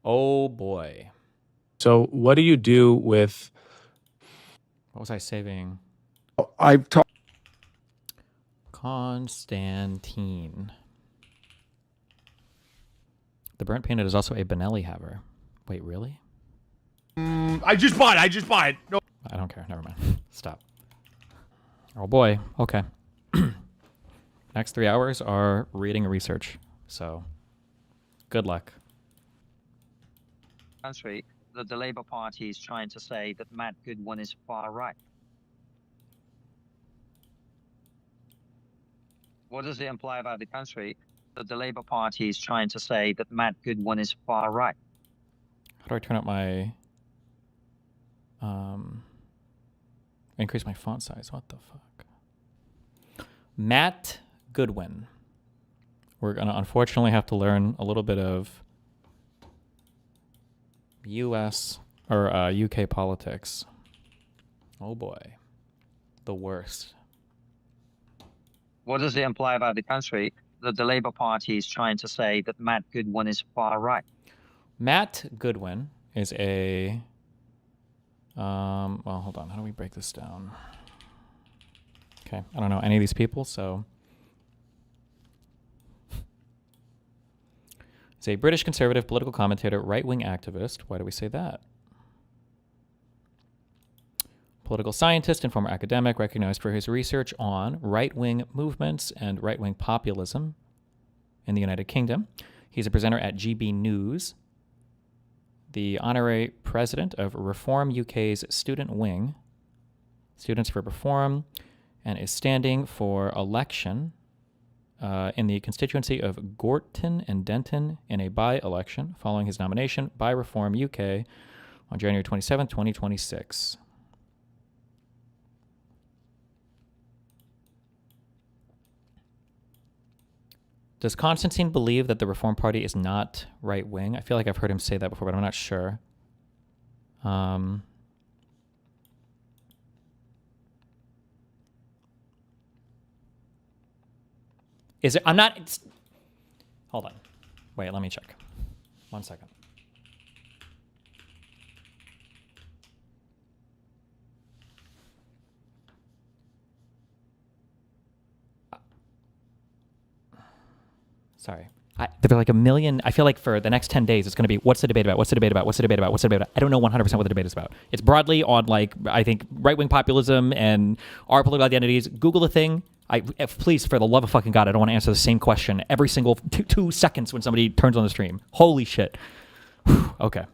Oh boy. So what do you do with... What was I saving? I've talked... Konstantin. The burnt peanut is also a Benelli haver. Wait, really? I just bought it. No. I don't care. Never mind. Stop. Oh boy. Okay. Next 3 hours are reading and research. So, good luck. Country that the Labour Party is trying to say that Matt Goodwin is far right. What does it imply about the country that the Labour Party is trying to say that Matt Goodwin is far right? How do I turn up my... increase my font size? What the fuck? Matt Goodwin. We're going to unfortunately have to learn a little bit of US or UK politics. Oh boy. The worst. What does it imply about the country that the Labour Party is trying to say that Matt Goodwin is far right? Matt Goodwin is a... well, hold on. How do we break this down? Okay, I don't know any of these people, so... He's a British conservative political commentator, right-wing activist. Why do we say that? Political scientist and former academic, recognized for his research on right-wing movements and right-wing populism in the United Kingdom. He's a presenter at GB News, the honorary president of Reform UK's student wing, Students for Reform, and is standing for election in the constituency of Gorton and Denton in a by-election following his nomination by Reform UK on January 27, 2026. Does Konstantin believe that the Reform Party is not right-wing? I feel like I've heard him say that before, but I'm not sure. Is it? I'm not... Hold on. Wait, let me check. 1 second. Sorry. There are like a million. I feel like for the next 10 days, it's going to be, what's the debate about? What's the debate about? What's the debate about? What's the debate about? I don't know 100% what the debate is about. It's broadly on, like, I think, right-wing populism and our political identities. Google the thing. Please, for the love of fucking God, I don't want to answer the same question every single two seconds when somebody turns on the stream. Holy shit. Okay.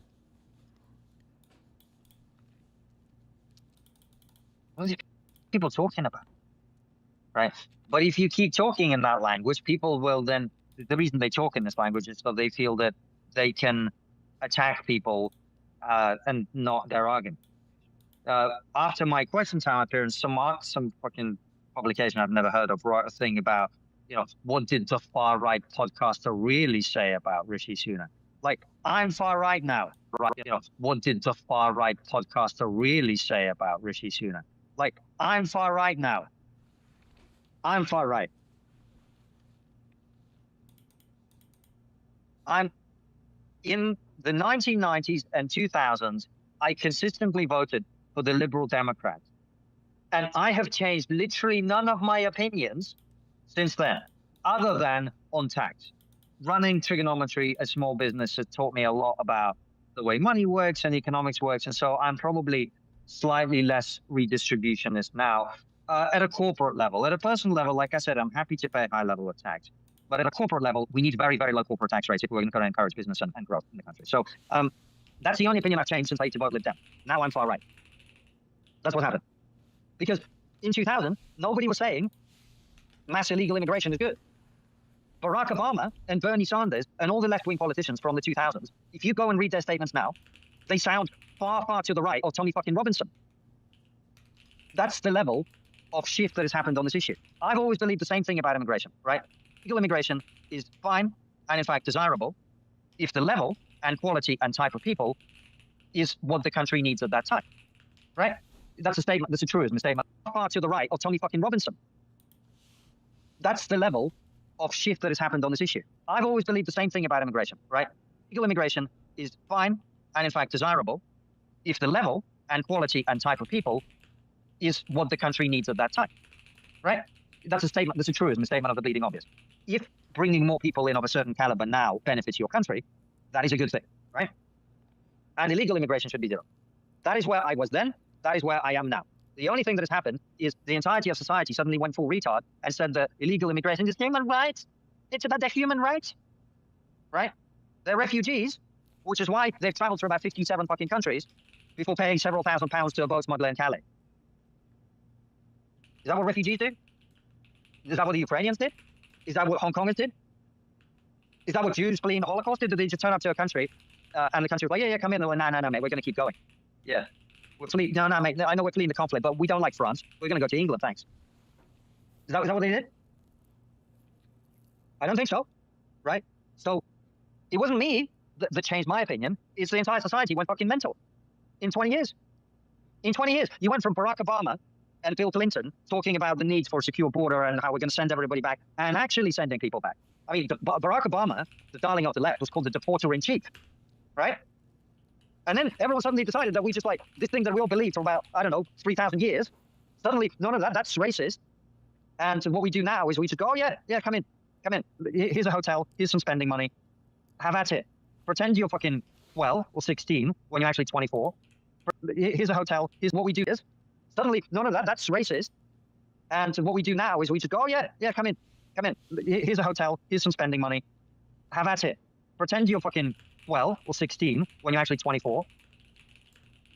What are people talking about? Right? But if you keep talking in that language, people will then... The reason they talk in this language is so they feel that they can attack people and not their argument. After my question time appearance, some fucking publication I've never heard of wrote a thing about, what did the far right podcaster really say about Rishi Sunak? Like, I'm far right now. Right? What did the far right podcaster really say about Rishi Sunak? Like, I'm far right now. I'm far right. I'm in the 1990s and 2000s, I consistently voted for the Liberal Democrats. And I have changed literally none of my opinions since then, other than on tax. Running trigonometry, a small business, has taught me a lot about the way money works and economics works. And so I'm probably slightly less redistributionist now at a corporate level. At a personal level, like I said, I'm happy to pay a high level of tax. But at a corporate level, we need very, very low corporate tax rates if we're going to encourage business and growth in the country. So that's the only opinion I've changed since I used to vote Lib Dem. Now I'm far right. That's what happened. Because in 2000, nobody was saying mass illegal immigration is good. Barack Obama and Bernie Sanders and all the left-wing politicians from the 2000s, if you go and read their statements now, they sound far, far to the right of Tommy fucking Robinson. That's the level of shift that has happened on this issue. I've always believed the same thing about immigration, right? Legal immigration is fine and, in fact, desirable if the level and quality and type of people is what the country needs at that time, right? That's a statement. That's a truism statement. Far to the right of Tommy fucking Robinson. That's the level of shift that has happened on this issue. I've always believed the same thing about immigration, right? Legal immigration is fine and in fact desirable if the level and quality and type of people is what the country needs at that time, right? That's a statement, that's a truism, a statement of the bleeding obvious. If bringing more people in of a certain caliber now benefits your country, that is a good thing, right? And illegal immigration should be zero. That is where I was then, that is where I am now. The only thing that has happened is the entirety of society suddenly went full retard and said that illegal immigration is human rights. It's about their human rights, right? They're refugees, which is why they've traveled through about 57 fucking countries before paying several £1,000s to a boat smuggler in Calais. Is that what refugees do? Is that what the Ukrainians did? Is that what Hong Kongers did? Is that what Jews fleeing the Holocaust did? Did they just turn up to a country and the country was like, yeah, come in? They're like, no, mate, we're going to keep going. Yeah. We're fleeing. No, mate, I know we're fleeing the conflict, but we don't like France. We're going to go to England, thanks. Is that what they did? I don't think so, right? So it wasn't me that changed my opinion. It's the entire society went fucking mental in 20 years. In 20 years, you went from Barack Obama and Bill Clinton talking about the need for a secure border and how we're going to send everybody back and actually sending people back. I mean, Barack Obama, the darling of the left, was called the deporter-in-chief, right? And then everyone suddenly decided that we just like, this thing that we all believed for about, I don't know, 3,000 years, suddenly, none of that, that's racist. And what we do now is we just go, oh yeah, come in. Here's a hotel, here's some spending money. Have at it. Pretend you're fucking 12 or 16 when you're actually 24. Here's a hotel, here's what we do is. Suddenly, none of that, that's racist. And what we do now is we just go, oh yeah, come in. Here's a hotel, here's some spending money. Have at it. Pretend you're fucking 12 or 16 when you're actually 24.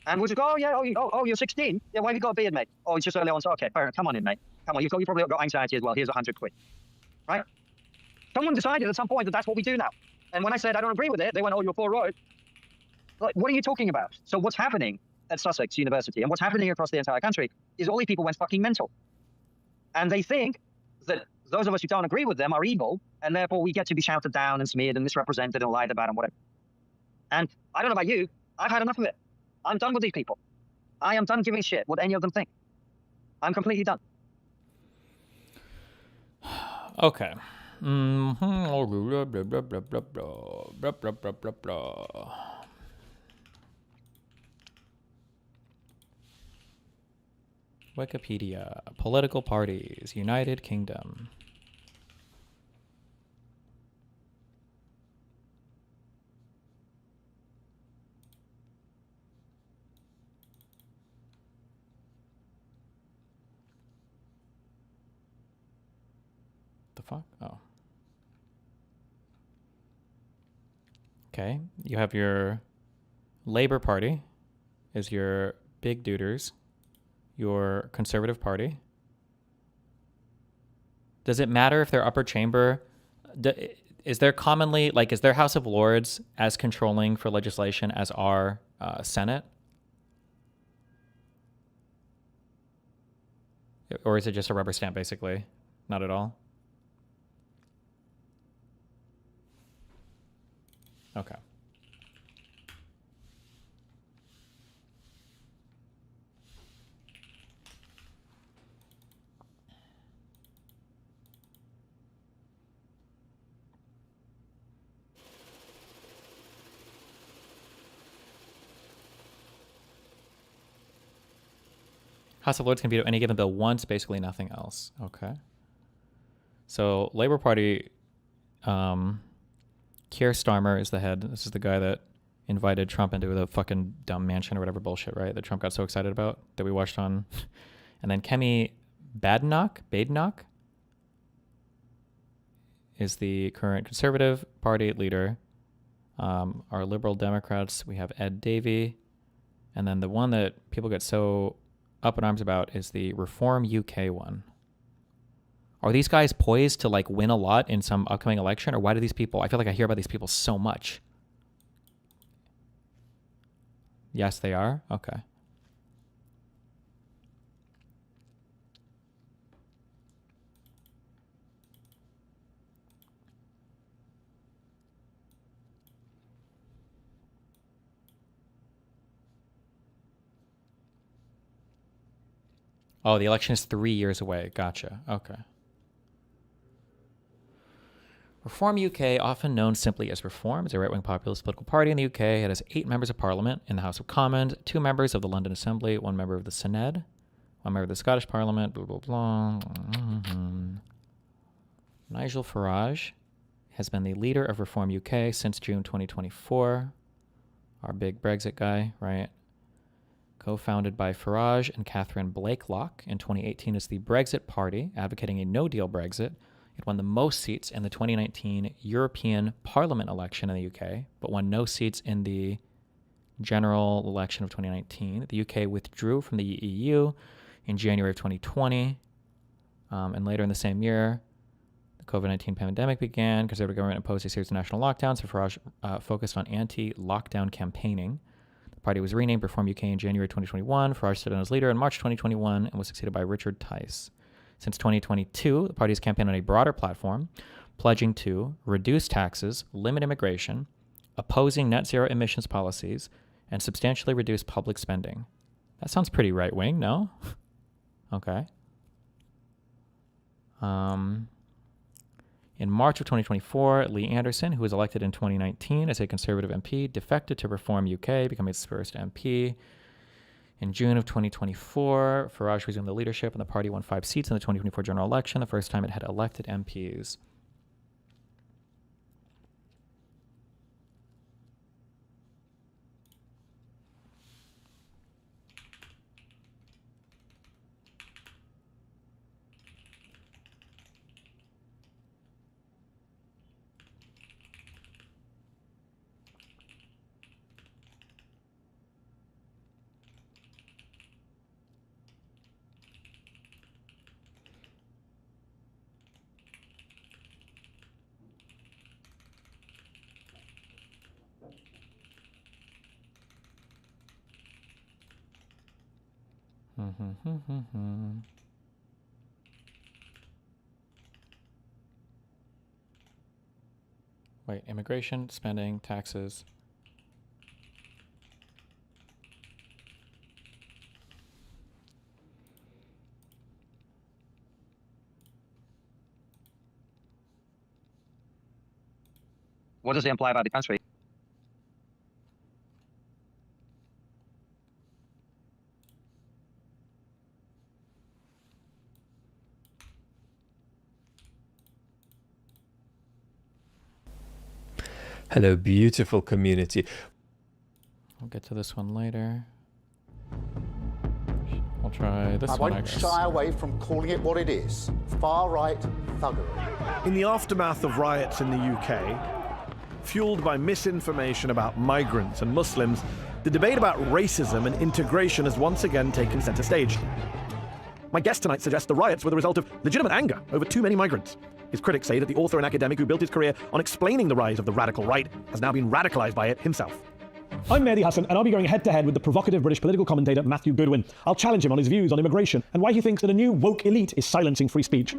And we'll just go, oh yeah, you're 16? Yeah, why have you got a beard, mate? Oh, it's just early on, so okay, fair enough. Come on in, mate. Come on, you probably got anxiety as well. Here's 100 quid, right? Someone decided at some point that that's what we do now. And when I said I don't agree with it, they went, oh, you're poor road. Like, what are you talking about? So what's happening at Sussex University and what's happening across the entire country is all these people went fucking mental. And they think that those of us who don't agree with them are evil, and therefore we get to be shouted down and smeared and misrepresented and lied about and whatever. And I don't know about you, I've had enough of it. I'm done with these people. I am done giving a shit what any of them think. I'm completely done. Okay. Wikipedia. Political parties. United Kingdom. The fuck? Oh. Okay. You have your Labour Party is your big duders. Your Conservative Party. Does it matter if their upper chamber, is there commonly, like, is their House of Lords as controlling for legislation as our Senate? Or is it just a rubber stamp, basically? Not at all? Okay. House of Lords can veto any given bill once, basically nothing else. Okay. So Labour Party, Keir Starmer is the head. This is the guy that invited Trump into the fucking dumb mansion or whatever bullshit, right? That Trump got so excited about that we watched on. And then Kemi Badenoch is the current Conservative Party leader. Our Liberal Democrats, we have Ed Davey. And then the one that people get so up in arms about is the Reform UK one. Are these guys poised to like win a lot in some upcoming election, or why do these people, I feel like I hear about these people so much? Yes, they are? Okay. Oh, the election is 3 years away. Gotcha. Okay. Reform UK, often known simply as Reform, is a right-wing populist political party in the UK. It has 8 members of Parliament in the House of Commons, 2 members of the London Assembly, 1 member of the Senedd, 1 member of the Scottish Parliament, blah, blah, blah. Nigel Farage has been the leader of Reform UK since June 2024. Our big Brexit guy, right? Co-founded by Farage and Catherine Blakelock in 2018 as the Brexit Party, advocating a no-deal Brexit. It won the most seats in the 2019 European Parliament election in the UK, but won no seats in the general election of 2019. The UK withdrew from the EU in January of 2020, and later in the same year, the COVID-19 pandemic began. Conservative government imposed a series of national lockdowns, so Farage focused on anti-lockdown campaigning. The party was renamed Reform UK in January 2021. Farage stood down as leader in March 2021 and was succeeded by Richard Tice. Since 2022, the party has campaigned on a broader platform, pledging to reduce taxes, limit immigration, opposing net zero emissions policies, and substantially reduce public spending. That sounds pretty right-wing, no? Okay. In March of 2024, Lee Anderson, who was elected in 2019 as a Conservative MP, defected to Reform UK, becoming its first MP. In June of 2024, Farage resumed the leadership, and the party won 5 seats in the 2024 general election, the first time it had elected MPs. Wait, immigration, spending, taxes. What does it imply about the country? Hello, beautiful community. We'll get to this one later. We'll try this I one, I won't guess. shy away from calling it what it is. Far-right thuggery. In the aftermath of riots in the UK, fueled by misinformation about migrants and Muslims, the debate about racism and integration has once again taken center stage. My guest tonight suggests the riots were the result of legitimate anger over too many migrants. His critics say that the author and academic who built his career on explaining the rise of the radical right has now been radicalized by it himself. I'm Mehdi Hassan, and I'll be going head-to-head with the provocative British political commentator Matthew Goodwin. I'll challenge him on his views on immigration and why he thinks that a new woke elite is silencing free speech.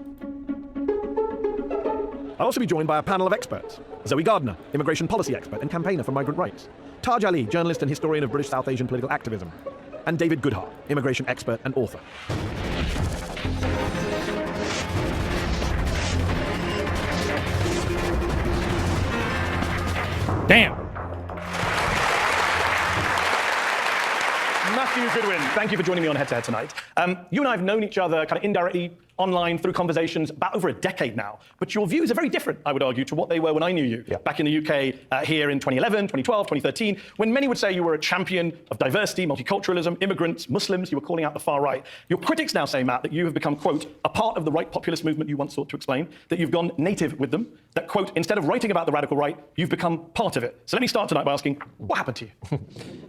I'll also be joined by a panel of experts. Zoe Gardner, immigration policy expert and campaigner for migrant rights. Taj Ali, journalist and historian of British South Asian political activism. And David Goodhart, immigration expert and author. Damn! Matthew Goodwin, thank you for joining me on Head to Head tonight. You and I have known each other kind of indirectly online through conversations about over a decade now, but your views are very different, I would argue, to what they were when I knew you back in the UK here in 2011, 2012, 2013, when many would say you were a champion of diversity, multiculturalism, immigrants, Muslims. You were calling out the far right. Your critics now say, Matt, that you have become, quote, a part of the right populist movement you once sought to explain, that you've gone native with them, that, quote, instead of writing about the radical right, you've become part of it. So let me start tonight by asking, what happened to you?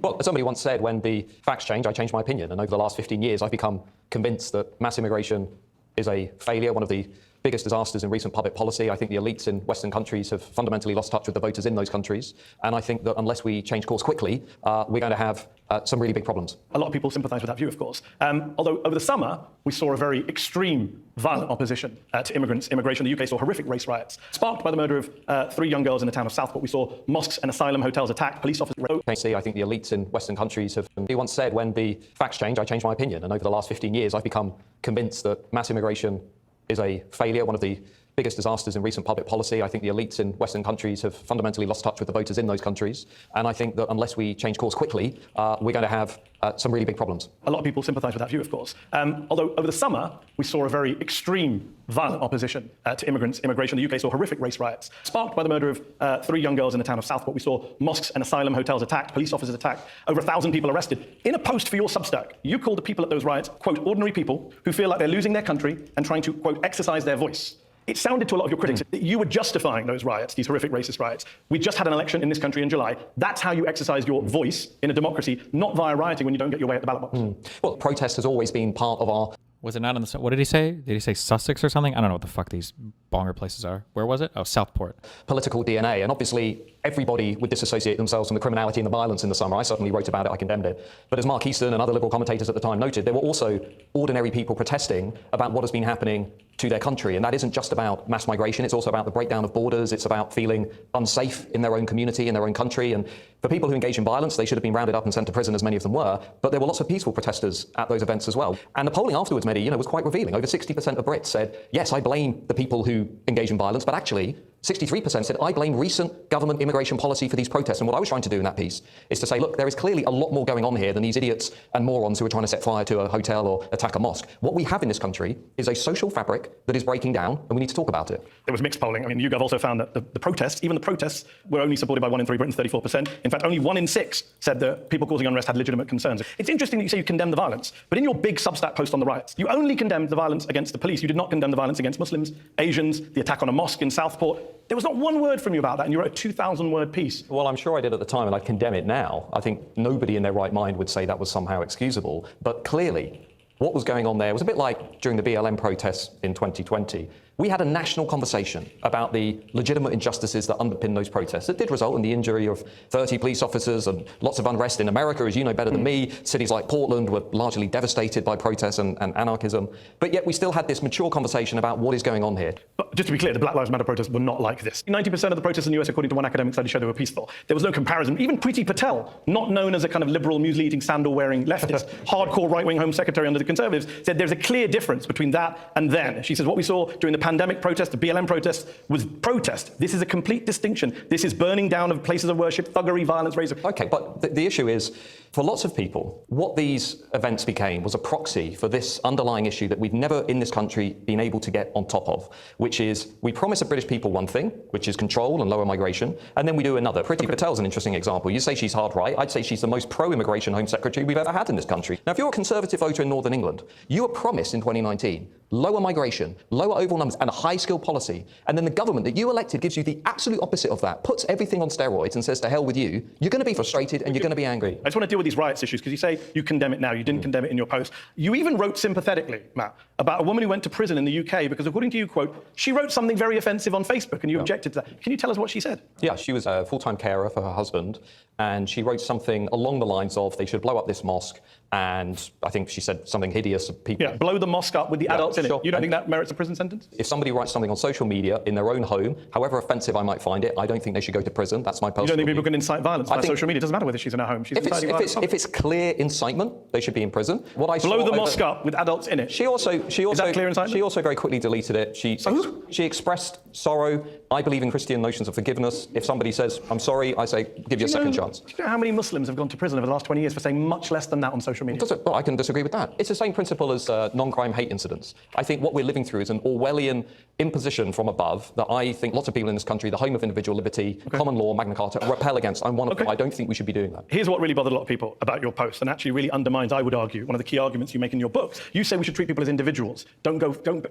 Well, as somebody once said, when the facts change, I change my opinion. And over the last 15 years, I've become convinced that mass immigration is a failure, one of the biggest disasters in recent public policy. I think the elites in Western countries have fundamentally lost touch with the voters in those countries. And I think that unless we change course quickly, we're going to have some really big problems. A lot of people sympathise with that view, of course. Although over the summer, we saw a very extreme, violent opposition to immigration. The UK saw horrific race riots, sparked by the murder of 3 young girls in the town of Southport. We saw mosques and asylum hotels attacked, police officers... I think the elites in Western countries have... He once said, when the facts change, I change my opinion. And over the last 15 years, I've become convinced that mass immigration is a failure, one of the biggest disasters in recent public policy. I think the elites in Western countries have fundamentally lost touch with the voters in those countries. And I think that unless we change course quickly, we're going to have some really big problems. A lot of people sympathise with that view, of course. Although over the summer, we saw a very extreme, violent opposition to immigration. The UK saw horrific race riots, sparked by the murder of 3 young girls in the town of Southport. We saw mosques and asylum hotels attacked, police officers attacked, over 1,000 people arrested. In a post for your Substack, you called the people at those riots, quote, ordinary people who feel like they're losing their country and trying to, quote, exercise their voice. It sounded to a lot of your critics that you were justifying those riots, these horrific racist riots. We just had an election in this country in July. That's how you exercise your voice in a democracy, not via rioting when you don't get your way at the ballot box. Well, protest has always been part of our... Was it not in the... What did he say? Did he say Sussex or something? I don't know what the fuck these bonger places are. Where was it? Oh, Southport. Political DNA. And obviously, everybody would disassociate themselves from the criminality and the violence in the summer. I certainly wrote about it. I condemned it. But as Mark Kisin and other liberal commentators at the time noted, there were also ordinary people protesting about what has been happening to their country. And that isn't just about mass migration. It's also about the breakdown of borders. It's about feeling unsafe in their own community, in their own country. And for people who engage in violence, they should have been rounded up and sent to prison, as many of them were. But there were lots of peaceful protesters at those events as well. And the polling afterwards, Mehdi, was quite revealing. Over 60% of Brits said, yes, I blame the people who engage in violence, but actually 63% said, I blame recent government immigration policy for these protests. And what I was trying to do in that piece is to say, look, there is clearly a lot more going on here than these idiots and morons who are trying to set fire to a hotel or attack a mosque. What we have in this country is a social fabric that is breaking down, and we need to talk about it. There was mixed polling. I mean, YouGov also found that the protests, even the protests, were only supported by 1 in 3 Britons, 34%. In fact, only 1 in 6 said that people causing unrest had legitimate concerns. It's interesting that you say you condemn the violence, but in your big Substack post on the riots, you only condemned the violence against the police. You did not condemn the violence against Muslims, Asians, the attack on a mosque in Southport. There was not one word from you about that, and you wrote a 2,000-word piece. Well, I'm sure I did at the time, and I'd condemn it now. I think nobody in their right mind would say that was somehow excusable. But clearly, what was going on there was a bit like during the BLM protests in 2020. We had a national conversation about the legitimate injustices that underpin those protests. It did result in the injury of 30 police officers and lots of unrest in America, as you know better than me. Cities like Portland were largely devastated by protests and anarchism. But yet we still had this mature conversation about what is going on here. But just to be clear, the Black Lives Matter protests were not like this. 90% of the protests in the US, according to one academic study, showed they were peaceful. There was no comparison. Even Priti Patel, not known as a kind of liberal, muesli-eating, sandal-wearing leftist, hardcore right-wing Home Secretary under the Conservatives, said there's a clear difference between that and then. She says what we saw during the pandemic protest, the BLM protest, was protest. This is a complete distinction. This is burning down of places of worship, thuggery, violence, racism. OK, but the issue is, for lots of people, what these events became was a proxy for this underlying issue that we've never in this country been able to get on top of, which is we promise the British people one thing, which is control and lower migration, and then we do another. Priti Patel's an interesting example. You say she's hard right. I'd say she's the most pro-immigration Home Secretary we've ever had in this country. Now, if you're a Conservative voter in Northern England, you were promised in 2019 lower migration, lower overall numbers, and a high-skilled policy. And then the government that you elected gives you the absolute opposite of that, puts everything on steroids and says to hell with you. You're going to be frustrated and you're going to be angry. I just want to deal with these riots issues, because you say you condemn it now. You didn't condemn it in your post. You even wrote sympathetically, Matt, about a woman who went to prison in the UK because, according to you, quote, she wrote something very offensive on Facebook, and you objected to that. Can you tell us what she said? Yeah, she was a full-time carer for her husband, and she wrote something along the lines of they should blow up this mosque, and I think she said something hideous of people. Yeah, blow the mosque up with the adults in it. You don't think that merits a prison sentence? If somebody writes something on social media in their own home, however offensive I might find it, I don't think they should go to prison. That's my personal You don't think view. people can incite violence on social media? It doesn't matter whether she's in her home. She's inciting violence. If it's clear incitement, they should be in prison. What I blow the mosque up with adults in it. She also is that clear incitement? She also very quickly deleted it. She expressed sorrow. I believe in Christian notions of forgiveness. If somebody says, I'm sorry, I say, give you a second chance. Do you know how many Muslims have gone to prison over the last 20 years for saying much less than that on social media? Well, I can disagree with that. It's the same principle as non-crime hate incidents. I think what we're living through is an Orwellian imposition from above that I think lots of people in this country, the home of individual liberty, common law, Magna Carta, repel against. I'm one of them. I don't think we should be doing that. Here's what really bothered a lot of people about your post, and actually really undermines, I would argue, one of the key arguments you make in your books. You say we should treat people as individuals. Don't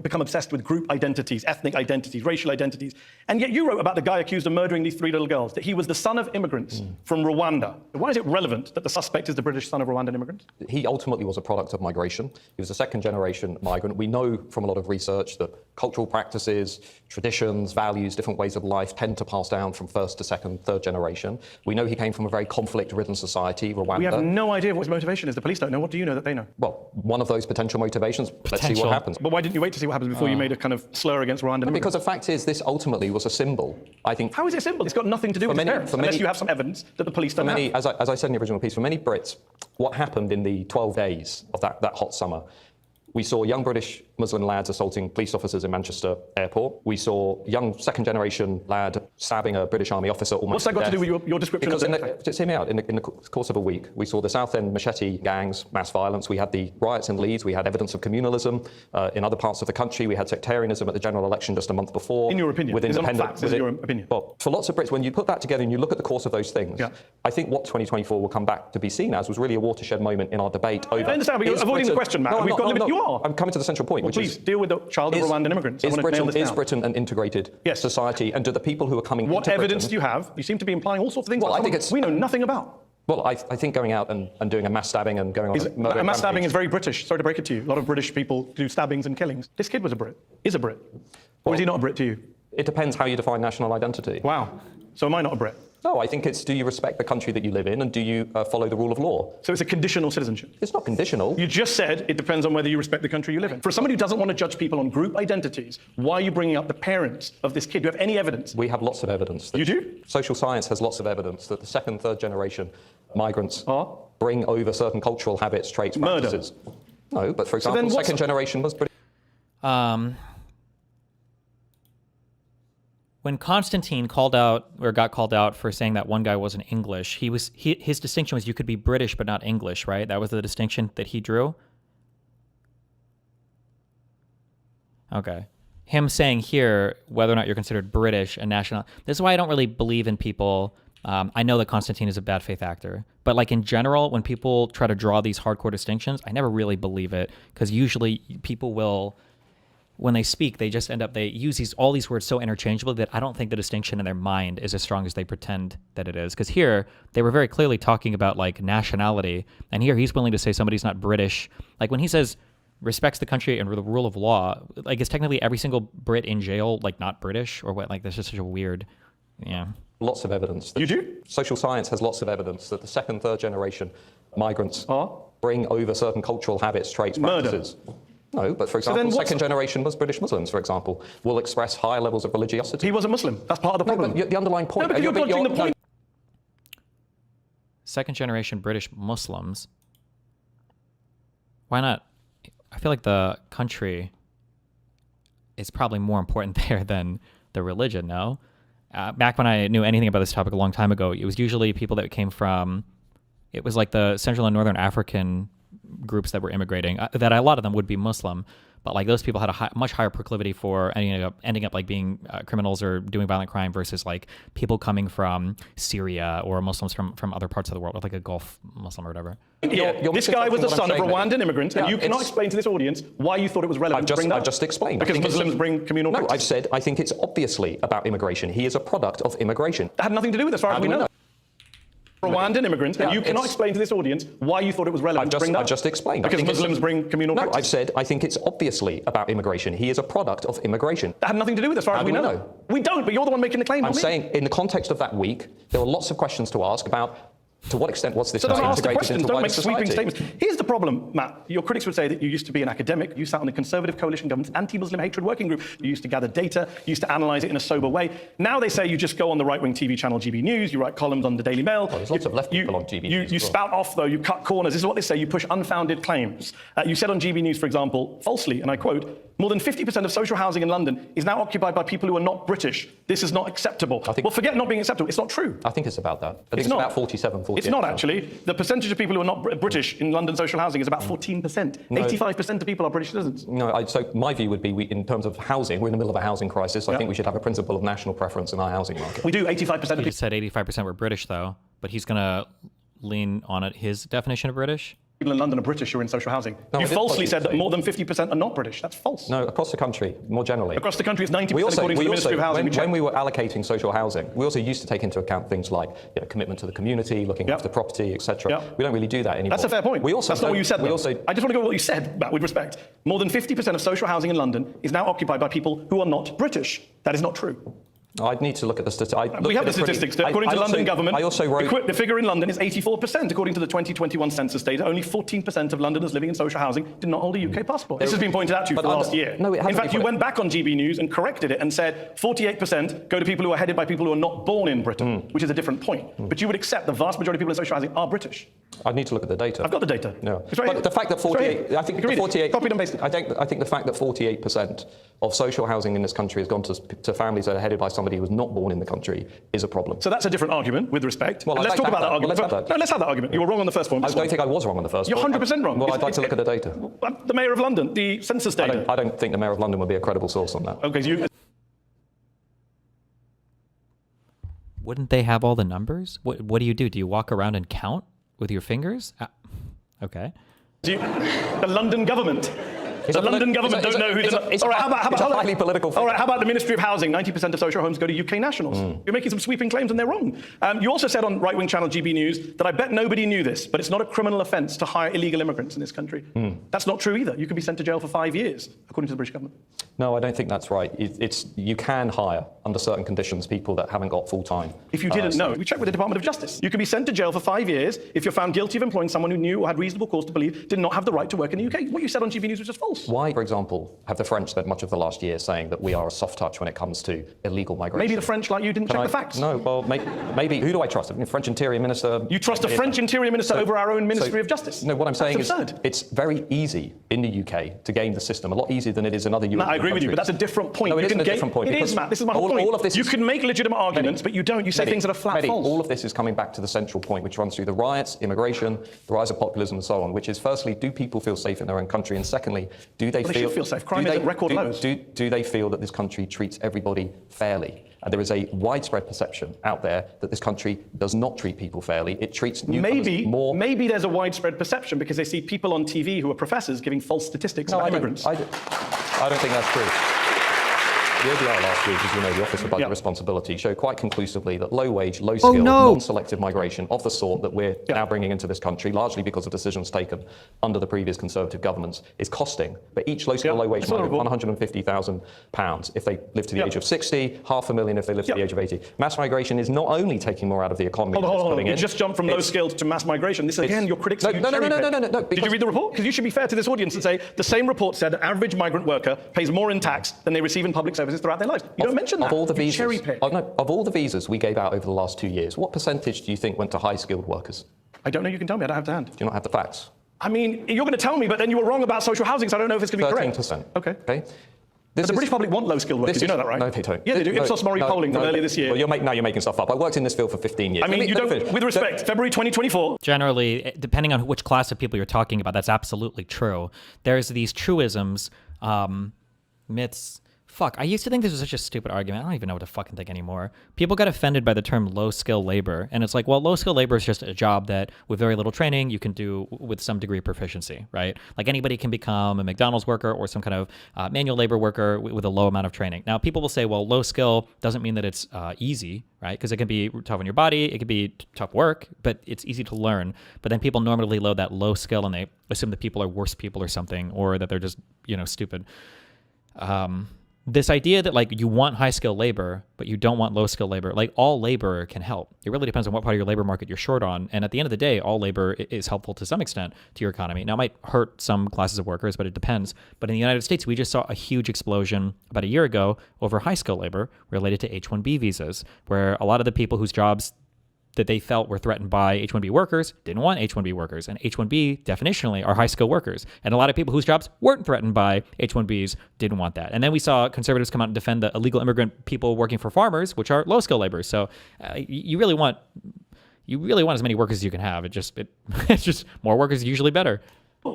become obsessed with group identities, ethnic identities, racial identities. And yet you wrote about the guy accused of murdering these 3 little girls, that he was the son of immigrants from Rwanda. Why is it relevant that the suspect is the British son of Rwandan immigrants? He ultimately was a product of migration. He was a second-generation migrant. We know from a lot of research that cultural practices, traditions, values, different ways of life tend to pass down from first to second, third generation. We know he came from a very conflict-ridden society, Rwanda. We have no idea what his motivation is. The police don't know. What do you know that they know? Well, one of those potential motivations. Let's see what happens. But why didn't you wait to see what happens before you made a kind of slur against Rwandan immigrants? Because the fact is, this ultimately was a symbol. I think. How is it a symbol? It's got nothing to do with his parents, unless you have some evidence that the police don't have. As I said in the original piece, for many Brits, what happened in the 12 days of that hot summer We saw young British Muslim lads assaulting police officers in Manchester airport. We saw young second-generation lad stabbing a British Army officer almost What's that got to do with your description Because of the... just hear me out. In the course of a week, we saw the Southend machete gangs, mass violence. We had the riots in Leeds. We had evidence of communalism in other parts of the country. We had sectarianism at the general election just a month before. In your opinion? With independent, facts, is your opinion? Well, for lots of Brits, when you put that together and you look at the course of those things, I think what 2024 will come back to be seen as was really a watershed moment in our debate over... I understand, but you're avoiding the question, Matt. No, You are. I'm coming to the central point, Well, which please is... deal with the child of Rwandan immigrants. I want to nail this down. Is Britain an integrated society, and do the people who are coming What into evidence Britain, do you have? You seem to be implying all sorts of things Well, I think it's... we know nothing about. Well, I think going out and doing a mass stabbing and going on a murder A mass stabbing rampage- is very British. Sorry to break it to you. A lot of British people do stabbings and killings. This kid was a Brit. Is a Brit. Or is he not a Brit to you? It depends how you define national identity. Wow. So am I not a Brit? No, I think it's, do you respect the country that you live in, and do you follow the rule of law? So it's a conditional citizenship? It's not conditional. You just said it depends on whether you respect the country you live in. For somebody who doesn't want to judge people on group identities, why are you bringing up the parents of this kid? Do you have any evidence? We have lots of evidence. You do? Social science has lots of evidence that the second, third generation migrants bring over certain cultural habits, traits, practices. No, but for example, second generation was British. When Kostantin got called out for saying that one guy wasn't English, his distinction was you could be British but not English, right? That was the distinction that he drew. Okay. Him saying here whether or not you're considered British and national. This is why I don't really believe in people. I know that Kostantin is a bad faith actor, but like in general, when people try to draw these hardcore distinctions, I never really believe it, because usually people will, when they speak, they just they use all these words so interchangeably that I don't think the distinction in their mind is as strong as they pretend that it is. Because here, they were very clearly talking about like nationality, and here he's willing to say somebody's not British. Like when he says respects the country and the rule of law, like is technically every single Brit in jail like not British or what? Like that's just such a weird, Lots of evidence. You do? Social science has lots of evidence that the second, third generation migrants bring over certain cultural habits, traits, practices. No, but for example, second generation British Muslims, for example, will express higher levels of religiosity. He was a Muslim. That's part of the problem. No, but the underlying point... No, but you're dodging the point. Second generation British Muslims. Why not? I feel like the country is probably more important there than the religion, no? Back when I knew anything about this topic a long time ago, it was usually people that came from... It was like the Central and Northern African groups that were immigrating, that a lot of them would be Muslim, but like those people had a much higher proclivity for ending up like being criminals or doing violent crime versus like people coming from Syria or Muslims from other parts of the world, like a Gulf Muslim or whatever. This guy was the son of Rwandan immigrants, and you cannot explain to this audience why you thought it was relevant to bring that up. I've just explained. Because Muslims bring communal practice. No, I've said I think it's obviously about immigration. He is a product of immigration. That had nothing to do with it, as far as we know. Rwandan immigrants, and you cannot explain to this audience why you thought it was relevant to bring that up. I've just explained. Because Muslims bring communal practice. No, I've said I think it's obviously about immigration. He is a product of immigration. That had nothing to do with it, as far as we know. We don't, but you're the one making the claim. I'm saying, in the context of that week, there were lots of questions to ask about to what extent was this integrated into wider society. Don't make sweeping statements. Here's the problem, Matt. Your critics would say that you used to be an academic. You sat on the Conservative Coalition government's anti-Muslim hatred working group. You used to gather data. You used to analyse it in a sober way. Now they say you just go on the right-wing TV channel GB News. You write columns on the Daily Mail. Well, there's lots of left people on GB News. You spout off, though. You cut corners. This is what they say. You push unfounded claims. You said on GB News, for example, falsely, and I quote, more than 50% of social housing in London is now occupied by people who are not British. This is not acceptable. Well, forget not being acceptable. It's not true. I think it's about that. I think it's about 47, 48. It's not, actually. The percentage of people who are not British in London social housing is about 14%. No. 85% of people are British citizens. No, so my view would be, in terms of housing, we're in the middle of a housing crisis. I think we should have a principle of national preference in our housing market. We do. 85% of people. He said 85% were British, though, but he's going to lean on his definition of British. People in London are British who are in social housing. You falsely said that more than 50% are not British. That's false. No, across the country, more generally. Across the country, it's 90% according to the Ministry of Housing. When we were allocating social housing, we also used to take into account things like commitment to the community, looking after property, etc. We don't really do that anymore. That's a fair point. That's not what you said. I just want to go with what you said, Matt, with respect. More than 50% of social housing in London is now occupied by people who are not British. That is not true. I'd need to look at the statistics. We have the statistics. According to the London government, I also wrote... the figure in London is 84%. According to the 2021 census data, only 14% of Londoners living in social housing did not hold a UK passport. This has been pointed out to you for the last year. No, it hasn't. In fact, you went back on GB News and corrected it and said 48% go to people who are headed by people who are not born in Britain, which is a different point. But you would accept the vast majority of people in social housing are British. I need to look at the data. I've got the data. No. It's right but here. the fact that 48, I think the 48, Copied and pasted. I think the fact that 48% of social housing in this country has gone to families that are headed by somebody who was not born in the country is a problem. So that's a different argument, with respect. Well, let's talk about that argument. Well, let's have that argument. You were wrong on the first point. I don't think I was wrong on the first You're point. 100% wrong. Well, I'd like to look at the data. The Mayor of London, the census data. I don't think the Mayor of London would be a credible source on that. Okay, so you... Wouldn't they have all the numbers? What do you do? Do you walk around and count with your fingers? Okay. The London government. The London government don't know who the... All right, how about highly political figure. All right, how about the Ministry of Housing? 90% of social homes go to UK nationals. You're making some sweeping claims and they're wrong. You also said on right-wing channel GB News that I bet nobody knew this, but it's not a criminal offence to hire illegal immigrants in this country. That's not true either. You could be sent to jail for 5 years, according to the British government. No, I don't think that's right. You can hire, under certain conditions, people that haven't got full-time. If you didn't know, we checked with the Department of Justice. You could be sent to jail for 5 years if you're found guilty of employing someone who knew or had reasonable cause to believe did not have the right to work in the UK. What you said on GB News was just false. Why, for example, have the French spent much of the last year saying that we are a soft touch when it comes to illegal migration? Maybe the French, like you, didn't check the facts. No, well, maybe. Who do I trust? The French Interior Minister. You trust a French Interior Minister over our own Ministry of Justice? No, what I'm saying is absurd. it's very easy in the UK to game the system, a lot easier than it is in other European I agree with you, but that's a different point. No, it isn't a different point. It is, Matt. This is my whole point. All of this you can make legitimate arguments, but you don't. You say things that are flat false. All of this is coming back to the central point, which runs through the riots, immigration, the rise of populism, and so on, which is, firstly, do people feel safe in their own country? And secondly, do they They feel... should feel safe. Crime is at record lows. Do they feel that this country treats everybody fairly? And there is a widespread perception out there that this country does not treat people fairly. It treats newcomers more... Maybe there's a widespread perception because they see people on TV who are professors giving false statistics about immigrants. I don't think that's true. The ODR last week, as you know, the Office for Budget Responsibility, showed quite conclusively that low-wage, low-skilled, non-selective migration of the sort that we're now bringing into this country, largely because of decisions taken under the previous Conservative governments, is costing, but each low-skilled, low-wage migrant, £150,000 if they live to the age of 60, £500,000 if they live to the age of 80. Mass migration is not only taking more out of the economy... Hold on. You just jumped from low-skilled to mass migration. This, again, your critics... No. Did you read the report? Because you should be fair to this audience and say the same report said an average migrant worker pays more in tax than they receive in public services throughout their lives. You don't mention that. Of all the visas, cherry pick. Of all the visas we gave out over the last 2 years, what percentage do you think went to high-skilled workers? I don't know. You can tell me. I don't have to hand. Do you not have the facts? I mean, you're going to tell me, but then you were wrong about social housing, so I don't know if it's going to be correct. 13%. Okay. But the British public want low-skilled workers. You know that, right? No, they don't. Yeah, they do. Ipsos Mori polling from earlier this year. Well, now you're making stuff up. I worked in this field for 15 years. I mean, with respect, February 2024. Generally, depending on which class of people you're talking about, that's absolutely true. There's these truisms, myths. Fuck, I used to think this was such a stupid argument. I don't even know what to fucking think anymore. People got offended by the term low-skill labor, and it's like, well, low-skill labor is just a job that, with very little training, you can do with some degree of proficiency, right? Like anybody can become a McDonald's worker or some kind of manual labor worker with a low amount of training. Now, people will say, well, low-skill doesn't mean that it's easy, right? Because it can be tough on your body, it can be tough work, but it's easy to learn. But then people normally load that low skill, and they assume that people are worse people or something, or that they're just, stupid. This idea that like you want high skill labor, but you don't want low skill labor, like all labor can help. It really depends on what part of your labor market you're short on. And at the end of the day, all labor is helpful to some extent to your economy. Now it might hurt some classes of workers, but it depends. But in the United States, we just saw a huge explosion about a year ago over high skill labor related to H-1B visas, where a lot of the people whose jobs that they felt were threatened by H-1B workers didn't want H-1B workers. And H-1B definitionally are high-skilled workers. And a lot of people whose jobs weren't threatened by H-1Bs didn't want that. And then we saw conservatives come out and defend the illegal immigrant people working for farmers, which are low-skilled laborers. So you really want as many workers as you can have. It's just more workers is usually better.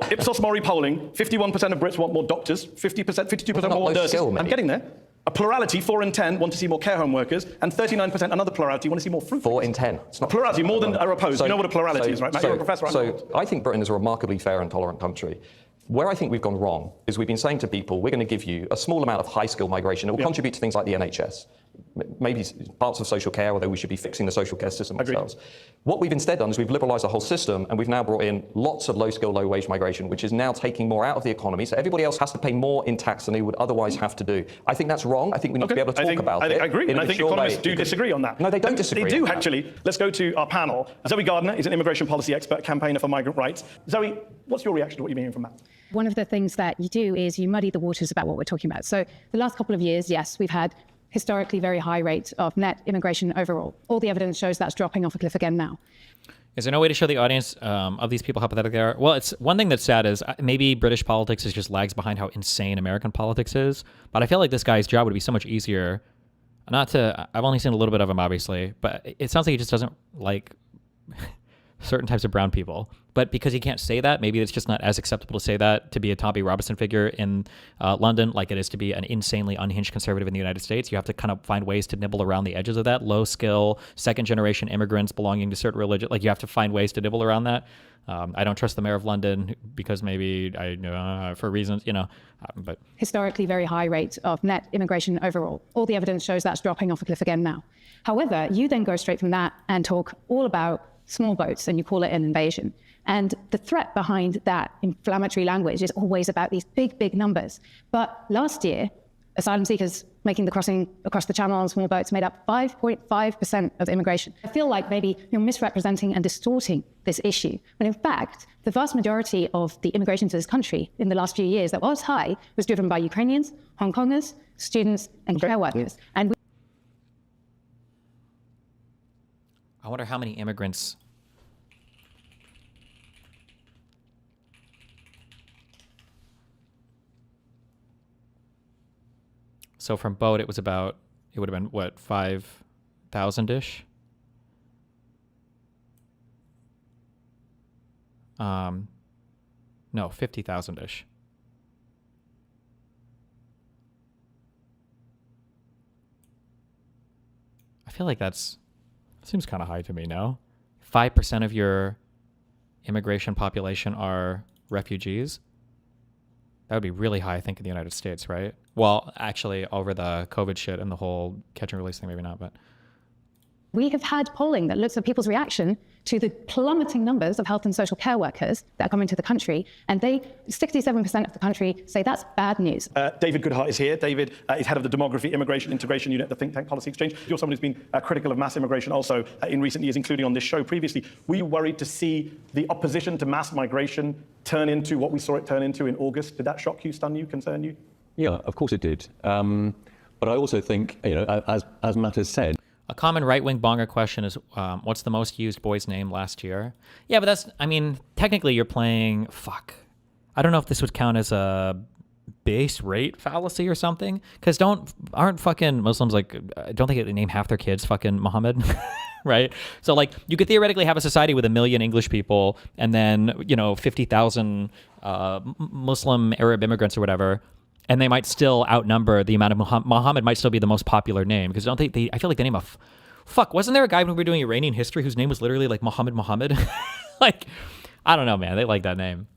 Ipsos Mori polling, 51% of Brits want more doctors, 52% more nurses. I'm getting there. A plurality, 4 in 10, want to see more care home workers, and 39%, another plurality, want to see more fruit. 4 in 10. It's not plurality, more than are opposed. You know what a plurality is, right? Matt, you're a professor. So I think Britain is a remarkably fair and tolerant country. Where I think we've gone wrong is we've been saying to people, we're going to give you a small amount of high-skill migration. It will contribute to things like the NHS, maybe parts of social care, although we should be fixing the social care system ourselves. What we've instead done is we've liberalised the whole system, and we've now brought in lots of low-skill, low-wage migration, which is now taking more out of the economy, so everybody else has to pay more in tax than they would otherwise have to do. I think that's wrong. I think we need to be able to talk about it. I agree, and I think economists do disagree on that. No, they don't disagree. They do, actually. Let's go to our panel. Zoe Gardner is an immigration policy expert, campaigner for migrant rights. Zoe, what's your reaction to what you're hearing from Matt? One of the things that you do is you muddy the waters about what we're talking about. So the last couple of years, yes, we've had historically very high rates of net immigration overall. All the evidence shows that's dropping off a cliff again now. Is there no way to show the audience of these people how pathetic they are? Well, it's one thing that's sad is maybe British politics is just lags behind how insane American politics is. But I feel like this guy's job would be so much easier. I've only seen a little bit of him, obviously, but it sounds like he just doesn't like certain types of brown people. But because he can't say that, maybe it's just not as acceptable to say that to be a Tommy Robinson figure in London like it is to be an insanely unhinged conservative in the United States. You have to kind of find ways to nibble around the edges of that. Low skill, second generation immigrants belonging to certain religion. Like you have to find ways to nibble around that. I don't trust the mayor of London because maybe for reasons, but Historically very high rate of net immigration overall. All the evidence shows that's dropping off a cliff again now. However, you then go straight from that and talk all about small boats and you call it an invasion. And the threat behind that inflammatory language is always about these big, big numbers. But last year, asylum seekers making the crossing across the channel on small boats made up 5.5% of immigration. I feel like maybe you're misrepresenting and distorting this issue, when in fact, the vast majority of the immigration to this country in the last few years that was high was driven by Ukrainians, Hong Kongers, students, and care workers. And I wonder how many immigrants. So from boat, it would have been what, 5,000-ish? No, 50,000-ish. I feel like that seems kind of high to me, no? 5% of your immigration population are refugees? That would be really high, I think, in the United States, right? Well, actually, over the COVID shit and the whole catch and release thing, maybe not, but... We have had polling that looks at people's reaction to the plummeting numbers of health and social care workers that are coming to the country, and 67% of the country say that's bad news. David Goodhart is here. David is head of the Demography, Immigration, Integration Unit at the think tank Policy Exchange. You're someone who's been critical of mass immigration also in recent years, including on this show previously. Were you worried to see the opposition to mass migration turn into what we saw it turn into in August? Did that shock you, stun you, concern you? Yeah, of course it did. But I also think, as Matt has said, a common right-wing bonger question is, what's the most used boy's name last year? Yeah, but technically you're playing, I don't know if this would count as a base rate fallacy or something, because aren't fucking Muslims don't they get to name half their kids fucking Muhammad? Right? So you could theoretically have a society with 1 million English people and then, 50,000 Muslim Arab immigrants or whatever, and they might still outnumber the amount of Muhammad might still be the most popular name, because I feel like the name of wasn't there a guy when we were doing Iranian history whose name was literally like Muhammad? I don't know, man. They like that name.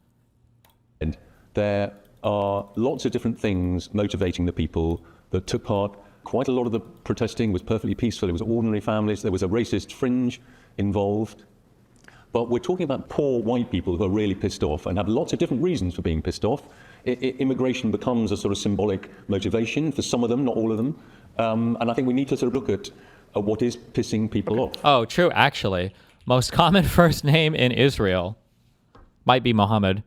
And there are lots of different things motivating the people that took part. Quite a lot of the protesting was perfectly peaceful. It was ordinary families. There was a racist fringe involved. But we're talking about poor white people who are really pissed off and have lots of different reasons for being pissed off. Immigration becomes a sort of symbolic motivation for some of them, not all of them. And I think we need to sort of look at what is pissing people off. Oh, true. Actually, most common first name in Israel might be Muhammad.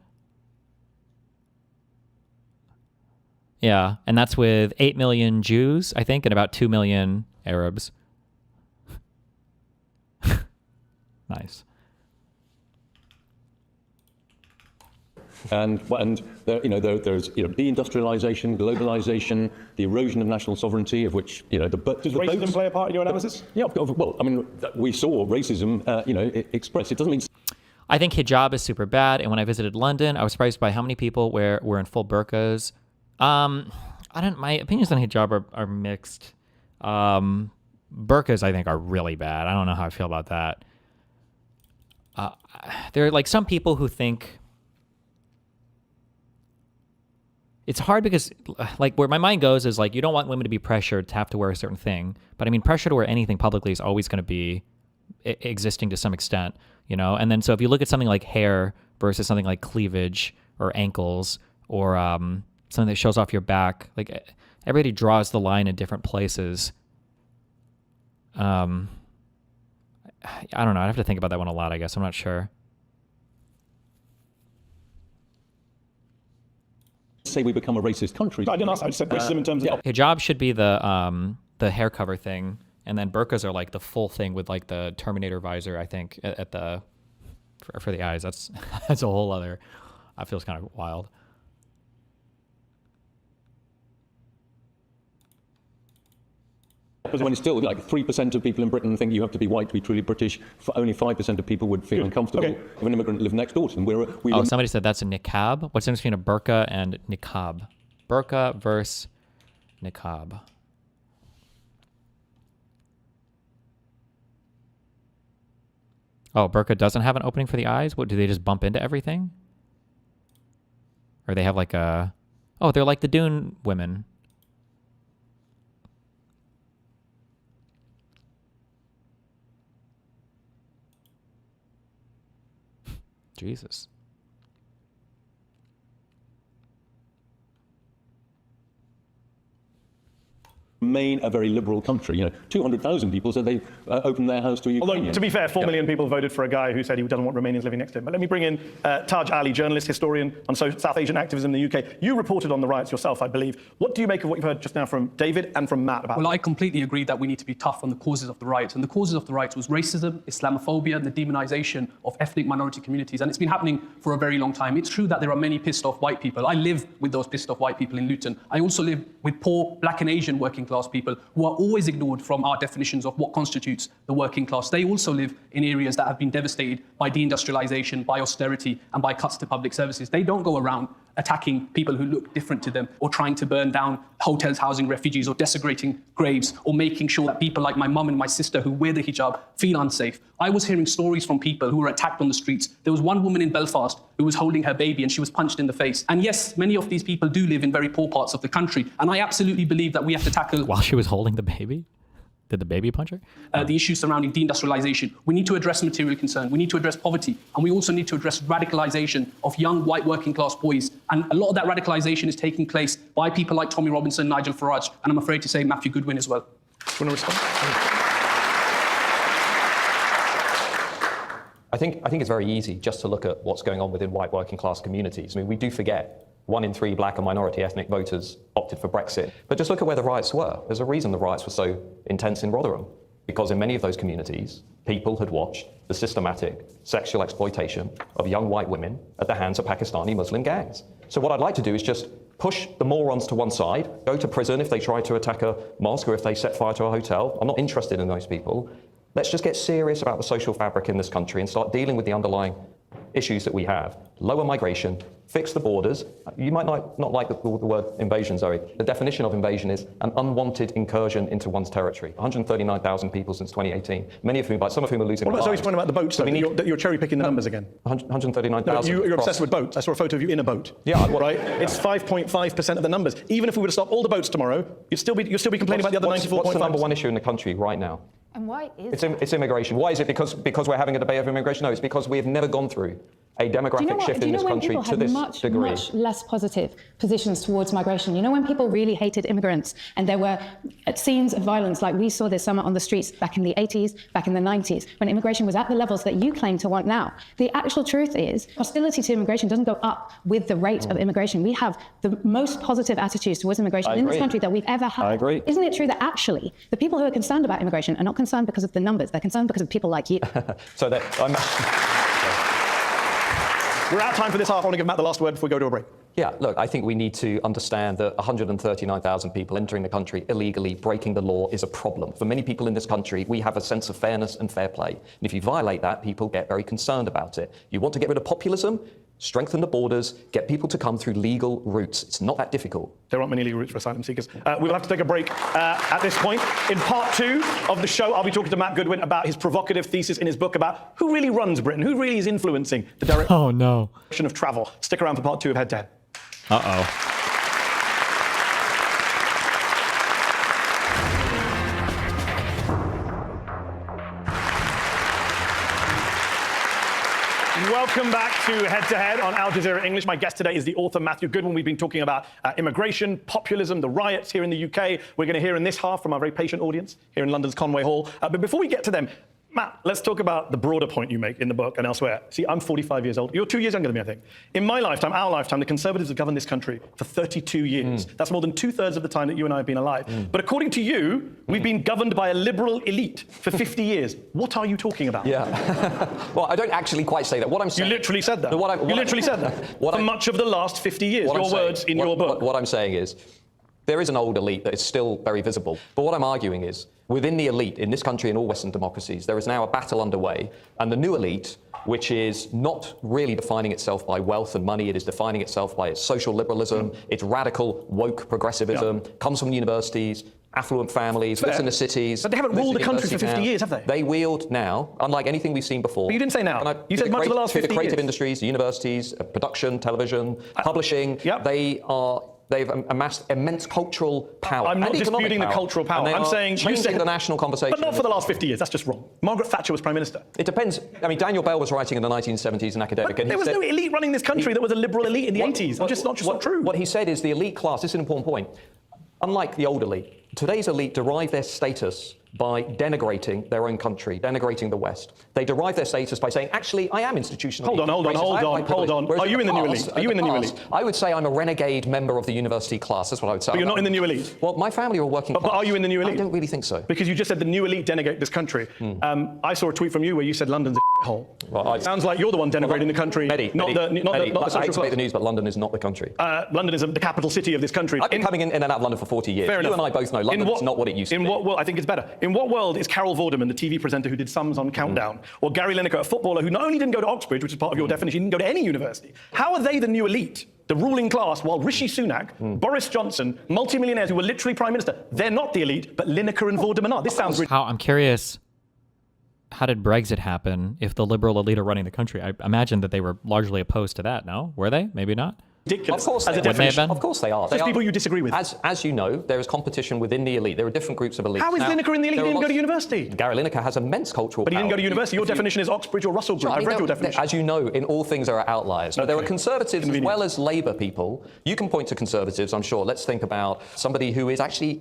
Yeah, and that's with 8 million Jews, I think, and about 2 million Arabs. Nice. And there, there's deindustrialization, globalization, the erosion of national sovereignty, of which does racism play a part in your analysis? Yeah, well, we saw racism, expressed. It doesn't mean. I think hijab is super bad, and when I visited London, I was surprised by how many people were in full burqas. My opinions on hijab are mixed. Burqas, I think, are really bad. I don't know how I feel about that. There are some people who think. It's hard because, where my mind goes is, you don't want women to be pressured to have to wear a certain thing. But, pressure to wear anything publicly is always going to be existing to some extent, And then, so if you look at something like hair versus something like cleavage or ankles or something that shows off your back, everybody draws the line in different places. I don't know. I'd have to think about that one a lot, I guess. I'm not sure. Say we become a racist country. I didn't ask. I just said racism in terms of hijab should be the hair cover thing, and then burqas are the full thing with the Terminator visor. I think at the for the eyes. That's that's a whole other. That feels kind of wild. Because when it's still like 3% of people in Britain think you have to be white to be truly British, only 5% of people would feel uncomfortable if an immigrant lived next door to them. Oh, somebody said that's a niqab. What's the difference between a burqa and niqab? Burqa versus niqab. Oh, burqa doesn't have an opening for the eyes? What, do they just bump into everything? Or they have like a... Oh, they're like the Dune women. Jesus. Remain a very liberal country. 200,000 people said they opened their house to Ukrainians. Although, to be fair, 4 million people voted for a guy who said he doesn't want Romanians living next to him. But let me bring in Taj Ali, journalist, historian on South Asian activism in the UK. You reported on the riots yourself, I believe. What do you make of what you've heard just now from David and from Matt about Well, I completely agree that we need to be tough on the causes of the riots. And the causes of the riots was racism, Islamophobia, and the demonization of ethnic minority communities. And it's been happening for a very long time. It's true that there are many pissed off white people. I live with those pissed off white people in Luton. I also live with poor black and Asian working class people who are always ignored from our definitions of what constitutes the working class. They also live in areas that have been devastated by deindustrialization, by austerity, and by cuts to public services. They don't go around attacking people who look different to them, or trying to burn down hotels housing refugees, or desecrating graves, or making sure that people like my mum and my sister who wear the hijab feel unsafe. I was hearing stories from people who were attacked on the streets. There was one woman in Belfast who was holding her baby and she was punched in the face. And yes, many of these people do live in very poor parts of the country. And I absolutely believe that we have to tackle... While she was holding the baby? Did the baby punch her? The issues surrounding deindustrialization. We need to address material concern. We need to address poverty. And we also need to address radicalization of young white working class boys. And a lot of that radicalization is taking place by people like Tommy Robinson, Nigel Farage, and I'm afraid to say Matthew Goodwin as well. Do you want to respond? I think it's very easy just to look at what's going on within white working class communities. I mean, we do forget 1 in 3 black and minority ethnic voters opted for Brexit. But just look at where the riots were. There's a reason the riots were so intense in Rotherham, because in many of those communities, people had watched the systematic sexual exploitation of young white women at the hands of Pakistani Muslim gangs. So what I'd like to do is just push the morons to one side, go to prison if they try to attack a mosque or if they set fire to a hotel. I'm not interested in those people. Let's just get serious about the social fabric in this country and start dealing with the underlying issues that we have. Lower migration, fix the borders. You might not like the word invasion, Zoe. The definition of invasion is an unwanted incursion into one's territory. 139,000 people since 2018, many of whom, some of whom are losing their lives. What about Zoe's point about the boats, though, that you're cherry-picking the numbers again? 139,000. No, you're obsessed with boats. I saw a photo of you in a boat. Yeah. Right? It's 5.5% of the numbers. Even if we were to stop all the boats tomorrow, you'd still be complaining about the other 94.5%. What's the number one issue in the country right now? And why is it's immigration. Why is it? Because we're having a debate over immigration? No, it's because we have never gone through a demographic shift in this country to this degree. Much less positive positions towards migration. You know, when people really hated immigrants and there were scenes of violence like we saw this summer on the streets back in the 80s, back in the 90s, when immigration was at the levels that you claim to want now. The actual truth is hostility to immigration doesn't go up with the rate of immigration. We have the most positive attitudes towards immigration in this country that we've ever had. I agree. Isn't it true that actually the people who are concerned about immigration are not concerned because of the numbers, they're concerned because of people like you? So that We're out of time for this half. I want to give Matt the last word before we go to a break. Yeah, look, I think we need to understand that 139,000 people entering the country illegally, breaking the law, is a problem. For many people in this country, we have a sense of fairness and fair play. And if you violate that, people get very concerned about it. You want to get rid of populism? Strengthen the borders, get people to come through legal routes. It's not that difficult. There aren't many legal routes for asylum seekers. We'll have to take a break at this point. In part 2 of the show, I'll be talking to Matt Goodwin about his provocative thesis in his book about who really runs Britain, who really is influencing the direction of travel. Stick around for part 2 of Head to Head. Uh-oh. Welcome back to Head to Head on Al Jazeera English. My guest today is the author Matthew Goodwin. We've been talking about immigration, populism, the riots here in the UK. We're going to hear in this half from our very patient audience here in London's Conway Hall. But before we get to them, Matt, let's talk about the broader point you make in the book and elsewhere. See, I'm 45 years old. You're 2 years younger than me, I think. In my lifetime, our lifetime, the Conservatives have governed this country for 32 years. That's more than 2/3 of the time that you and I have been alive. But according to you, we've been governed by a liberal elite for 50 years. What are you talking about? Yeah. Well, I don't actually quite say that. What I'm saying... You literally said that. No, you literally said that. For much of the last 50 years. Your words in your book. What I'm saying is, there is an old elite that is still very visible. But what I'm arguing is, within the elite in this country and all Western democracies, there is now a battle underway. And the new elite, which is not really defining itself by wealth and money, it is defining itself by its social liberalism, its radical woke progressivism, comes from universities, affluent families, lives in the cities. But they haven't ruled the country for 50 years, have they? They wield now, unlike anything we've seen before. But you didn't say now. You said much of the last 50 years. The creative industries, the universities, production, television, publishing, they've amassed immense cultural power. I'm not disputing the cultural power. I'm saying changing the national conversation. But not for the last 50 years. That's just wrong. Margaret Thatcher was Prime Minister. It depends. I mean, Daniel Bell was writing in the 1970s an academic. But there was no elite running this country that was a liberal elite in the 80s. That's just not true. What he said is the elite class, this is an important point, unlike the old elite, today's elite derive their status by denigrating their own country, denigrating the West. They derive their status by saying, actually, I am institutionally Hold on. Are you in the new elite? Are you in the new elite? I would say I'm a renegade member of the university class. That's what I would say. But you're not in the new elite? Well, my family are working class. But are you in the new elite? I don't really think so. Because you just said the new elite denigrate this country. I saw a tweet from you where you said London's a hole. Well, it sounds like you're the one denigrating the country, not the social I hate to make class. the news, but London is not the country. London is the capital city of this country. I've been coming in and out of London for 40 years. Fair enough. You and I both know London is not what it used to be. In what world? I think it's better. In what world is Carol Vorderman, the TV presenter who did Sums on Countdown, or Gary Lineker, a footballer who not only didn't go to Oxbridge, which is part of your definition, he didn't go to any university? How are they the new elite, the ruling class, while Rishi Sunak, Boris Johnson, multimillionaires who were literally Prime Minister, they're not the elite, but Lineker and Vorderman are? This sounds ridiculous. I'm curious, how did Brexit happen if the liberal elite are running the country? I imagine that they were largely opposed to that, no? Were they? Maybe not? Ridiculous. Of course as a definition. Of course they are. There's people you disagree with. As you know, there is competition within the elite. There are different groups of elites. How is Lineker in the elite? He didn't go to university. Gary Lineker has immense cultural But he power. didn't go to university. Your definition is Oxbridge or Russell Group. I've read your definition. As you know, in all things there are outliers. But there are conservatives as well as Labour people. You can point to conservatives, I'm sure. Let's think about somebody who is actually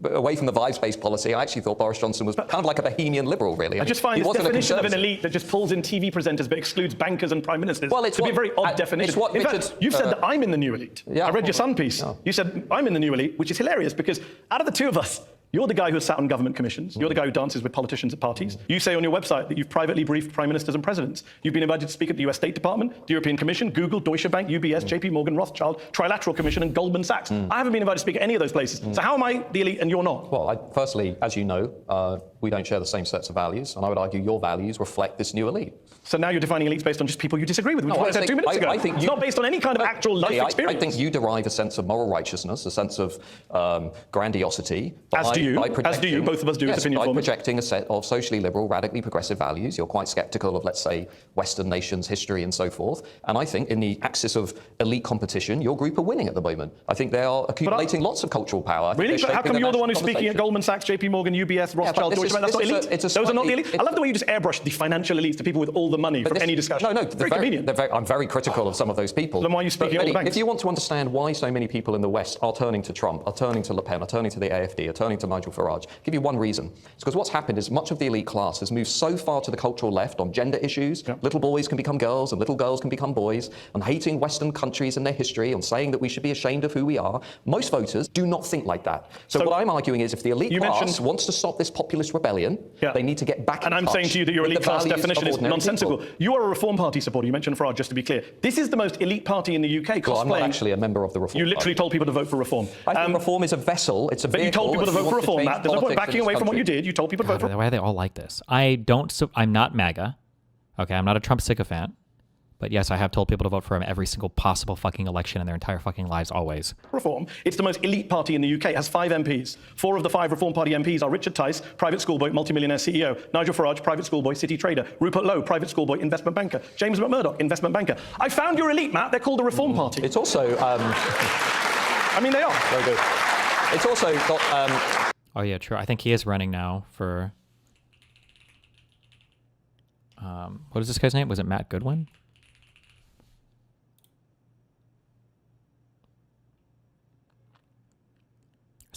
away from the vibes-based policy. I actually thought Boris Johnson was kind of like a bohemian liberal, really. I just find this definition of an elite that just pulls in TV presenters but excludes bankers and prime ministers to be a very odd definition. In fact, you've said that I'm in the new elite. Yeah, I read your Sun piece. Yeah. You said I'm in the new elite, which is hilarious because out of the two of us, you're the guy who has sat on government commissions. You're the guy who dances with politicians at parties. You say on your website that you've privately briefed prime ministers and presidents. You've been invited to speak at the US State Department, the European Commission, Google, Deutsche Bank, UBS, JP Morgan, Rothschild, Trilateral Commission, and Goldman Sachs. I haven't been invited to speak at any of those places. So how am I the elite and you're not? Well, firstly, as you know, we don't share the same sets of values, and I would argue your values reflect this new elite. So now you're defining elites based on just people you disagree with, which is what I said 2 minutes ago. It's not based on any kind of actual life experience. I think you derive a sense of moral righteousness, a sense of grandiosity. As do you. Both of us do. Yes, this opinion by projecting a set of socially liberal, radically progressive values. You're quite sceptical of, let's say, Western nations' history and so forth. And I think in the axis of elite competition, your group are winning at the moment. I think they are accumulating lots of cultural power. Really? But how come you're the one who's speaking at Goldman Sachs, JP Morgan, UBS, Rothschild, Deutsche Bank? That's not elite. Those are not the elite. I love the way you just airbrush the financial elites, the people with all the money from any discussion. No, very convenient. I'm very critical of some of those people. Then why are you speaking at all the banks? If you want to understand why so many people in the West are turning to Trump, are turning to Le Pen, are turning to the AfD, are turning to Nigel Farage, I'll give you one reason. It's because what's happened is much of the elite class has moved so far to the cultural left on gender issues. Yep. Little boys can become girls and little girls can become boys, on hating Western countries and their history, on saying that we should be ashamed of who we are. Most voters do not think like that. So what I'm arguing is if the elite class wants to stop this populist rebellion, they need to get back in touch. And I'm saying to you that your elite class definition is nonsensical. People. You are a Reform Party supporter. You mentioned Farage, just to be clear. This is the most elite party in the UK. Well, I'm not actually a member of the Reform Party. You literally told people to vote for Reform. I think Reform is a vessel. It's a vehicle. But you told people to vote for Reform, Matt. There's no point backing away from what you did. You told people to vote for Reform. Why are they all like this? I'm not MAGA. Okay, I'm not a Trump sycophant. But yes, I have told people to vote for him every single possible fucking election in their entire fucking lives, always. Reform. It's the most elite party in the UK. It has 5 MPs. 4 of the 5 Reform Party MPs are Richard Tice, private schoolboy, multimillionaire CEO. Nigel Farage, private schoolboy, city trader. Rupert Lowe, private schoolboy, investment banker. James McMurdoch, investment banker. I found your elite, Matt. They're called the Reform Party. It's also... I mean, they are. Very good. It's also got... Oh, yeah, true. I think he is running now for... what is this guy's name? Was it Matt Goodwin?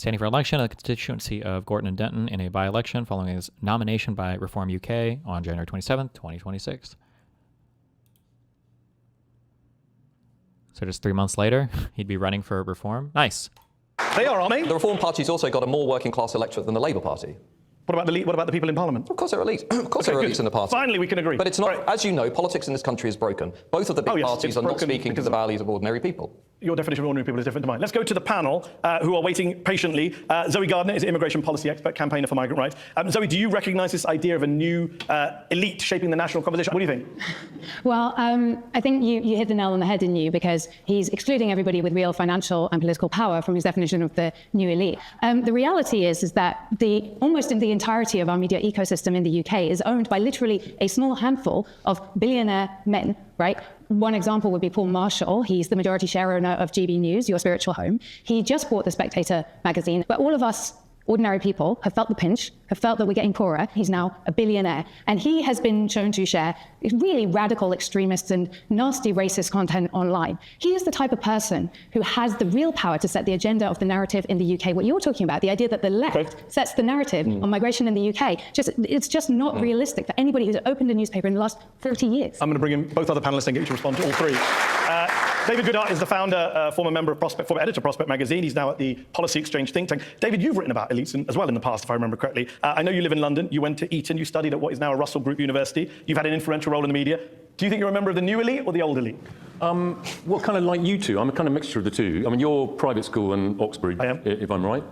standing for election in the constituency of Gorton and Denton in a by-election following his nomination by Reform UK on January 27th, 2026. So just 3 months later, he'd be running for Reform. Nice. They are, aren't they? The Reform Party's also got a more working class electorate than the Labour Party. What about the people in Parliament? Of course they're elites. Of course they're elites in the party. Finally, we can agree. But it's not, as you know, politics in this country is broken. Both of the big parties are not speaking to the values of ordinary people. Your definition of ordinary people is different to mine. Let's go to the panel who are waiting patiently. Zoe Gardner is an immigration policy expert, campaigner for migrant rights. Zoe, do you recognise this idea of a new elite shaping the national conversation? What do you think? Well, I think you hit the nail on the head, didn't you? Because he's excluding everybody with real financial and political power from his definition of the new elite. The reality is that almost in the entirety of our media ecosystem in the UK is owned by literally a small handful of billionaire men, right? One example would be Paul Marshall. He's the majority share owner of GB News, your spiritual home. He just bought The Spectator magazine. But all of us ordinary people have felt the pinch, have felt that we're getting poorer. He's now a billionaire. And he has been shown to share really radical extremists and nasty racist content online. He is the type of person who has the real power to set the agenda of the narrative in the UK. What you're talking about, the idea that the left sets the narrative on migration in the UK, it's just not realistic for anybody who's opened a newspaper in the last 40 years. I'm going to bring in both other panelists and get you to respond to all three. David Goodhart is the founder, former member of former editor of Prospect magazine. He's now at the Policy Exchange think tank. David, you've written about elites as well in the past, if I remember correctly. I know you live in London. You went to Eton. You studied at what is now a Russell Group University. You've had an influential role in the media. Do you think you're a member of the new elite or the old elite? Well, kind of like you two. I'm a kind of mixture of the two. I mean, you're private school and Oxbridge, if I'm right.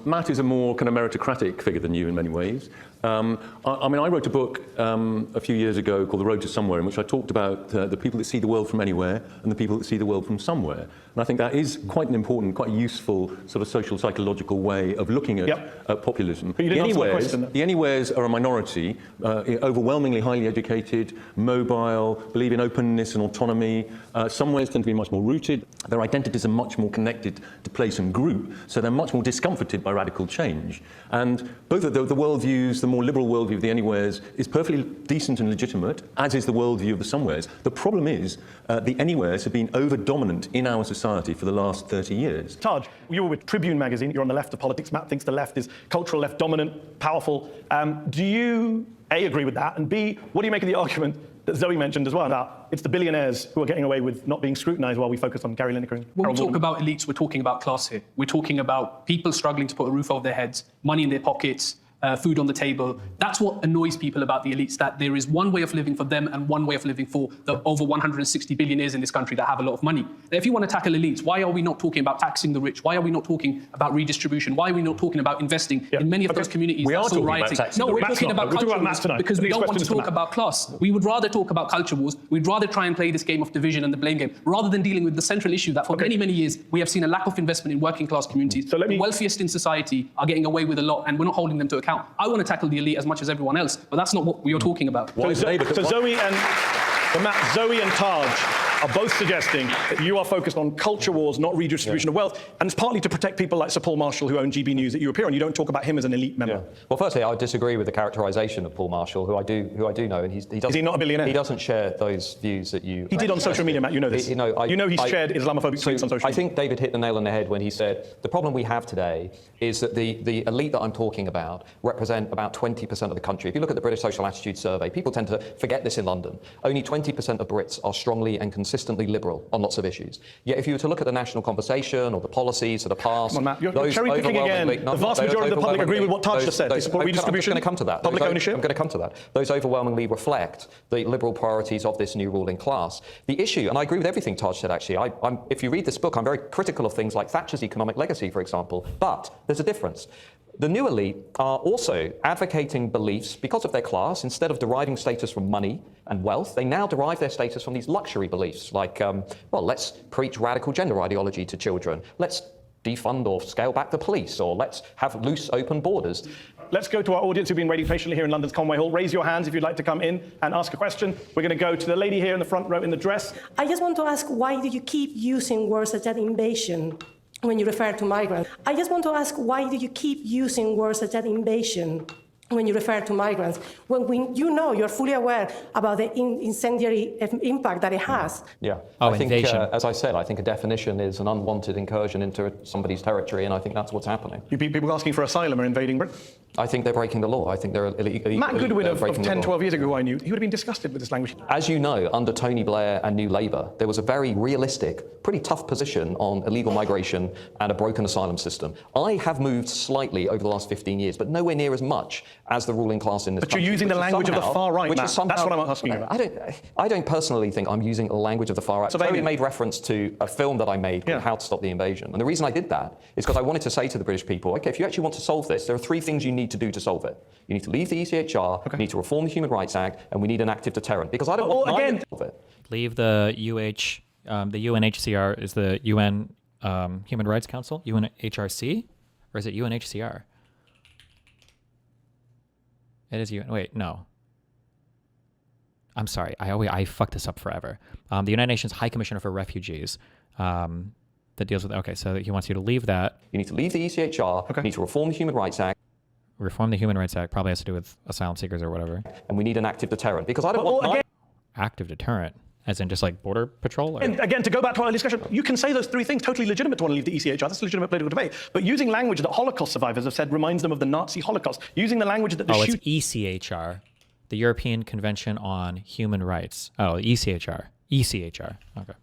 Matt is a more kind of meritocratic figure than you in many ways. I mean, I wrote a book a few years ago called The Road to Somewhere, in which I talked about the people that see the world from anywhere and the people that see the world from somewhere. And I think that is quite an important, quite useful sort of social psychological way of looking at populism. But you didn't answer my question, the anywheres are a minority, overwhelmingly highly educated, mobile, believe in openness and autonomy. Somewheres tend to be much more rooted. Their identities are much more connected to place and group, so they're much more discomforted by radical change. And both of the worldviews, the more liberal worldview of the anywheres is perfectly decent and legitimate, as is the worldview of the somewheres. The problem is the anywheres have been over-dominant in our society for the last 30 years. Taj, you were with Tribune magazine. You're on the left of politics. Matt thinks the left is cultural left, dominant, powerful. Do you, A, agree with that? And B, what do you make of the argument that Zoe mentioned as well, about it's the billionaires who are getting away with not being scrutinised while we focus on Gary Lineker? When we talk about elites, we're talking about class here. We're talking about people struggling to put a roof over their heads, money in their pockets, food on the table. That's what annoys people about the elites, that there is one way of living for them and one way of living for the over 160 billionaires in this country that have a lot of money. If you want to tackle elites, why are we not talking about taxing the rich? Why are we not talking about redistribution? Why are we not talking about investing in many of those communities we that are saw talking rioting? about taxing. No, we're talking about culture wars because we don't want to talk about class. We would rather talk about culture wars. We'd rather try and play this game of division and the blame game, rather than dealing with the central issue that for many, many years we have seen a lack of investment in working class communities. The wealthiest in society are getting away with a lot and we're not holding them to account. I want to tackle the elite as much as everyone else, but that's not what we are talking about. So Zoe and Taj are both suggesting that you are focused on culture wars, not redistribution of wealth, and it's partly to protect people like Sir Paul Marshall, who own GB News, that you appear on. You don't talk about him as an elite member. Well, firstly, I would disagree with the characterisation of Paul Marshall, who I do know, and he doesn't. Is he not a billionaire? He doesn't share those views that you. He did on social media, Matt. You know this. You know he's shared Islamophobic tweets on social media. I think David hit the nail on the head when he said the problem we have today is that the elite that I'm talking about represent about 20% of the country. If you look at the British Social Attitude Survey, people tend to forget this in London. Only 20% of Brits are strongly and consistently liberal on lots of issues. Yet if you were to look at the national conversation or the policies that are passed... Come on, Matt, you're cherry-picking again. The vast majority of the public agree with what Taj just said. They support redistribution, I'm going to come to that. Public ownership. I'm going to come to that. Those overwhelmingly reflect the liberal priorities of this new ruling class. The issue, and I agree with everything Taj said, actually. If you read this book, I'm very critical of things like Thatcher's economic legacy, for example. But there's a difference. The new elite are also advocating beliefs because of their class. Instead of deriving status from money and wealth, they now derive their status from these luxury beliefs like, well, let's preach radical gender ideology to children. Let's defund or scale back the police, or let's have loose, open borders. Let's go to our audience who've been waiting patiently here in London's Conway Hall. Raise your hands if you'd like to come in and ask a question. We're going to go to the lady here in the front row in the dress. I just want to ask, why do you keep using words such as invasion when you refer to migrants? I just want to ask, why do you keep using words such as invasion when you refer to migrants, when you're fully aware about the incendiary impact that it has. Yeah, Oh, I think, invasion. as I said, I think a definition is an unwanted incursion into somebody's territory, and I think that's what's happening. People asking for asylum are invading Britain. I think they're breaking the law. I think they're Matt Goodwin of breaking the 10, law. 12 years ago, who I knew, he would have been disgusted with this language. As you know, under Tony Blair and New Labour, there was a very realistic, pretty tough position on illegal migration and a broken asylum system. I have moved slightly over the last 15 years, but nowhere near as much as the ruling class in this country. But you're using the language of the far right, Matt. That's what I'm asking you about. I don't personally think I'm using the language of the far right. So Tony made reference to a film that I made called How to Stop the Invasion. And the reason I did that is because I wanted to say to the British people, okay, if you actually want to solve this, there are 3 things you need to do to solve it. You need to leave the ECHR, you need to reform the Human Rights Act, and we need an active deterrent. Because I don't want either to solve it. Leave the the UNHCR is the UN Human Rights Council, UNHRC, or is it UNHCR? It is UN. Wait, no. I'm sorry. I fuck this up forever. The United Nations High Commissioner for Refugees that deals with. Okay, so he wants you to leave that. You need to leave the ECHR. You need to reform the Human Rights Act. Reform the Human Rights Act probably has to do with asylum seekers or whatever. And we need an active deterrent because I don't want active deterrent, as in just like border patrol. Or? And again, to go back to our discussion, you can say those 3 things, totally legitimate to want to leave the ECHR. That's a legitimate political debate. But using language that Holocaust survivors have said reminds them of the Nazi Holocaust. Using the language that it's ECHR, the European Convention on Human Rights. Oh, ECHR. ECHR. Okay.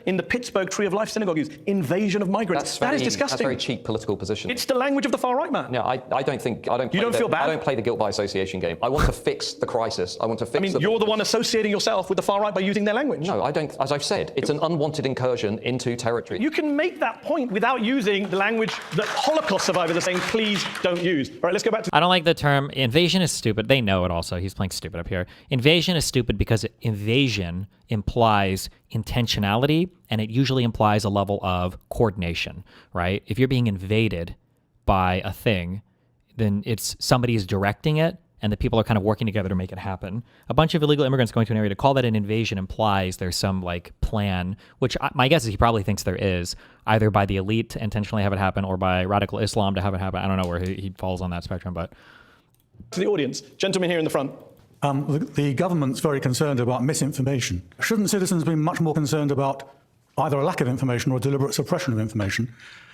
In the Pittsburgh Tree of Life synagogue use invasion of migrants. That is disgusting. That's a very cheap political position. It's the language of the far right, man. No, I don't think. You don't feel bad? I don't play the guilt by association game. I want to fix the crisis. I want to fix. You're the one associating yourself with the far right by using their language. No, I don't. As I've said, it's an unwanted incursion into territory. You can make that point without using the language that Holocaust survivors are saying, please don't use. All right, let's go back to. I don't like the term invasion is stupid. They know it also. He's playing stupid up here. Invasion is stupid because invasion implies intentionality, and it usually implies a level of coordination, right? If you're being invaded by a thing, then it's somebody is directing it, and the people are kind of working together to make it happen. A bunch of illegal immigrants going to an area, to call that an invasion implies there's some like plan, which my guess is he probably thinks there is, either by the elite to intentionally have it happen or by radical Islam to have it happen. I don't know where he falls on that spectrum, but. To the audience, gentleman here in the front. The government's very concerned about misinformation. Shouldn't citizens be much more concerned about either a lack of information or a deliberate suppression of information?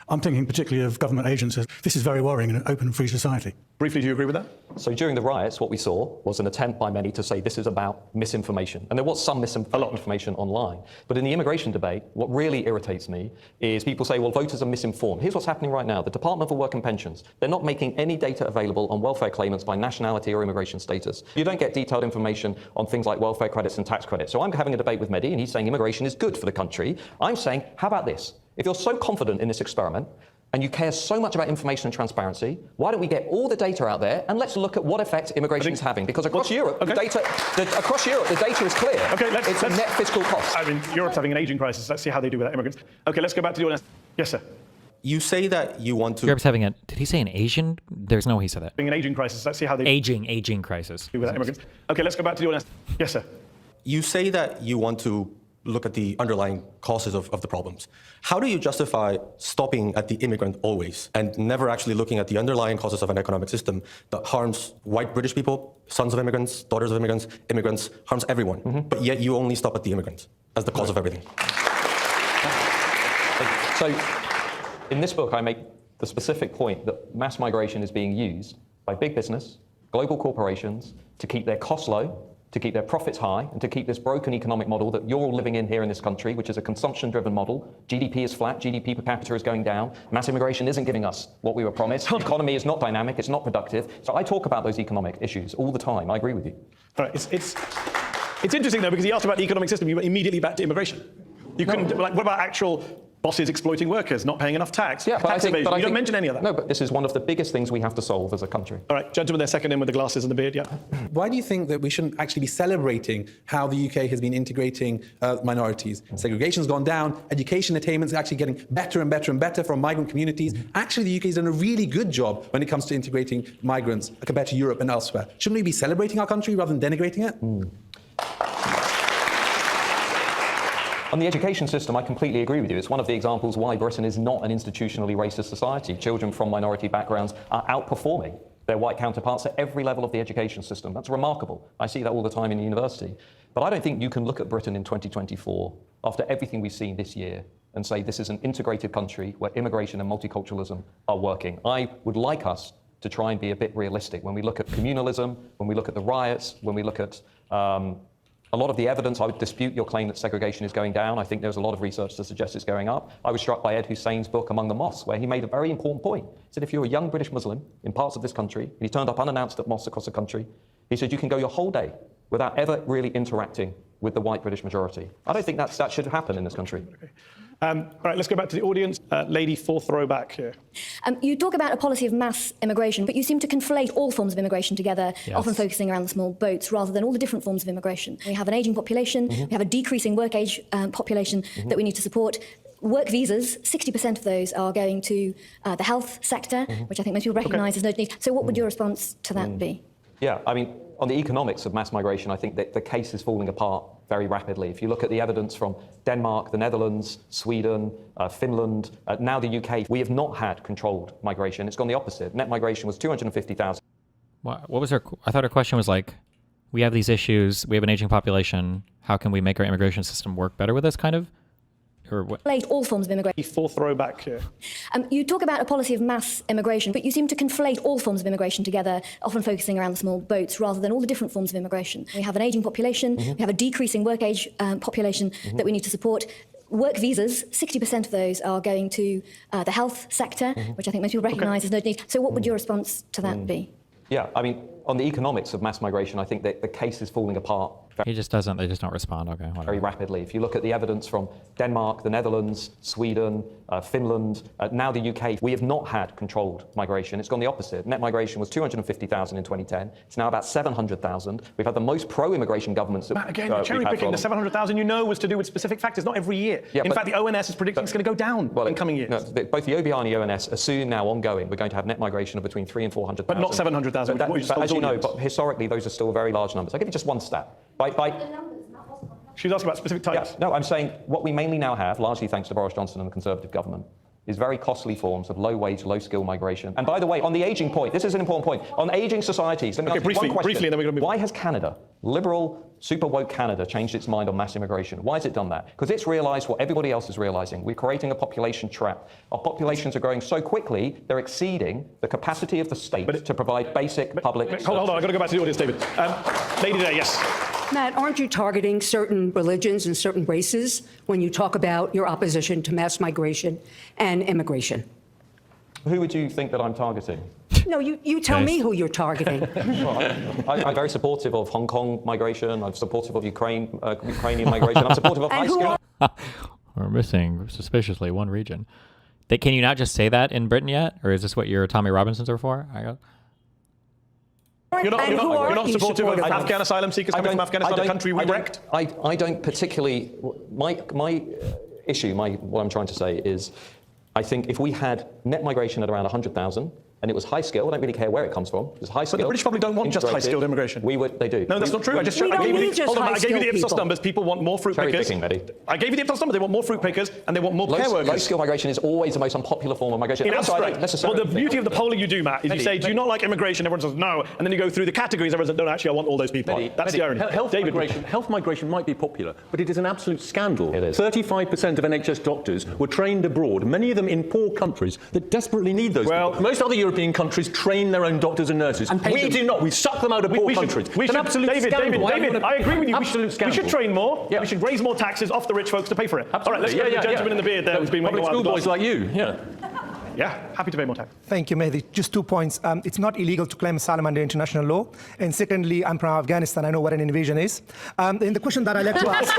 I'm thinking particularly of government agencies. This is very worrying in an open and free society. Briefly, do you agree with that? So during the riots, what we saw was an attempt by many to say this is about misinformation. And there was some misinformation online. But in the immigration debate, what really irritates me is people say, well, voters are misinformed. Here's what's happening right now. The Department for Work and Pensions, they're not making any data available on welfare claimants by nationality or immigration status. You don't get detailed information on things like welfare credits and tax credits. So I'm having a debate with Mehdi, and he's saying immigration is good for the country. I'm saying, how about this? If you're so confident in this experiment, and you care so much about information and transparency, why don't we get all the data out there and let's look at what effect immigration is having? Because across Europe, the data is clear. Okay, it's a net fiscal cost. I mean, Europe's having an aging crisis. Let's see how they do without immigrants. Okay, let's go back to the audience. Yes, sir. You say that you want to. Europe's having did he say an Asian? There's no way he said that. Having an aging crisis. Let's see how they. Aging crisis. Do without immigrants. Okay, let's go back to the audience. Yes, sir. You say that you want to look at the underlying causes of the problems. How do you justify stopping at the immigrant always and never actually looking at the underlying causes of an economic system that harms white British people, sons of immigrants, daughters of immigrants, harms everyone, but yet you only stop at the immigrant as the cause of everything? So in this book, I make the specific point that mass migration is being used by big business, global corporations, to keep their costs low, to keep their profits high, and to keep this broken economic model that you're all living in here in this country, which is a consumption-driven model. GDP is flat, GDP per capita is going down. Mass immigration isn't giving us what we were promised. The economy is not dynamic, it's not productive. So I talk about those economic issues all the time. I agree with you. All right, it's interesting, though, because he asked about the economic system, you went immediately back to immigration. You couldn't, like, what about actual bosses exploiting workers, not paying enough tax, tax evasion? You don't mention any of that. No, but this is one of the biggest things we have to solve as a country. All right, gentleman there, second in with the glasses and the beard, yeah. Why do you think that we shouldn't actually be celebrating how the UK has been integrating minorities? Segregation's gone down, education attainment is actually getting better and better and better from migrant communities. Actually, the UK has done a really good job when it comes to integrating migrants compared to Europe and elsewhere. Shouldn't we be celebrating our country rather than denigrating it? On the education system, I completely agree with you. It's one of the examples why Britain is not an institutionally racist society. Children from minority backgrounds are outperforming their white counterparts at every level of the education system. That's remarkable. I see that all the time in university. But I don't think you can look at Britain in 2024, after everything we've seen this year, and say this is an integrated country where immigration and multiculturalism are working. I would like us to try and be a bit realistic. When we look at communalism, when we look at the riots, when we look at a lot of the evidence, I would dispute your claim that segregation is going down. I think there's a lot of research to suggest it's going up. I was struck by Ed Hussein's book, Among the Mosques, where he made a very important point. He said if you're a young British Muslim in parts of this country, and he turned up unannounced at mosques across the country, he said you can go your whole day without ever really interacting with the white British majority. I don't think that should happen in this country. Okay. All right, let's go back to the audience. Lady, fourth row back here. You talk about a policy of mass immigration, but you seem to conflate all forms of immigration together, Yes. often focusing around the small boats rather than all the different forms of immigration. We have an ageing population, we have a decreasing work age population that we need to support. Work visas, 60% of those are going to the health sector, which I think most people recognise as no need. So what would your response to that be? Yeah, I mean, on the economics of mass migration, I think that the case is falling apart very rapidly. If you look at the evidence from Denmark, the Netherlands, Sweden, Finland, now the UK, we have not had controlled migration. It's gone the opposite. Net migration was 250,000. What was her? I thought her question was like, we have these issues, we have an aging population. How can we make our immigration system work better with this kind of? Or what? Conflate all forms of immigration. Fourth row back here. You talk about a policy of mass immigration, but you seem to conflate all forms of immigration together, often focusing around the small boats rather than all the different forms of immigration. We have an ageing population, we have a decreasing work age population that we need to support. Work visas, 60% of those are going to the health sector, which I think most people recognise as no need. So what would your response to that be? Yeah, I mean, on the economics of mass migration, I think that the case is falling apart. He just doesn't, they just don't respond. Okay, whatever. Very rapidly. If you look at the evidence from Denmark, the Netherlands, Sweden, Finland, now the UK, we have not had controlled migration. It's gone the opposite. Net migration was 250,000 in 2010. It's now about 700,000. We've had the most pro-immigration governments that Matt, again, cherry picking, the 700,000 you know was to do with specific factors, not every year. Yeah, in fact, the ONS is predicting it's going to go down in coming years. No, both the OBR and the ONS assume now ongoing we're going to have net migration of between 300,000 and 400,000. But not 700,000, But what you just told as you know, audience. but historically, those are still very large numbers. I'll give you just one stat. She's asking about specific types. Yeah, no, I'm saying what we mainly now have, largely thanks to Boris Johnson and the Conservative government, is very costly forms of low-wage, low-skill migration. And by the way, on the ageing point, this is an important point. On ageing societies, let me ask you one question. Briefly, and then we're going to move. Why has Canada, liberal, super woke Canada, changed its mind on mass immigration? Why has it done that? Because it's realised what everybody else is realising. We're creating a population trap. Our populations are growing so quickly, they're exceeding the capacity of the state to provide basic public services. Hold on, I've got to go back to the audience, David. Lady there, yes. Matt, aren't you targeting certain religions and certain races when you talk about your opposition to mass migration and immigration? Who would you think that I'm targeting? No, you tell me who you're targeting. Well, I'm very supportive of Hong Kong migration. I'm supportive of Ukrainian migration. I'm supportive of high school. We're missing, suspiciously, one region. Can you not just say that in Britain yet? Or is this what your Tommy Robinsons are for? You're not supportive of Afghan asylum seekers coming from Afghanistan, a country we wrecked? I don't particularly... My issue, what I'm trying to say is, I think if we had net migration at around 100,000, and it was high skilled, I don't really care where it comes from. It's high skilled. But the British probably don't want just high skilled immigration. They do. No, that's not true. I gave you the Ipsos numbers. People want more fruit pickers. I gave you the Ipsos numbers. They want more fruit pickers and they want more care workers. Low skilled migration is always the most unpopular form of migration. In abstract. Well, the beauty of the polling you do, Matt, is you say, do you not like immigration? Everyone says no. And then you go through the categories. Everyone says, no, actually, I want all those people. That's the irony. Health migration might be popular, but it is an absolute scandal. It is. 35% of NHS doctors were trained abroad, many of them in poor countries that desperately need those. Well, most other European countries train their own doctors and nurses. We do not. We suck them out of poor countries. David, I agree with you. Absolute scandal. We should train more. Yeah. We should raise more taxes off the rich folks to pay for it. Absolutely. All right, let's go to the gentleman in the beard there who's been waiting a while. Public school boys like you. Yeah, happy to pay more tax. Thank you, Mehdi. Just 2 points. It's not illegal to claim asylum under international law. And secondly, I'm from Afghanistan. I know what an invasion is. And the question that I like to ask...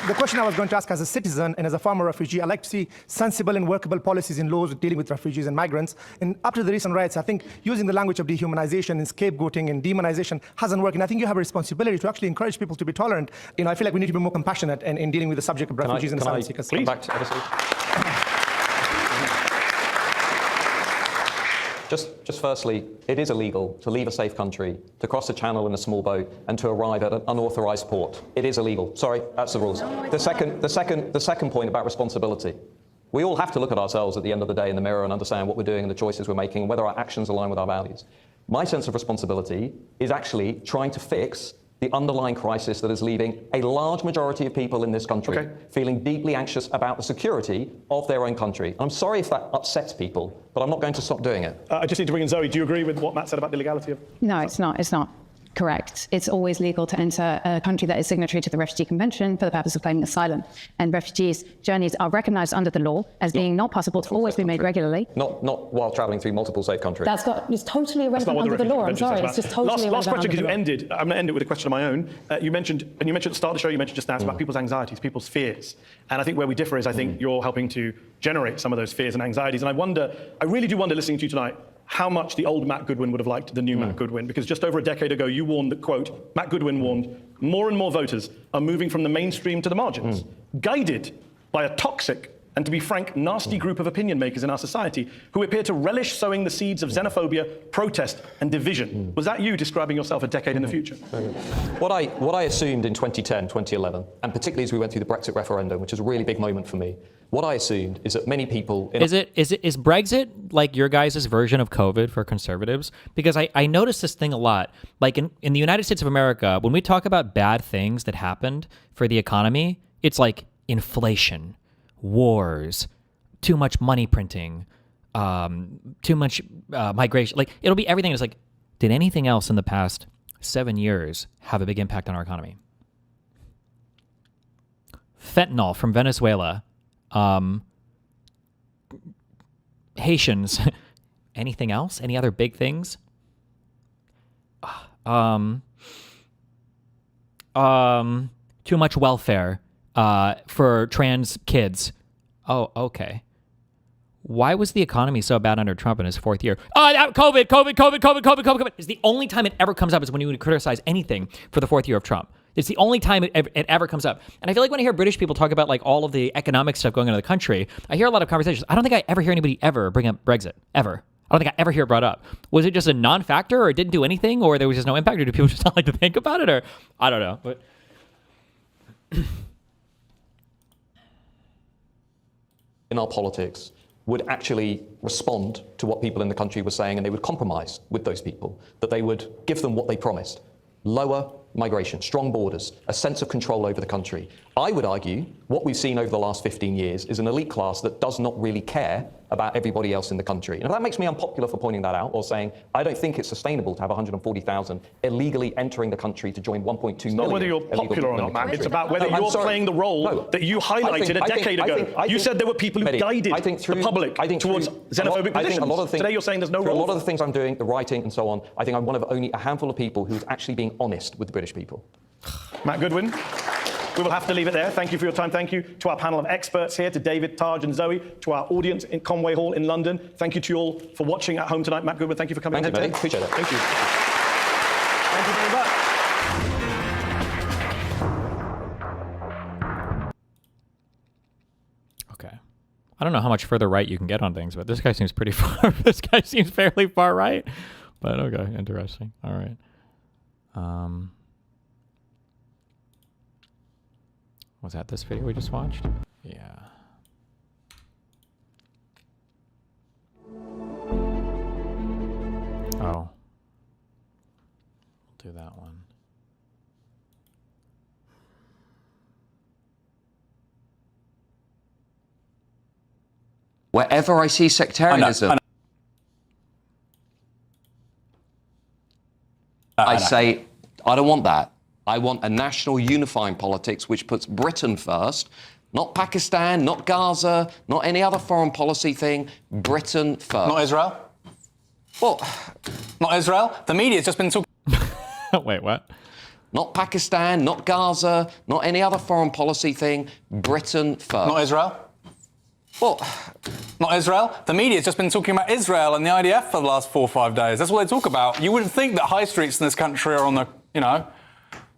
The question I was going to ask as a citizen and as a former refugee, I like to see sensible and workable policies and laws dealing with refugees and migrants. And after the recent riots, I think using the language of dehumanization and scapegoating and demonization hasn't worked. And I think you have a responsibility to actually encourage people to be tolerant. I feel like we need to be more compassionate in dealing with the subject of refugees and asylum seekers. Please. Back to Just firstly, it is illegal to leave a safe country, to cross the channel in a small boat, and to arrive at an unauthorized port. It is illegal. Sorry, that's the rules. The second point about responsibility. We all have to look at ourselves at the end of the day in the mirror and understand what we're doing and the choices we're making, and whether our actions align with our values. My sense of responsibility is actually trying to fix the underlying crisis that is leaving a large majority of people in this country feeling deeply anxious about the security of their own country. I'm sorry if that upsets people, but I'm not going to stop doing it. I just need to bring in Zoe. Do you agree with what Matt said about the legality of... No, it's not. It's not correct. It's always legal to enter a country that is signatory to the Refugee Convention for the purpose of claiming asylum. And refugees' journeys are recognized under the law as being not possible to always be made regularly. Not while travelling through multiple safe countries. It's totally irrelevant under the law. I'm sorry, it's just totally irrelevant. Last question, because you under the ended. I'm going to end it with a question of my own. You mentioned at the start of the show, you mentioned just now, it's about people's anxieties, people's fears. And I think where we differ is I think you're helping to generate some of those fears and anxieties. And I really do wonder, listening to you tonight, how much the old Matt Goodwin would have liked the new Matt Goodwin, because just over a decade ago you warned that, quote, Matt Goodwin warned, more and more voters are moving from the mainstream to the margins, guided by a toxic and, to be frank, nasty group of opinion makers in our society who appear to relish sowing the seeds of xenophobia, protest and division. Was that you describing yourself a decade in the future? What I assumed in 2010, 2011, and particularly as we went through the Brexit referendum, which was a really big moment for me, what I assumed is that many people... Is Brexit like your guys' version of COVID for conservatives? Because I noticed this thing a lot. Like in the United States of America, when we talk about bad things that happened for the economy, it's like inflation, wars, too much money printing, too much migration. Like, it'll be everything. It's like, did anything else in the past 7 years have a big impact on our economy? Fentanyl from Venezuela. Haitians. Anything else? Any other big things? Too much welfare for trans kids. Oh, okay. Why was the economy so bad under Trump in his fourth year? COVID. It's the only time it ever comes up is when you criticize anything for the fourth year of Trump. It's the only time it ever comes up. And I feel like when I hear British people talk about like all of the economic stuff going on in the country, I hear a lot of conversations. I don't think I ever hear anybody ever bring up Brexit, ever. I don't think I ever hear it brought up. Was it just a non-factor, or it didn't do anything, or there was just no impact, or do people just not like to think about it, or I don't know. But in our politics would actually respond to what people in the country were saying, and they would compromise with those people, that they would give them what they promised. Lower migration, strong borders, a sense of control over the country. I would argue what we've seen over the last 15 years is an elite class that does not really care about everybody else in the country. And if that makes me unpopular for pointing that out or saying I don't think it's sustainable to have 140,000 illegally entering the country to join 1.2 million. It's not whether you're popular or not, Matt. It's about whether you're playing the role that you highlighted a decade ago. You said there were people who guided the public towards xenophobic positions. Today you're saying there's no role. A lot of the things I'm doing, the writing and so on, I think I'm one of only a handful of people who's actually being honest with the British people. Matt Goodwin. We will have to leave it there. Thank you for your time. Thank you to our panel of experts here, to David, Taj and Zoe, to our audience in Conway Hall in London. Thank you to you all for watching at home tonight. Matt Goodwin, thank you for coming. Thank you, Benny. Appreciate it. Thank you. Thank you very much. okay. I don't know how much further right you can get on things, but this guy seems pretty far. This guy seems fairly far right. But okay, interesting. All right. Was that this video we just watched? Yeah. Oh. We'll do that one. Wherever I see sectarianism, I say, I don't want that. I want a national unifying politics which puts Britain first, not Pakistan, not Gaza, not any other foreign policy thing, Britain first. Not Israel? Well, not Israel? The media's just been talking... Wait, what? Not Pakistan, not Gaza, not any other foreign policy thing, Britain first. Not Israel? Well, not Israel? The media's just been talking about Israel and the IDF for the last 4 or 5 days. That's what they talk about. You wouldn't think that high streets in this country are on the,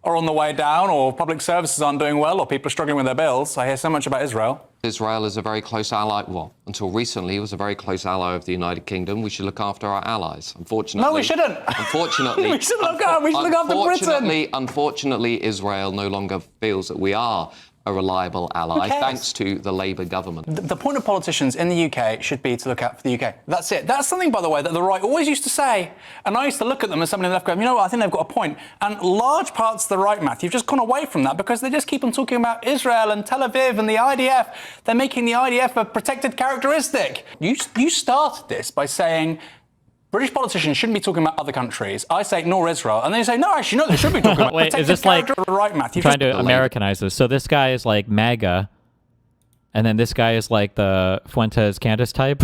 are on the way down, or public services aren't doing well, or people are struggling with their bills. I hear so much about Israel. Israel is a very close ally. Well, until recently, it was a very close ally of the United Kingdom. We should look after our allies. Unfortunately... No, we shouldn't. Unfortunately... we should look after Britain. Unfortunately, Israel no longer feels that we are a reliable ally, cares? thanks to the Labour government. The point of politicians in the UK should be to look out for the UK. That's it. That's something, by the way, that the right always used to say. And I used to look at them as somebody in the left going, you know what, I think they've got a point. And large parts of the right, Matthew, have just gone away from that because they just keep on talking about Israel and Tel Aviv and the IDF. They're making the IDF a protected characteristic. You started this by saying British politicians shouldn't be talking about other countries. I say ignore Israel. And then you say, no, actually, no, they should be talking about Wait, is this like right, Matthew? trying to Americanize this? So this guy is like MAGA, and then this guy is like the Fuentes Candace type,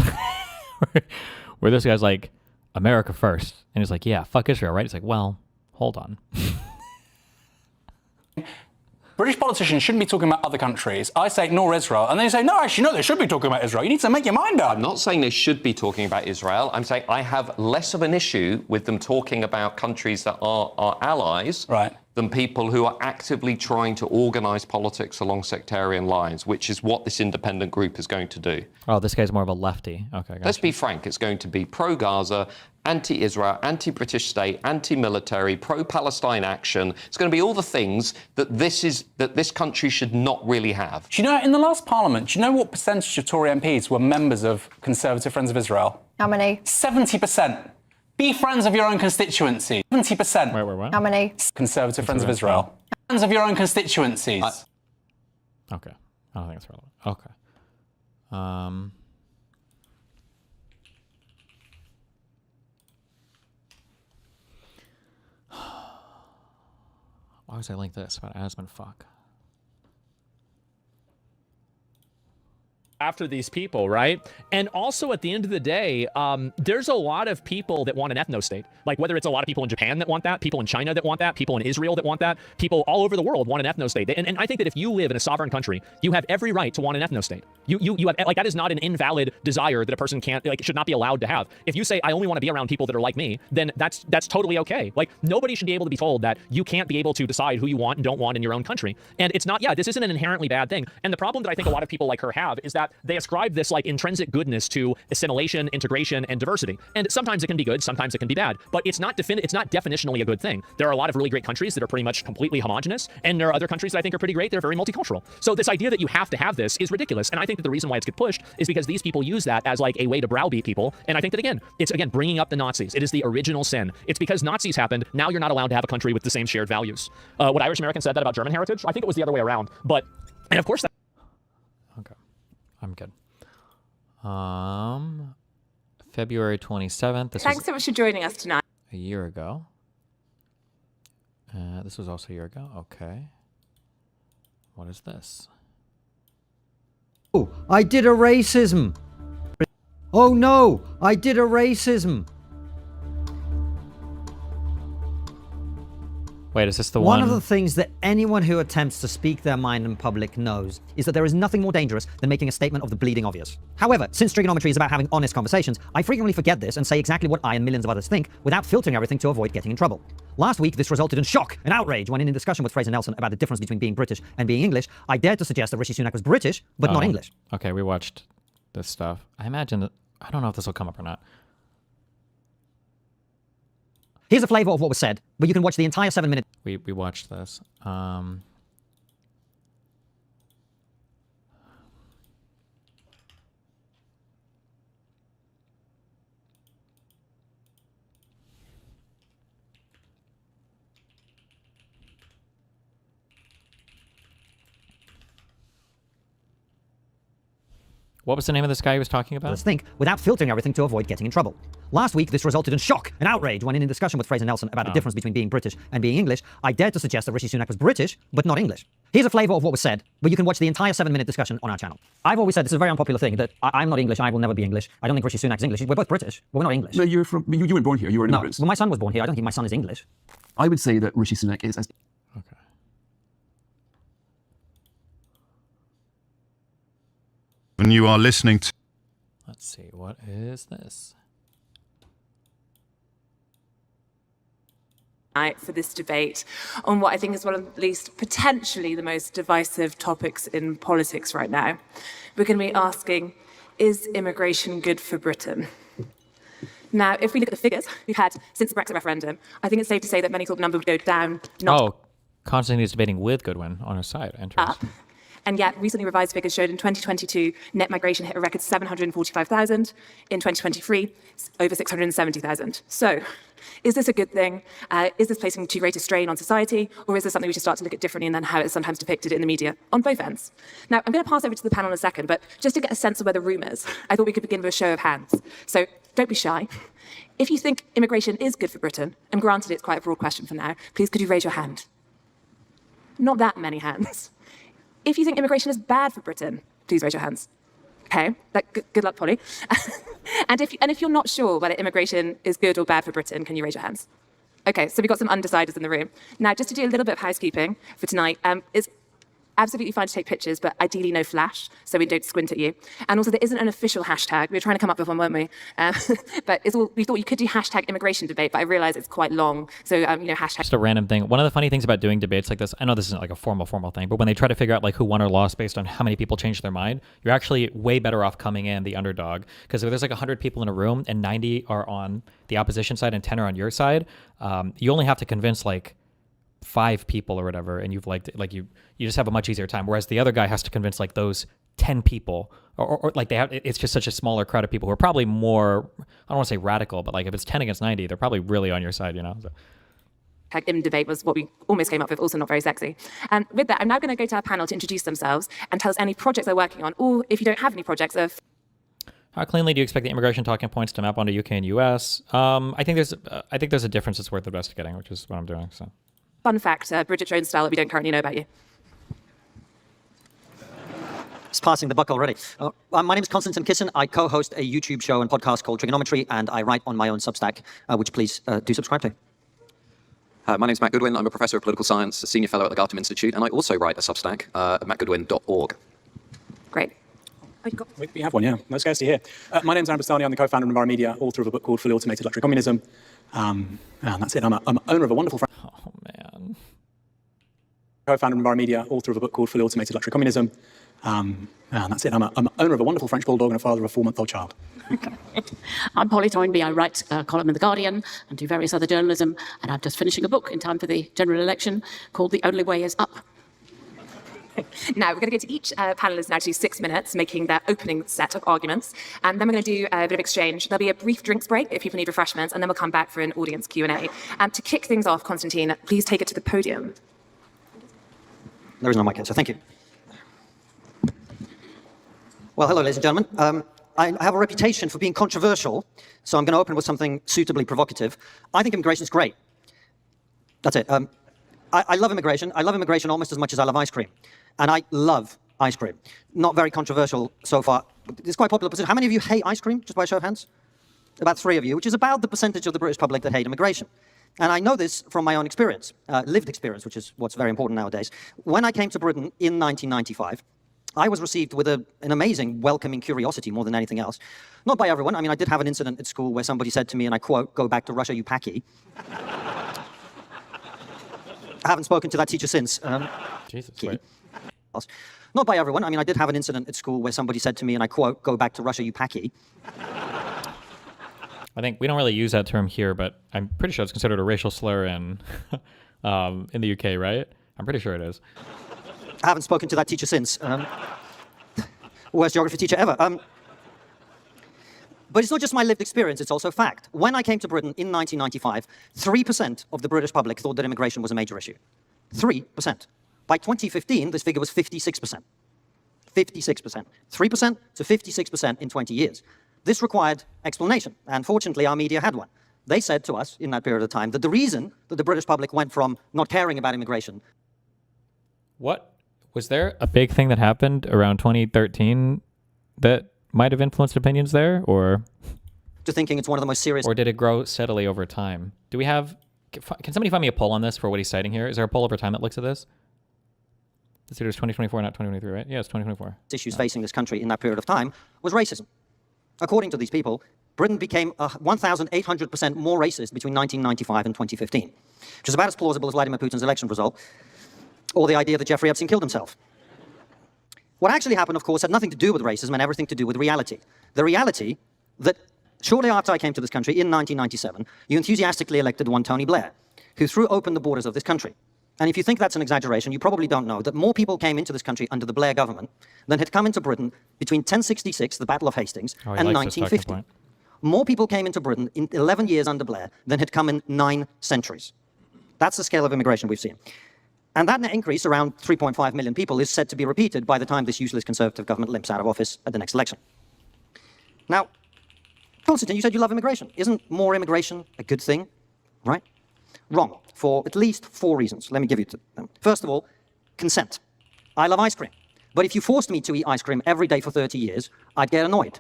where this guy's like, America first. And he's like, yeah, fuck Israel, right? He's like, well, hold on. British politicians shouldn't be talking about other countries. I say ignore Israel. And then you say, no, actually, no, they should be talking about Israel. You need to make your mind up. I'm not saying they should be talking about Israel. I'm saying I have less of an issue with them talking about countries that are our allies than people who are actively trying to organise politics along sectarian lines, which is what this independent group is going to do. Oh, this guy's more of a lefty. Okay, gotcha. Let's be frank. It's going to be pro-Gaza, anti-Israel, anti-British state, anti-military, pro-Palestine action. It's going to be all the things that this country should not really have. Do you know, in the last parliament, do you know what percentage of Tory MPs were members of Conservative Friends of Israel? How many? 70%. Be friends of your own constituency. 70%. Wait, what? How many? Conservative Friends of Israel. Friends of your own constituencies. Okay. I don't think it's relevant. Okay. Why was I link this about Asman? Fuck. After these people, right? And also at the end of the day, there's a lot of people that want an ethno-state. Like whether it's a lot of people in Japan that want that, people in China that want that, people in Israel that want that, people all over the world want an ethno-state. And I think that if you live in a sovereign country, you have every right to want an ethno-state. You have, like, that is not an invalid desire that a person can't, like, should not be allowed to have. If you say, I only want to be around people that are like me, then that's totally okay. Like, nobody should be able to be told that you can't be able to decide who you want and don't want in your own country. And it's not, this isn't an inherently bad thing. And the problem that I think a lot of people like her have is that they ascribe this like intrinsic goodness to assimilation, integration, and diversity. And sometimes it can be good, sometimes it can be bad, but it's not definitionally a good thing. There are a lot of really great countries that are pretty much completely homogenous, and there are other countries that I think are pretty great. They're very multicultural. So this idea that you have to have this is ridiculous. And I think that the reason why it's get pushed is because these people use that as like a way to browbeat people. And I think that it's bringing up the Nazis. It is the original sin. It's because Nazis happened. Now you're not allowed to have a country with the same shared values. What Irish Americans said that about German heritage? I think it was the other way around. And of course that. Okay, I'm good. February 27th. Thanks so much for joining us tonight. A year ago. This was also a year ago. Okay. What is this? Oh, I did a racism. Oh no, I did a racism. Wait, is this the one? One of the things that anyone who attempts to speak their mind in public knows is that there is nothing more dangerous than making a statement of the bleeding obvious. However, since trigonometry is about having honest conversations, I frequently forget this and say exactly what I and millions of others think without filtering everything to avoid getting in trouble. Last week, this resulted in shock and outrage when in a discussion with Fraser Nelson about the difference between being British and being English, I dared to suggest that Rishi Sunak was British, but not English. Okay, we watched this stuff. I imagine that, I don't know if this will come up or not. Here's a flavor of what was said, but you can watch the entire 7 minute. We watched this. What was the name of this guy he was talking about? Let's think without filtering everything to avoid getting in trouble. Last week, this resulted in shock and outrage when in a discussion with Fraser Nelson about the difference between being British and being English, I dared to suggest that Rishi Sunak was British, but not English. Here's a flavor of what was said, but you can watch the entire 7 minute discussion on our channel. I've always said this is a very unpopular thing, that I'm not English, I will never be English. I don't think Rishi Sunak is English. We're both British, but we're not English. No, you weren't born here, you were an immigrant. Well, my son was born here. I don't think my son is English. I would say that Rishi Sunak is as... Okay. When you are listening to... Let's see, what is this? For this debate on what I think is one of at least potentially the most divisive topics in politics right now. We're going to be asking, is immigration good for Britain? Now, if we look at the figures we've had since the Brexit referendum, I think it's safe to say that many thought the number would go down, not Constantine is debating with Goodwin on her side. up. And yet, recently revised figures showed in 2022, net migration hit a record 745,000. In 2023, over 670,000. So, is this a good thing? Is this placing too great a strain on society? Or is this something we should start to look at differently than how it's sometimes depicted in the media on both ends? Now, I'm going to pass over to the panel in a second, but just to get a sense of where the room is, I thought we could begin with a show of hands. So, don't be shy. If you think immigration is good for Britain, and granted it's quite a broad question for now, please could you raise your hand? Not that many hands. If you think immigration is bad for Britain, please raise your hands. Okay, good luck, Polly. and if you're not sure whether immigration is good or bad for Britain, can you raise your hands? Okay, so we've got some undecideds in the room. Now, just to do a little bit of housekeeping for tonight, it's absolutely fine to take pictures, but ideally no flash, so we don't squint at you. And also, there isn't an official hashtag. We were trying to come up with one, weren't we? But we thought you could do hashtag immigration debate, but I realize it's quite long. So, hashtag. Just a random thing. One of the funny things about doing debates like this, I know this isn't like a formal thing, but when they try to figure out like who won or lost based on how many people changed their mind, you're actually way better off coming in the underdog. Because if there's like 100 people in a room and 90 are on the opposition side and 10 are on your side, you only have to convince like 5 people or whatever, and you've you just have a much easier time. Whereas the other guy has to convince like those 10 people, or like it's just such a smaller crowd of people who are probably more, I don't want to say radical, but like if it's 10 against 90, they're probably really on your side, So. In debate was what we almost came up with, also not very sexy. And with that, I'm now going to go to our panel to introduce themselves and tell us any projects they're working on, or if you don't have any projects of. How cleanly do you expect the immigration talking points to map onto UK and US? I think there's a difference that's worth investigating, which is what I'm doing. So. Fun fact, Bridget Jones style that we don't currently know about you. It's passing the buck already. My name is Kostantin Kisin. I co-host a YouTube show and podcast called Trigonometry, and I write on my own Substack, which please do subscribe to. My name's Matt Goodwin. I'm a professor of political science, a senior fellow at the Gartham Institute, and I also write a Substack at mattgoodwin.org. Great. We have one, yeah. No scarce to hear. My name's Aaron Bastani. I'm the co-founder of Enviro Media, author of a book called Fully Automated Luxury Communism. And that's it. I'm owner of a wonderful... Oh, man. Co-founder of Enviro Media, author of a book called Fully Automated Luxury Communism. And that's it. I'm owner of a wonderful French bulldog and a father of a 4-month-old child. I'm Polly Toynbee. I write a column in The Guardian and do various other journalism. And I'm just finishing a book in time for the general election called The Only Way Is Up. Now, we're going to go to each panelist now to do 6 minutes, making their opening set of arguments. And then we're going to do a bit of exchange. There'll be a brief drinks break if people need refreshments, and then we'll come back for an audience Q&A. To kick things off, Konstantin, please take it to the podium. There is no mic, so thank you. Well, hello, ladies and gentlemen. I have a reputation for being controversial, so I'm going to open with something suitably provocative. I think immigration is great. That's it. I love immigration. I love immigration almost as much as I love ice cream. And I love ice cream. Not very controversial so far. It's quite popular position. How many of you hate ice cream, just by a show of hands? About 3 of you, which is about the percentage of the British public that hate immigration. And I know this from my own experience, lived experience, which is what's very important nowadays. When I came to Britain in 1995, I was received with an amazing welcoming curiosity more than anything else. Not by everyone. I mean, I did have an incident at school where somebody said to me, and I quote, "Go back to Russia, you packy." I haven't spoken to that teacher since. Jesus, Not by everyone. I mean, I did have an incident at school where somebody said to me, and I quote, "Go back to Russia, you packy." I think we don't really use that term here, but I'm pretty sure it's considered a racial slur in the UK, right? I'm pretty sure it is. I haven't spoken to that teacher since. Worst geography teacher ever. But it's not just my lived experience, it's also fact. When I came to Britain in 1995, 3% of the British public thought that immigration was a major issue. 3%. By 2015, this figure was 56%. 56%. 3% to 56% in 20 years. This required explanation, and fortunately our media had one. They said to us in that period of time that the reason that the British public went from not caring about immigration... What? Was there a big thing that happened around 2013 that might have influenced opinions there, or to thinking it's one of the most serious, or did it grow steadily over time? Do we have? Can somebody find me a poll on this for what he's citing here? Is there a poll over time that looks at this? This year is 2024, not 2023, right? Yeah, it's 2024. Issues facing this country in that period of time was racism. According to these people, Britain became 1,800% more racist between 1995 and 2015, which is about as plausible as Vladimir Putin's election result, or the idea that Jeffrey Epstein killed himself. What actually happened, of course, had nothing to do with racism and everything to do with reality. The reality that shortly after I came to this country in 1997, you enthusiastically elected one Tony Blair, who threw open the borders of this country. And if you think that's an exaggeration, you probably don't know that more people came into this country under the Blair government than had come into Britain between 1066, the Battle of Hastings, and 1950. More people came into Britain in 11 years under Blair than had come in 9 centuries. That's the scale of immigration we've seen. And that net increase, around 3.5 million people, is said to be repeated by the time this useless Conservative government limps out of office at the next election. Now, Kostantin, you said you love immigration. Isn't more immigration a good thing, right? Wrong, for at least 4 reasons. Let me give you them. First of all, consent. I love ice cream. But if you forced me to eat ice cream every day for 30 years, I'd get annoyed.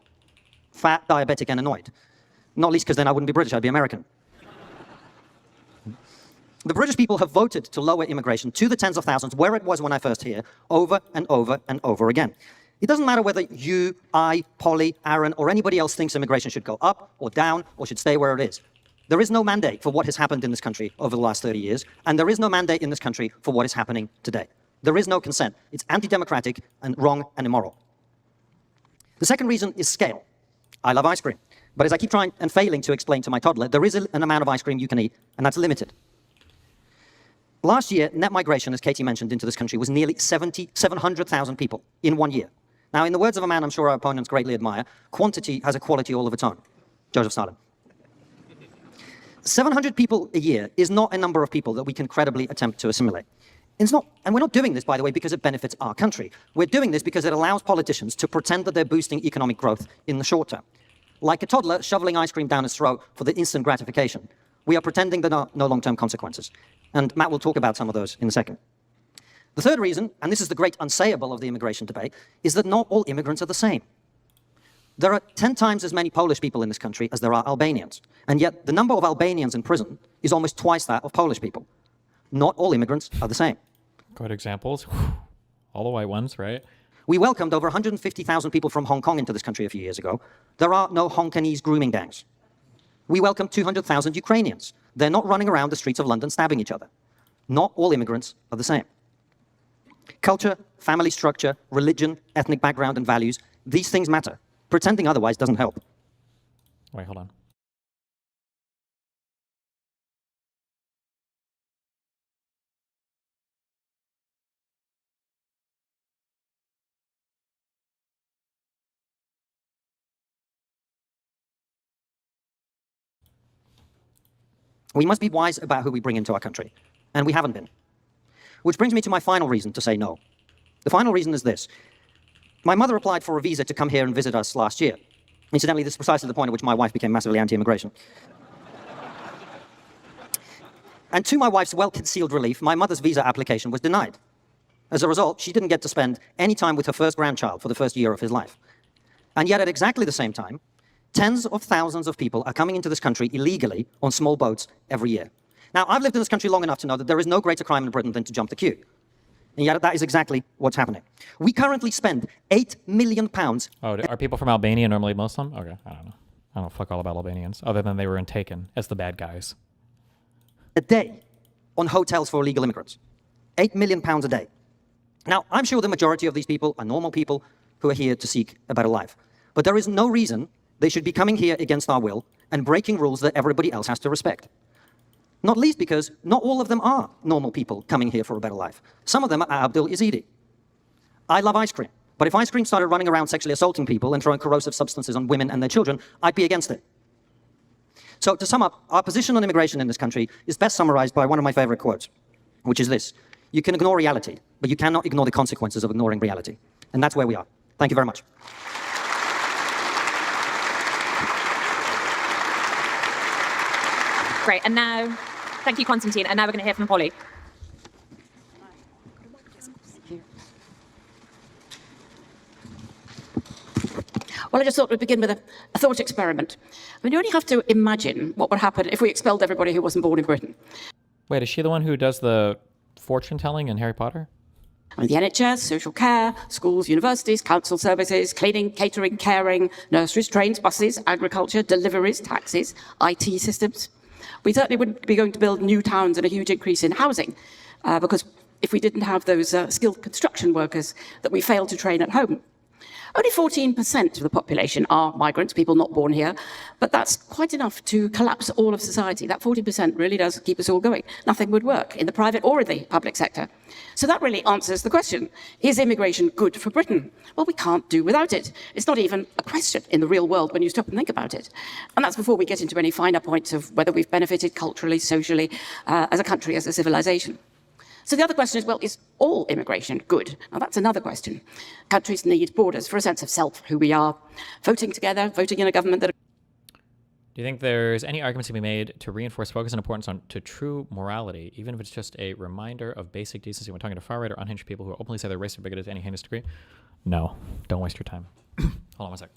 Fat, diabetic, and annoyed. Not least because then I wouldn't be British, I'd be American. The British people have voted to lower immigration to the tens of thousands, where it was when I first here, over and over and over again. It doesn't matter whether you, I, Polly, Aaron, or anybody else thinks immigration should go up or down or should stay where it is. There is no mandate for what has happened in this country over the last 30 years, and there is no mandate in this country for what is happening today. There is no consent. It's anti-democratic and wrong and immoral. The second reason is scale. I love ice cream. But as I keep trying and failing to explain to my toddler, there is an amount of ice cream you can eat, and that's limited. Last year, net migration, as Katie mentioned, into this country was nearly 700,000 people in 1 year. Now, in the words of a man I'm sure our opponents greatly admire, quantity has a quality all of its own. Joseph Stalin. 700 people a year is not a number of people that we can credibly attempt to assimilate. It's not, and we're not doing this, by the way, because it benefits our country. We're doing this because it allows politicians to pretend that they're boosting economic growth in the short term. Like a toddler shoveling ice cream down his throat for the instant gratification, we are pretending there are no long-term consequences. And Matt will talk about some of those in a second. The third reason, and this is the great unsayable of the immigration debate, is that not all immigrants are the same. There are 10 times as many Polish people in this country as there are Albanians. And yet the number of Albanians in prison is almost twice that of Polish people. Not all immigrants are the same. Good examples. All the white ones, right? We welcomed over 150,000 people from Hong Kong into this country a few years ago. There are no Hong Kongese grooming gangs. We welcomed 200,000 Ukrainians. They're not running around the streets of London stabbing each other. Not all immigrants are the same. Culture, family structure, religion, ethnic background, and values, these things matter. Pretending otherwise doesn't help. Wait, hold on. We must be wise about who we bring into our country, and we haven't been. Which brings me to my final reason to say no. The final reason is this. My mother applied for a visa to come here and visit us last year. Incidentally, this is precisely the point at which my wife became massively anti-immigration. And to my wife's well-concealed relief, my mother's visa application was denied. As a result, she didn't get to spend any time with her first grandchild for the first year of his life. And yet at exactly the same time, tens of thousands of people are coming into this country illegally on small boats every year. Now, I've lived in this country long enough to know that there is no greater crime in Britain than to jump the queue. And yet that is exactly what's happening. We currently spend £8 million. Oh, are people from Albania normally Muslim? Okay, I don't know. I don't fuck all about Albanians, other than they were in Taken as the bad guys. A day on hotels for illegal immigrants. £8 million a day. Now, I'm sure the majority of these people are normal people who are here to seek a better life. But there is no reason they should be coming here against our will and breaking rules that everybody else has to respect. Not least because not all of them are normal people coming here for a better life. Some of them are Abdul Yazidi. I love ice cream, but if ice cream started running around sexually assaulting people and throwing corrosive substances on women and their children, I'd be against it. So to sum up, our position on immigration in this country is best summarized by one of my favorite quotes, which is this: you can ignore reality, but you cannot ignore the consequences of ignoring reality. And that's where we are. Thank you very much. Great, and now, thank you, Kostantin, and now we're going to hear from Polly. Well, I just thought we'd begin with a thought experiment. I mean, you only have to imagine what would happen if we expelled everybody who wasn't born in Britain. Wait, is she the one who does the fortune-telling in Harry Potter? I mean, the NHS, social care, schools, universities, council services, cleaning, catering, caring, nurseries, trains, buses, agriculture, deliveries, taxis, IT systems. We certainly wouldn't be going to build new towns and a huge increase in housing, because if we didn't have those skilled construction workers that we failed to train at home. Only 14% of the population are migrants, people not born here, but that's quite enough to collapse all of society. That 40% really does keep us all going. Nothing would work in the private or in the public sector. So that really answers the question, is immigration good for Britain? Well, we can't do without it. It's not even a question in the real world when you stop and think about it. And that's before we get into any finer points of whether we've benefited culturally, socially, as a country, as a civilization. So the other question is, well, is all immigration good? Now, that's another question. Countries need borders for a sense of self, who we are, voting together, voting in a government that... Do you think there's any arguments to be made to reinforce focus and importance to true morality, even if it's just a reminder of basic decency when talking to far-right or unhinged people who openly say they're racist or bigoted to any heinous degree? No. Don't waste your time. Hold on one sec.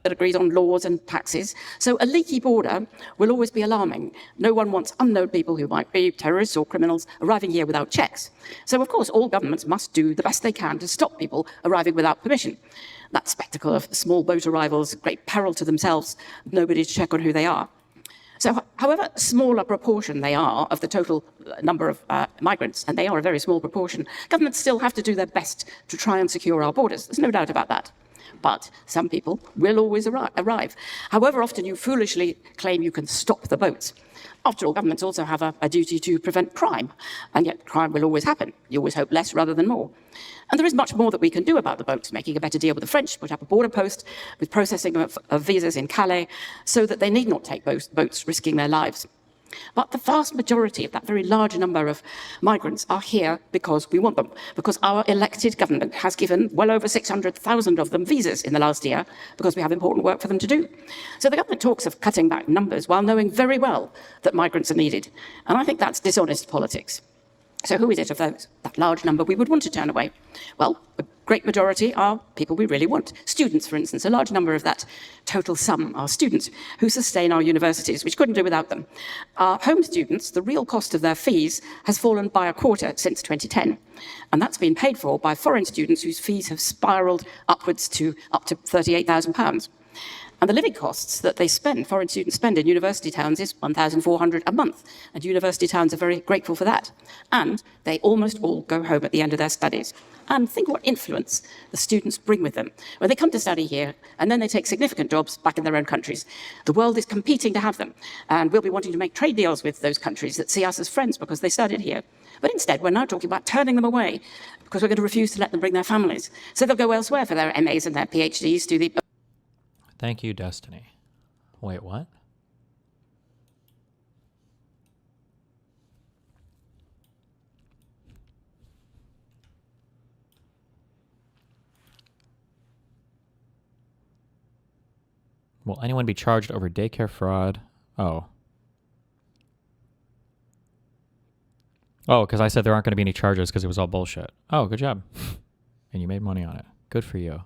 that agrees on laws and taxes. So a leaky border will always be alarming. No one wants unknown people who might be terrorists or criminals arriving here without checks. So of course, all governments must do the best they can to stop people arriving without permission. That spectacle of small boat arrivals, great peril to themselves, nobody to check on who they are. So however small a proportion they are of the total number of migrants, and they are a very small proportion, governments still have to do their best to try and secure our borders. There's no doubt about that. But some people will always arrive. However often you foolishly claim you can stop the boats. After all, governments also have a duty to prevent crime, and yet crime will always happen. You always hope less rather than more. And there is much more that we can do about the boats, making a better deal with the French, put up a border post with processing of visas in Calais, so that they need not take boats risking their lives. But the vast majority of that very large number of migrants are here because we want them, because our elected government has given well over 600,000 of them visas in the last year because we have important work for them to do. So the government talks of cutting back numbers while knowing very well that migrants are needed. And I think that's dishonest politics. So who is it of those, that large number we would want to turn away? Well, a great majority are people we really want. Students, for instance, a large number of that total sum are students who sustain our universities, which couldn't do without them. Our home students, the real cost of their fees has fallen by a quarter since 2010. And that's been paid for by foreign students whose fees have spiraled upwards to up to £38,000. And the living costs that they spend, foreign students spend in university towns, is £1,400 a month. And university towns are very grateful for that. And they almost all go home at the end of their studies. And think what influence the students bring with them. When they come to study here, and then they take significant jobs back in their own countries. The world is competing to have them. And we'll be wanting to make trade deals with those countries that see us as friends because they studied here. But instead, we're now talking about turning them away because we're going to refuse to let them bring their families. So they'll go elsewhere for their MAs and their PhDs, do the... Thank you, Destiny. Wait, what? Will anyone be charged over daycare fraud? Oh. Oh, because I said there aren't going to be any charges because it was all bullshit. Oh, good job. And you made money on it. Good for you.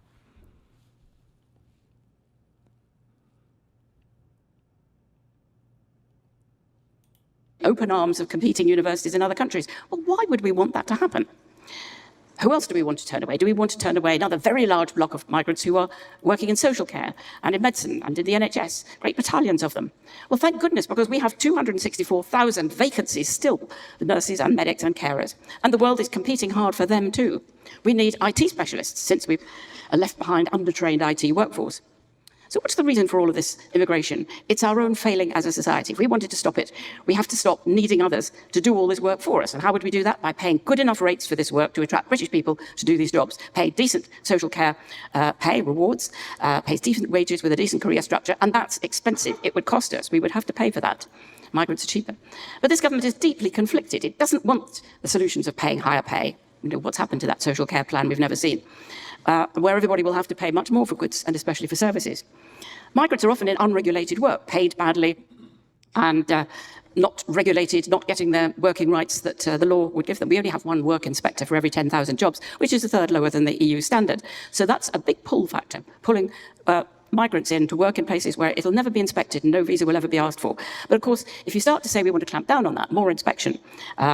open arms of competing universities in other countries. Well, why would we want that to happen? Who else do we want to turn away? Do we want to turn away another very large block of migrants who are working in social care and in medicine and in the NHS, great battalions of them? Well, thank goodness, because we have 264,000 vacancies still, the nurses and medics and carers, and the world is competing hard for them too. We need IT specialists since we've left behind undertrained IT workforce. So what's the reason for all of this immigration? It's our own failing as a society. If we wanted to stop it, we have to stop needing others to do all this work for us. And how would we do that? By paying good enough rates for this work to attract British people to do these jobs, pay decent social care pay, rewards, pay decent wages with a decent career structure, and that's expensive. It would cost us. We would have to pay for that. Migrants are cheaper. But this government is deeply conflicted. It doesn't want the solutions of paying higher pay. You know, what's happened to that social care plan we've never seen, where everybody will have to pay much more for goods and especially for services. Migrants are often in unregulated work, paid badly and not regulated, not getting their working rights that the law would give them. We only have one work inspector for every 10,000 jobs, which is a third lower than the EU standard. So that's a big pull factor, pulling migrants in to work in places where it'll never be inspected and no visa will ever be asked for. But of course, if you start to say we want to clamp down on that, more inspection,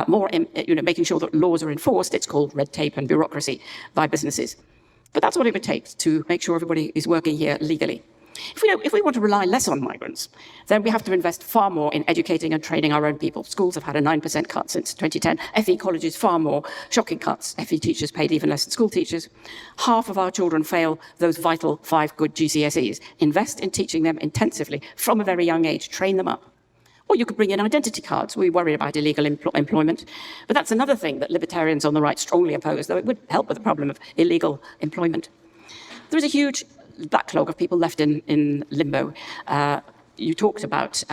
making sure that laws are enforced, it's called red tape and bureaucracy by businesses. But that's what it would take to make sure everybody is working here legally. If we want to rely less on migrants, then we have to invest far more in educating and training our own people. Schools have had a 9% cut since 2010. FE colleges, far more. Shocking cuts. FE teachers paid even less than school teachers. Half of our children fail those vital 5 good GCSEs. Invest in teaching them intensively from a very young age. Train them up. Or you could bring in identity cards. We worry about illegal employment. But that's another thing that libertarians on the right strongly oppose, though it would help with the problem of illegal employment. There is a huge backlog of people left in limbo. You talked about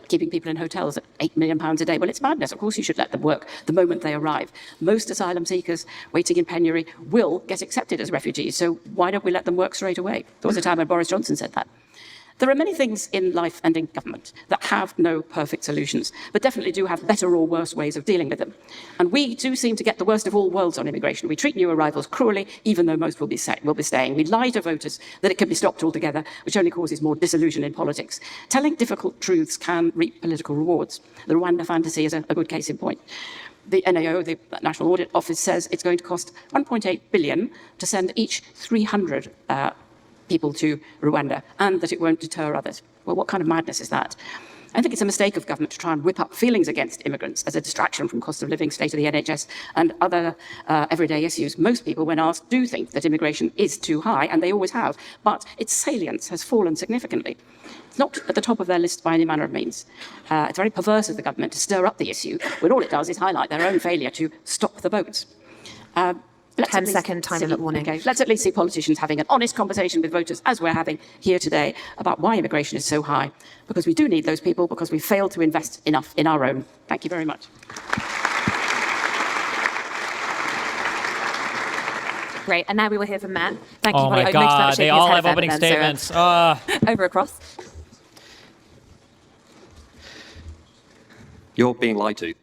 keeping people in hotels at £8 million a day. Well, it's madness. Of course you should let them work the moment they arrive. Most asylum seekers waiting in penury will get accepted as refugees, so why don't we let them work straight away? There was a time when Boris Johnson said that. There are many things in life and in government that have no perfect solutions, but definitely do have better or worse ways of dealing with them. And we do seem to get the worst of all worlds on immigration. We treat new arrivals cruelly, even though most will be staying. We lie to voters that it can be stopped altogether, which only causes more disillusion in politics. Telling difficult truths can reap political rewards. The Rwanda fantasy is a good case in point. The NAO, the National Audit Office, says it's going to cost £1.8 billion to send each 300 people to Rwanda, and that it won't deter others. Well, what kind of madness is that? I think it's a mistake of government to try and whip up feelings against immigrants as a distraction from cost of living, state of the NHS, and other everyday issues. Most people, when asked, do think that immigration is too high, and they always have, but its salience has fallen significantly. It's not at the top of their list by any manner of means. It's very perverse of the government to stir up the issue, when all it does is highlight their own failure to stop the boats. 10-second time limit warning. Okay, let's at least see politicians having an honest conversation with voters, as we're having here today, about why immigration is so high. Because we do need those people, because we failed to invest enough in our own. Thank you very much. Great, and now we will hear from Matt. Thank you. Oh my God, they all have opening statements. Over across. You're being lied to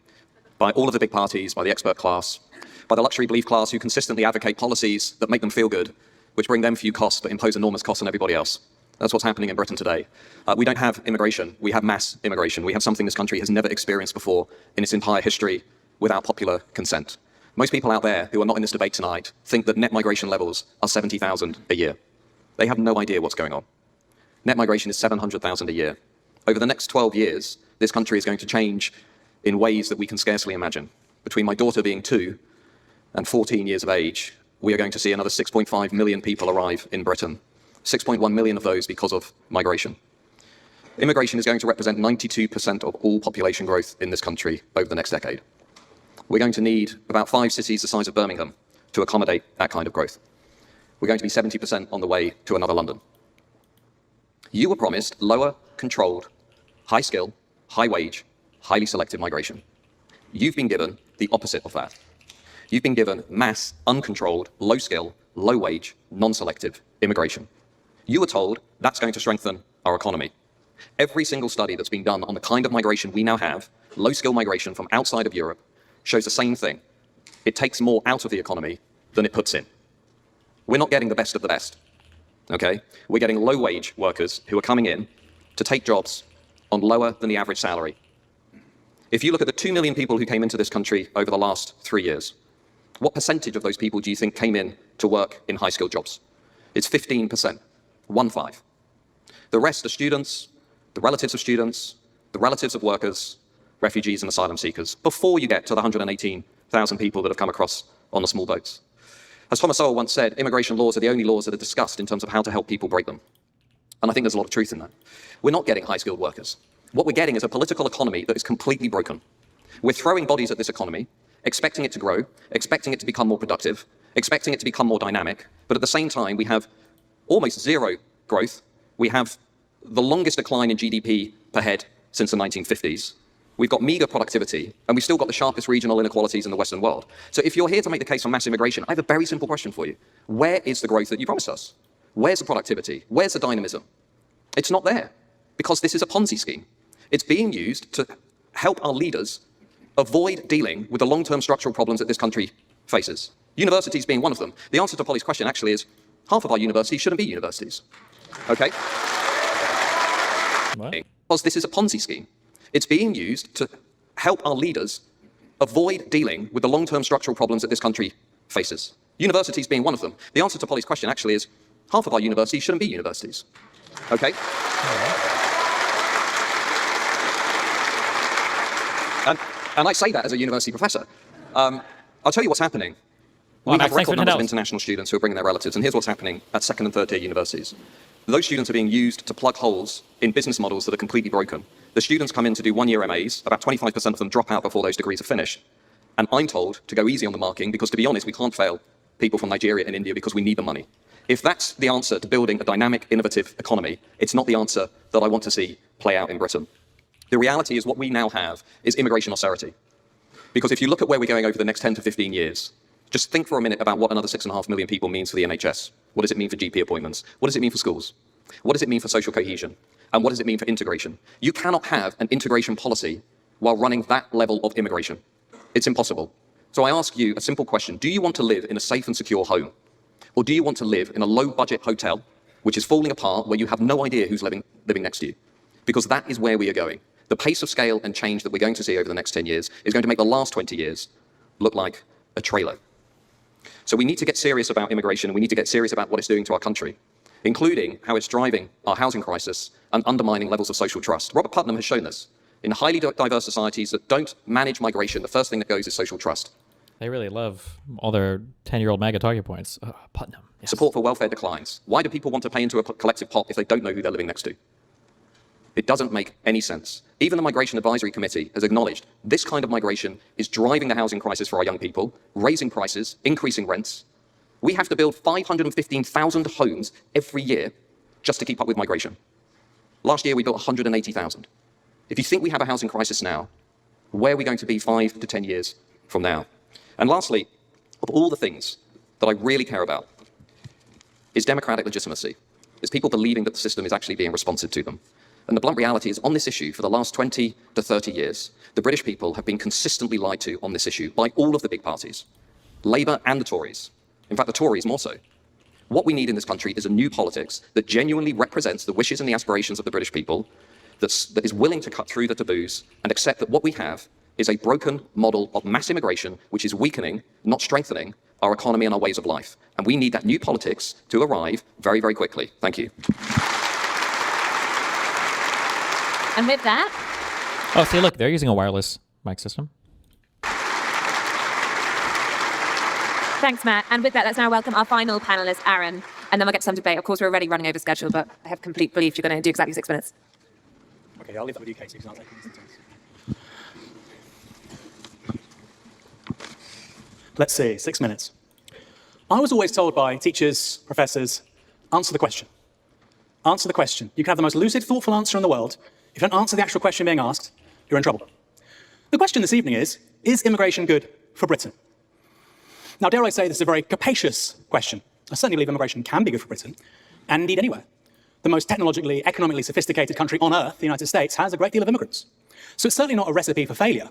by all of the big parties, by the expert class, by the luxury belief class who consistently advocate policies that make them feel good, which bring them few costs but impose enormous costs on everybody else. That's what's happening in Britain today. We don't have immigration. We have mass immigration. We have something this country has never experienced before in its entire history without popular consent. Most people out there who are not in this debate tonight think that net migration levels are 70,000 a year. They have no idea what's going on. Net migration is 700,000 a year. Over the next 12 years, this country is going to change in ways that we can scarcely imagine. Between my daughter being 2 and 14 years of age, we are going to see another 6.5 million people arrive in Britain. 6.1 million of those because of migration. Immigration is going to represent 92% of all population growth in this country over the next decade. We're going to need about 5 cities the size of Birmingham to accommodate that kind of growth. We're going to be 70% on the way to another London. You were promised lower, controlled, high skill, high wage, highly selective migration. You've been given the opposite of that. You've been given mass, uncontrolled, low skill, low wage, non-selective immigration. You were told that's going to strengthen our economy. Every single study that's been done on the kind of migration we now have, low skill migration from outside of Europe, shows the same thing. It takes more out of the economy than it puts in. We're not getting the best of the best, okay? We're getting low wage workers who are coming in to take jobs on lower than the average salary. If you look at the 2 million people who came into this country over the last 3 years, what percentage of those people do you think came in to work in high-skilled jobs? It's 15%, 1-5. The rest are students, the relatives of students, the relatives of workers, refugees and asylum seekers, before you get to the 118,000 people that have come across on the small boats. As Thomas Sowell once said, immigration laws are the only laws that are discussed in terms of how to help people break them. And I think there's a lot of truth in that. We're not getting high-skilled workers. What we're getting is a political economy that is completely broken. We're throwing bodies at this economy, expecting it to grow, expecting it to become more productive, expecting it to become more dynamic, but at the same time, we have almost zero growth. We have the longest decline in GDP per head since the 1950s. We've got meager productivity, and we've still got the sharpest regional inequalities in the Western world. So if you're here to make the case for mass immigration, I have a very simple question for you. Where is the growth that you promised us? Where's the productivity? Where's the dynamism? It's not there, because this is a Ponzi scheme. It's being used to help our leaders avoid dealing with the long-term structural problems that this country faces. Universities being one of them. The answer to Polly's question actually is half of our universities shouldn't be universities. Okay? What? Because this is a Ponzi scheme. It's being used to help our leaders avoid dealing with the long-term structural problems that this country faces. Universities being one of them. The answer to Polly's question actually is half of our universities shouldn't be universities. Okay? And I say that as a university professor. I'll tell you what's happening. We have record numbers of international students who are bringing their relatives, and here's what's happening at second and third tier universities. Those students are being used to plug holes in business models that are completely broken. The students come in to do one-year MAs, about 25% of them drop out before those degrees are finished. And I'm told to go easy on the marking because, to be honest, we can't fail people from Nigeria and India because we need the money. If that's the answer to building a dynamic, innovative economy, it's not the answer that I want to see play out in Britain. The reality is what we now have is immigration austerity. Because if you look at where we're going over the next 10 to 15 years, just think for a minute about what another 6.5 million people means for the NHS. What does it mean for GP appointments? What does it mean for schools? What does it mean for social cohesion? And what does it mean for integration? You cannot have an integration policy while running that level of immigration. It's impossible. So I ask you a simple question. Do you want to live in a safe and secure home? Or do you want to live in a low-budget hotel, which is falling apart, where you have no idea who's living next to you? Because that is where we are going. The pace of scale and change that we're going to see over the next 10 years is going to make the last 20 years look like a trailer. So we need to get serious about immigration, and we need to get serious about what it's doing to our country, including how it's driving our housing crisis and undermining levels of social trust. Robert Putnam has shown this. In highly diverse societies that don't manage migration, the first thing that goes is social trust. They really love all their 10-year-old MAGA talking points. Putnam. Yes. Support for welfare declines. Why do people want to pay into a collective pot if they don't know who they're living next to? It doesn't make any sense. Even the Migration Advisory Committee has acknowledged this kind of migration is driving the housing crisis for our young people, raising prices, increasing rents. We have to build 515,000 homes every year just to keep up with migration. Last year, we built 180,000. If you think we have a housing crisis now, where are we going to be 5 to 10 years from now? And lastly, of all the things that I really care about is democratic legitimacy. Is people believing that the system is actually being responsive to them. And the blunt reality is on this issue for the last 20 to 30 years, the British people have been consistently lied to on this issue by all of the big parties, Labour and the Tories. In fact, the Tories more so. What we need in this country is a new politics that genuinely represents the wishes and the aspirations of the British people, that is willing to cut through the taboos and accept that what we have is a broken model of mass immigration, which is weakening, not strengthening, our economy and our ways of life. And we need that new politics to arrive very, very quickly. Thank you. And with that... Oh, see, look, they're using a wireless mic system. Thanks, Matt. And with that, let's now welcome our final panelist, Aaron. And then we'll get to some debate. Of course, we're already running over schedule, but I have complete belief you're going to do exactly 6 minutes. Okay, I'll leave that with you, Katie, because I'll take this. Let's see, 6 minutes. I was always told by teachers, professors, answer the question. Answer the question. You can have the most lucid, thoughtful answer in the world. If you don't answer the actual question being asked, you're in trouble. The question this evening is immigration good for Britain? Now, dare I say this is a very capacious question. I certainly believe immigration can be good for Britain, and indeed anywhere. The most technologically, economically sophisticated country on earth, the United States, has a great deal of immigrants. So it's certainly not a recipe for failure.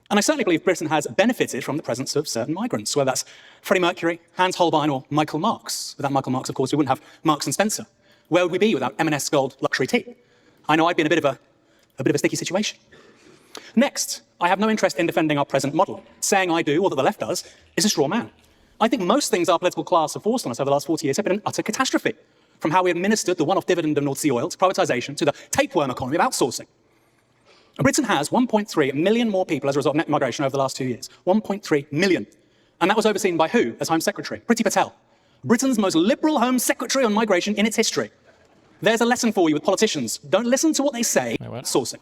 And I certainly believe Britain has benefited from the presence of certain migrants, whether that's Freddie Mercury, Hans Holbein, or Michael Marks. Without Michael Marks, of course, we wouldn't have Marks and Spencer. Where would we be without M&S Gold luxury tea? I know I'd be in a bit of a sticky situation. Next, I have no interest in defending our present model. Saying I do, or that the left does, is a straw man. I think most things our political class have forced on us over the last 40 years have been an utter catastrophe. From how we administered the one-off dividend of North Sea oil to privatisation to the tapeworm economy of outsourcing. Britain has 1.3 million more people as a result of net migration over the last 2 years. 1.3 million. And that was overseen by who as Home Secretary? Priti Patel. Britain's most liberal Home Secretary on migration in its history. There's a lesson for you with politicians. Don't listen to what they say. Sourcing.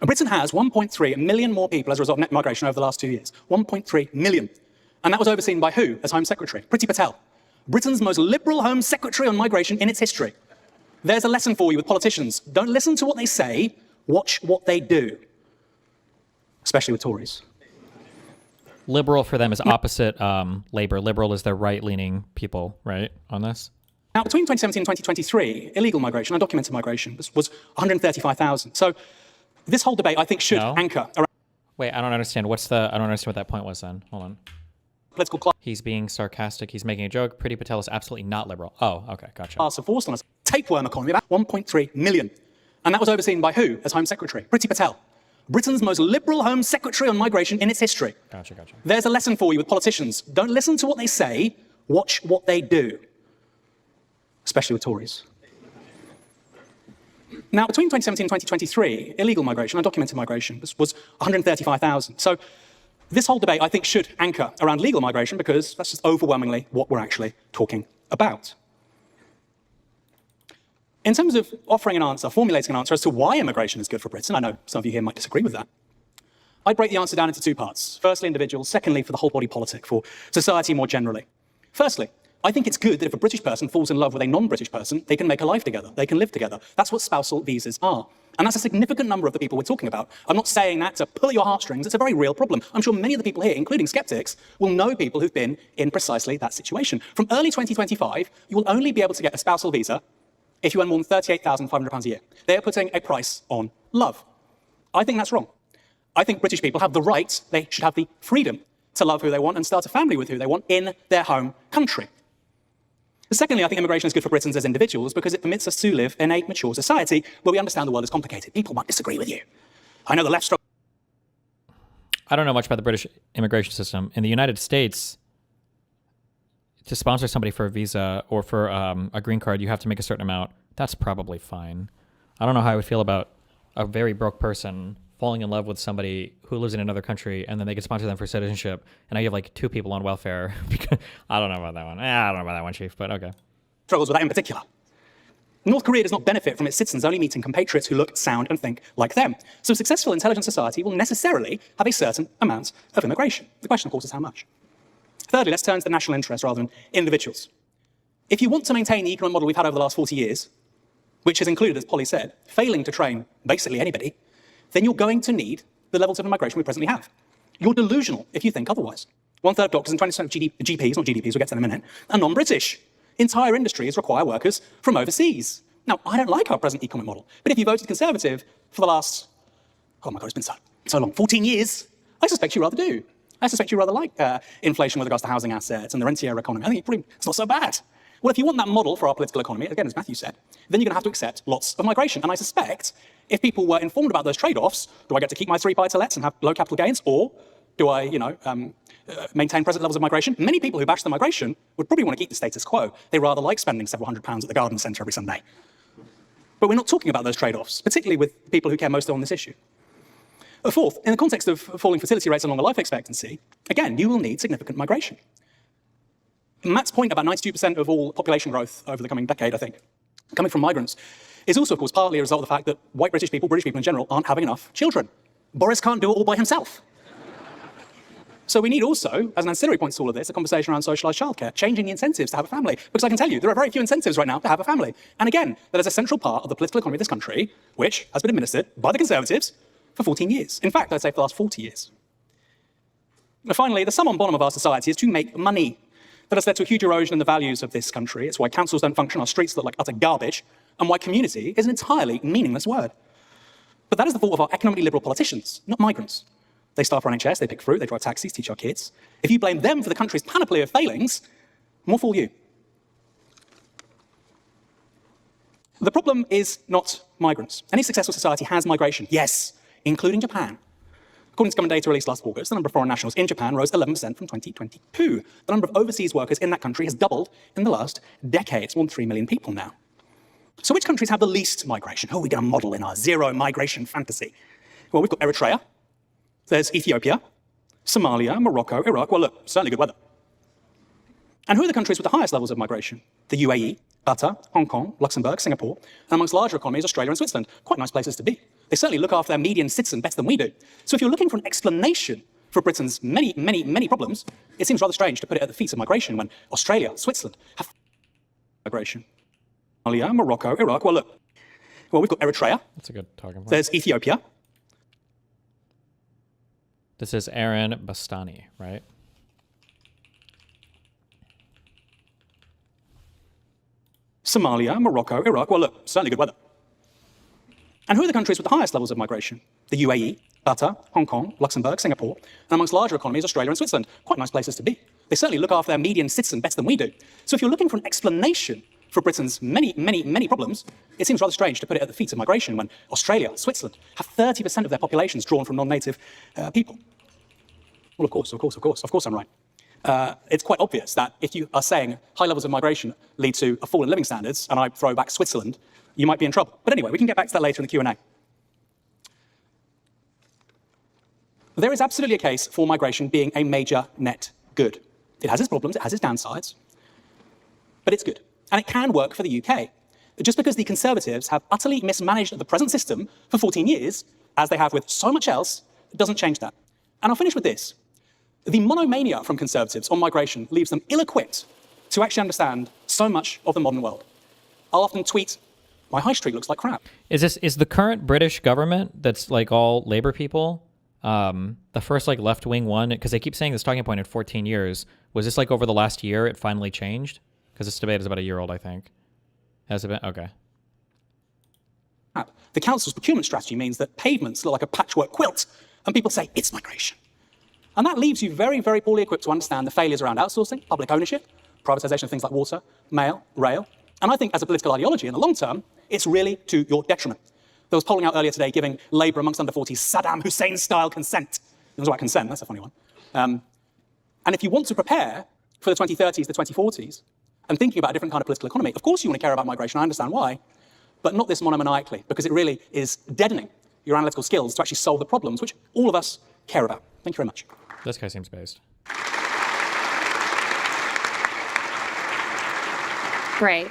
Britain has 1.3 million more people as a result of net migration over the last 2 years. 1.3 million. And that was overseen by who as Home Secretary? Priti Patel. Britain's most liberal Home Secretary on migration in its history. There's a lesson for you with politicians. Don't listen to what they say, watch what they do. Especially with Tories. Liberal for them is opposite Labour. Liberal is their right-leaning people, right, on this? Now, between 2017 and 2023, illegal migration, undocumented migration, was 135,000. So this whole debate, I think, should anchor around... Wait, I don't understand. I don't understand what that point was then. Hold on. Political class. He's being sarcastic. He's making a joke. Priti Patel is absolutely not liberal. Oh, okay, gotcha. Class of forced on us. Tapeworm economy, about 1.3 million. And that was overseen by who as Home Secretary? Priti Patel. Britain's most liberal Home Secretary on migration in its history. Gotcha, gotcha. There's a lesson for you with politicians. Don't listen to what they say, watch what they do. Especially with Tories. Now, between 2017 and 2023, illegal migration, undocumented migration, was 135,000. So this whole debate, I think, should anchor around legal migration because that's just overwhelmingly what we're actually talking about. In terms of offering an answer, formulating an answer as to why immigration is good for Britain, I know some of you here might disagree with that. I'd break the answer down into two parts. Firstly, individuals. Secondly, for the whole body politic, for society more generally. Firstly, I think it's good that if a British person falls in love with a non-British person, they can make a life together. They can live together. That's what spousal visas are. And that's a significant number of the people we're talking about. I'm not saying that to pull at your heartstrings. It's a very real problem. I'm sure many of the people here, including skeptics, will know people who've been in precisely that situation. From early 2025, you will only be able to get a spousal visa if you earn more than £38,500 a year. They are putting a price on love. I think that's wrong. I think British people have the right, they should have the freedom to love who they want and start a family with who they want in their home country. Secondly, I think immigration is good for Britons as individuals because it permits us to live in a mature society where we understand the world is complicated. People might disagree with you. I know the left struggle. I don't know much about the British immigration system. In the United States, to sponsor somebody for a visa or for a green card, you have to make a certain amount. That's probably fine. I don't know how I would feel about a very broke person falling in love with somebody who lives in another country and then they can sponsor them for citizenship. And now you have like two people on welfare. I don't know about that one. I don't know about that one, Chief, but okay. Struggles with that in particular. North Korea does not benefit from its citizens only meeting compatriots who look, sound, and think like them. So a successful, intelligent society will necessarily have a certain amount of immigration. The question, of course, is how much. Thirdly, let's turn to the national interest rather than individuals. If you want to maintain the economic model we've had over the last 40 years, which has included, as Polly said, failing to train basically anybody, then you're going to need the levels of immigration we presently have. You're delusional if you think otherwise. 1/3 of doctors and 20% of GPs, not GDPs, we'll get to them in a minute, are non-British. Entire industries require workers from overseas. Now, I don't like our present economic model, but if you voted Conservative for the last, oh my God, it's been so long, 14 years, I suspect you rather do. I suspect you rather like inflation with regards to housing assets and the rentier economy. I think it's not so bad. Well, if you want that model for our political economy, again, as Matthew said, then you're going to have to accept lots of migration. And I suspect if people were informed about those trade-offs, do I get to keep my 3 buy-to-lets and have low capital gains, or do I, maintain present levels of migration? Many people who bash the migration would probably want to keep the status quo. They rather like spending several £100s at the garden centre every Sunday. But we're not talking about those trade-offs, particularly with people who care most on this issue. Fourth, in the context of falling fertility rates and longer life expectancy, again, you will need significant migration. Matt's point about 92% of all population growth over the coming decade, I think, coming from migrants, is also, of course, partly a result of the fact that white British people in general, aren't having enough children. Boris can't do it all by himself. So we need also, as an ancillary point to all of this, a conversation around socialised childcare, changing the incentives to have a family. Because I can tell you, there are very few incentives right now to have a family. And again, that is a central part of the political economy of this country, which has been administered by the Conservatives for 14 years. In fact, I'd say for the last 40 years. And finally, the sum and bottom of our society is to make money. That has led to a huge erosion in the values of this country. It's why councils don't function, our streets look like utter garbage, and why community is an entirely meaningless word. But that is the fault of our economically liberal politicians, not migrants. They staff our NHS, they pick fruit, they drive taxis, teach our kids. If you blame them for the country's panoply of failings, more fool you. The problem is not migrants. Any successful society has migration. Yes, including Japan. According to government data released last August, the number of foreign nationals in Japan rose 11% from 2022. The number of overseas workers in that country has doubled in the last decade. It's more than 3 million people now. So which countries have the least migration? Who are we going to model in our zero migration fantasy? Well, we've got Eritrea, there's Ethiopia, Somalia, Morocco, Iraq. Well, look, certainly good weather. And who are the countries with the highest levels of migration? The UAE, Qatar, Hong Kong, Luxembourg, Singapore, and amongst larger economies, Australia and Switzerland. Quite nice places to be. They certainly look after their median citizen better than we do. So if you're looking for an explanation for Britain's many, many, many problems, it seems rather strange to put it at the feet of migration when Australia, Switzerland have migration. Somalia, Morocco, Iraq. Well, look. Well, we've got Eritrea. That's a good talking point. There's Ethiopia. This is Aaron Bastani, right? Somalia, Morocco, Iraq. Well, look, certainly good weather. And who are the countries with the highest levels of migration? The UAE, Qatar, Hong Kong, Luxembourg, Singapore, and amongst larger economies, Australia and Switzerland. Quite nice places to be. They certainly look after their median citizen better than we do. So if you're looking for an explanation for Britain's many, many, many problems, it seems rather strange to put it at the feet of migration when Australia, Switzerland have 30% of their populations drawn from non-native people. Well, of course I'm right. It's quite obvious that if you are saying high levels of migration lead to a fall in living standards, and I throw back Switzerland, you might be in trouble. But anyway, we can get back to that later in the Q&A. There is absolutely a case for migration being a major net good. It has its problems, it has its downsides, but it's good. And it can work for the UK. Just because the Conservatives have utterly mismanaged the present system for 14 years, as they have with so much else, it doesn't change that. And I'll finish with this. The monomania from Conservatives on migration leaves them ill-equipped to actually understand so much of the modern world. I'll often tweet, my high street looks like crap. Is the current British government that's like all Labour people, the first like left-wing one, because they keep saying this talking point in 14 years, was this like over the last year it finally changed? Because this debate is about a year old, I think. Has it been? Okay. The council's procurement strategy means that pavements look like a patchwork quilt, and people say, it's migration. And that leaves you very, very poorly equipped to understand the failures around outsourcing, public ownership, privatisation of things like water, mail, rail. And I think as a political ideology in the long term, it's really to your detriment. There was polling out earlier today giving Labour amongst under 40s Saddam Hussein-style consent. It was about consent, that's a funny one. And if you want to prepare for the 2030s, the 2040s, and thinking about a different kind of political economy, of course you want to care about migration, I understand why, but not this monomaniacally, because it really is deadening your analytical skills to actually solve the problems which all of us care about. Thank you very much. This guy seems based. Great.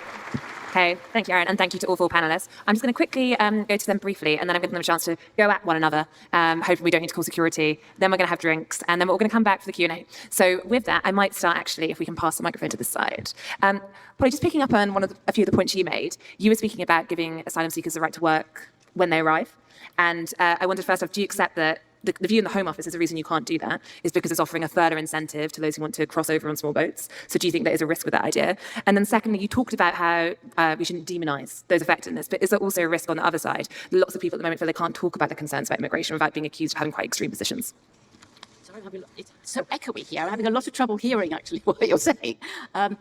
Okay, thank you, Aaron, and thank you to all four panelists. I'm just going to quickly go to them briefly, and then I'm going to give them a chance to go at one another. Hopefully we don't need to call security. Then we're going to have drinks, and then we're going to come back for the Q&A. So with that, I might start, actually, if we can pass the microphone to this side. Polly, just picking up on a few of the points you made, you were speaking about giving asylum seekers the right to work when they arrive. And I wondered, first off, do you accept that the view in the Home Office is the reason you can't do that is because it's offering a further incentive to those who want to cross over on small boats. So do you think there is a risk with that idea? And then secondly, you talked about how we shouldn't demonise those affected in this, but is there also a risk on the other side? Lots of people at the moment feel they can't talk about the concerns about immigration without being accused of having quite extreme positions. Sorry, it's so echoey here. I'm having a lot of trouble hearing, actually, what you're saying. So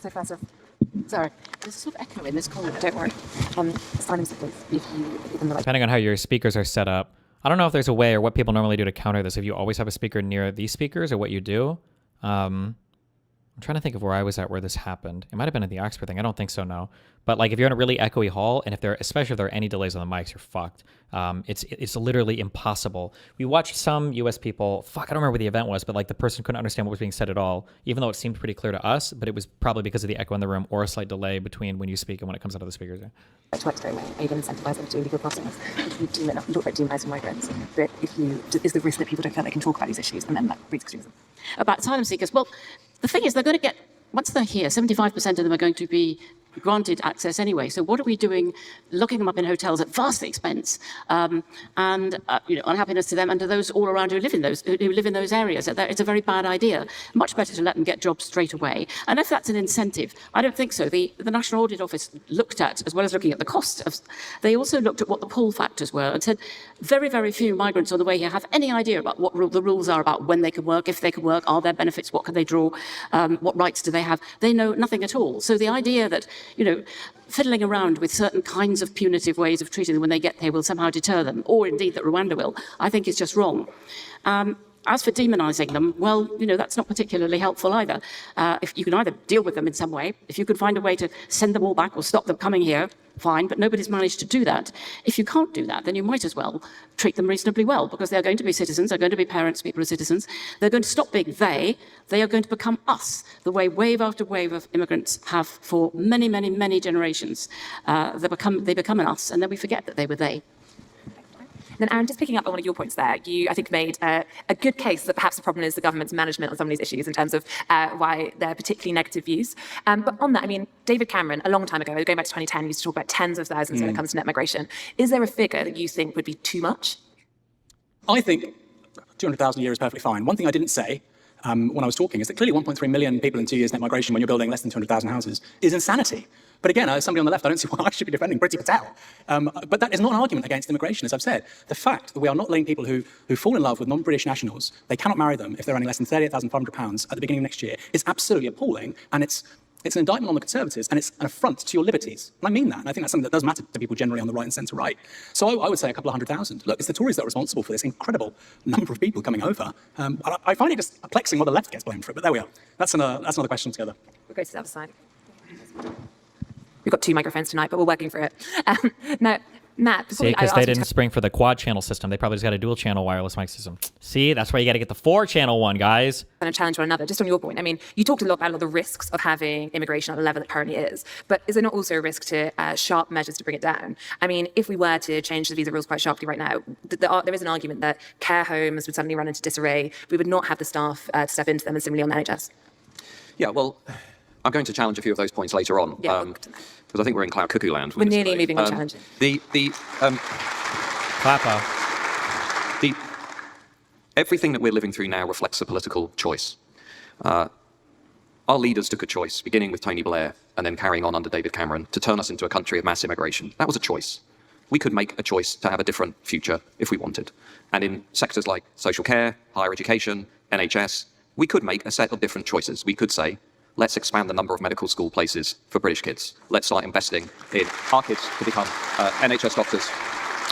first off, sorry, there's a sort of echo in this corner. Don't worry. Asylum seekers, Depending on how your speakers are set up, I don't know if there's a way or what people normally do to counter this. If you always have a speaker near these speakers or what you do. I'm trying to think of where I was at where this happened. It might have been at the Oxford thing. I don't think so, no. But like if you're in a really echoey hall, and especially if there are any delays on the mics, you're fucked. It's literally impossible. We watched some US people, I don't remember what the event was, but like the person couldn't understand what was being said at all, even though it seemed pretty clear to us, but it was probably because of the echo in the room or a slight delay between when you speak and when it comes out of the speakers. It works very well. Are you going to incentivize them to do legal process? If you talk about demonising migrants, but is the risk that people don't feel they can talk about these issues, and then that breeds extremism? About asylum seekers, well, the thing is, they're going to get, once they're here, 75% of them are going to be granted access anyway. So what are we doing, locking them up in hotels at vast expense, and unhappiness to them and to those all around who live in those areas? It's a very bad idea. Much better to let them get jobs straight away. And if that's an incentive, I don't think so. The National Audit Office looked at, as well as looking at the cost of, they also looked at what the pull factors were and said very, very few migrants on the way here have any idea about what the rules are about when they can work, if they can work, are there benefits, what can they draw, what rights do they have? They know nothing at all. So the idea that fiddling around with certain kinds of punitive ways of treating them when they get here will somehow deter them, or indeed that Rwanda will, I think is just wrong. As for demonising them, well, that's not particularly helpful either. If you can either deal with them in some way, if you could find a way to send them all back or stop them coming here, fine, but nobody's managed to do that. If you can't do that, then you might as well treat them reasonably well, because they're going to be citizens, they're going to be parents, people are citizens. They're going to stop being they are going to become us, the way wave after wave of immigrants have for many, many, many generations. They become an us, and then we forget that they were they. Then, Aaron, just picking up on one of your points there, you, I think, made a good case that perhaps the problem is the government's management on some of these issues in terms of why they're particularly negative views. But on that, I mean, David Cameron, a long time ago, going back to 2010, used to talk about tens of thousands when it comes to net migration. Is there a figure that you think would be too much? I think 200,000 a year is perfectly fine. One thing I didn't say when I was talking is that clearly 1.3 million people in 2 years net migration when you're building less than 200,000 houses is insanity. But again, as somebody on the left, I don't see why I should be defending Priti Patel. But that is not an argument against immigration, as I've said. The fact that we are not letting people who fall in love with non-British nationals, they cannot marry them if they're earning less than £38,500 at the beginning of next year, is absolutely appalling. And it's an indictment on the Conservatives, and it's an affront to your liberties. And I mean that, and I think that's something that does matter to people generally on the right and centre-right. So I would say a couple of 100,000. Look, it's the Tories that are responsible for this incredible number of people coming over. I find it just perplexing what the left gets blamed for it, but there we are. That's another question together. We'll go to the other side. We've got 2 microphones tonight, but we're working for it. Now, Matt, see, because they didn't spring for the quad channel system. They probably just got a dual channel wireless mic system. See, that's why you got to get the 4-channel one, guys. And challenge one another. Just on your point, I mean, you talked a lot about all the risks of having immigration at the level it currently is, but is there not also a risk to sharp measures to bring it down? I mean, if we were to change the visa rules quite sharply right now, there is an argument that care homes would suddenly run into disarray. We would not have the staff to step into them, and similarly on the NHS. Yeah, well, I'm going to challenge a few of those points later on. Yeah, because I think we're in cloud cuckoo land. We're nearly moving on challenge. Everything that we're living through now reflects a political choice. Our leaders took a choice, beginning with Tony Blair and then carrying on under David Cameron, to turn us into a country of mass immigration. That was a choice. We could make a choice to have a different future if we wanted. And in sectors like social care, higher education, NHS, we could make a set of different choices. We could say, let's expand the number of medical school places for British kids. Let's start investing in our kids to become NHS doctors.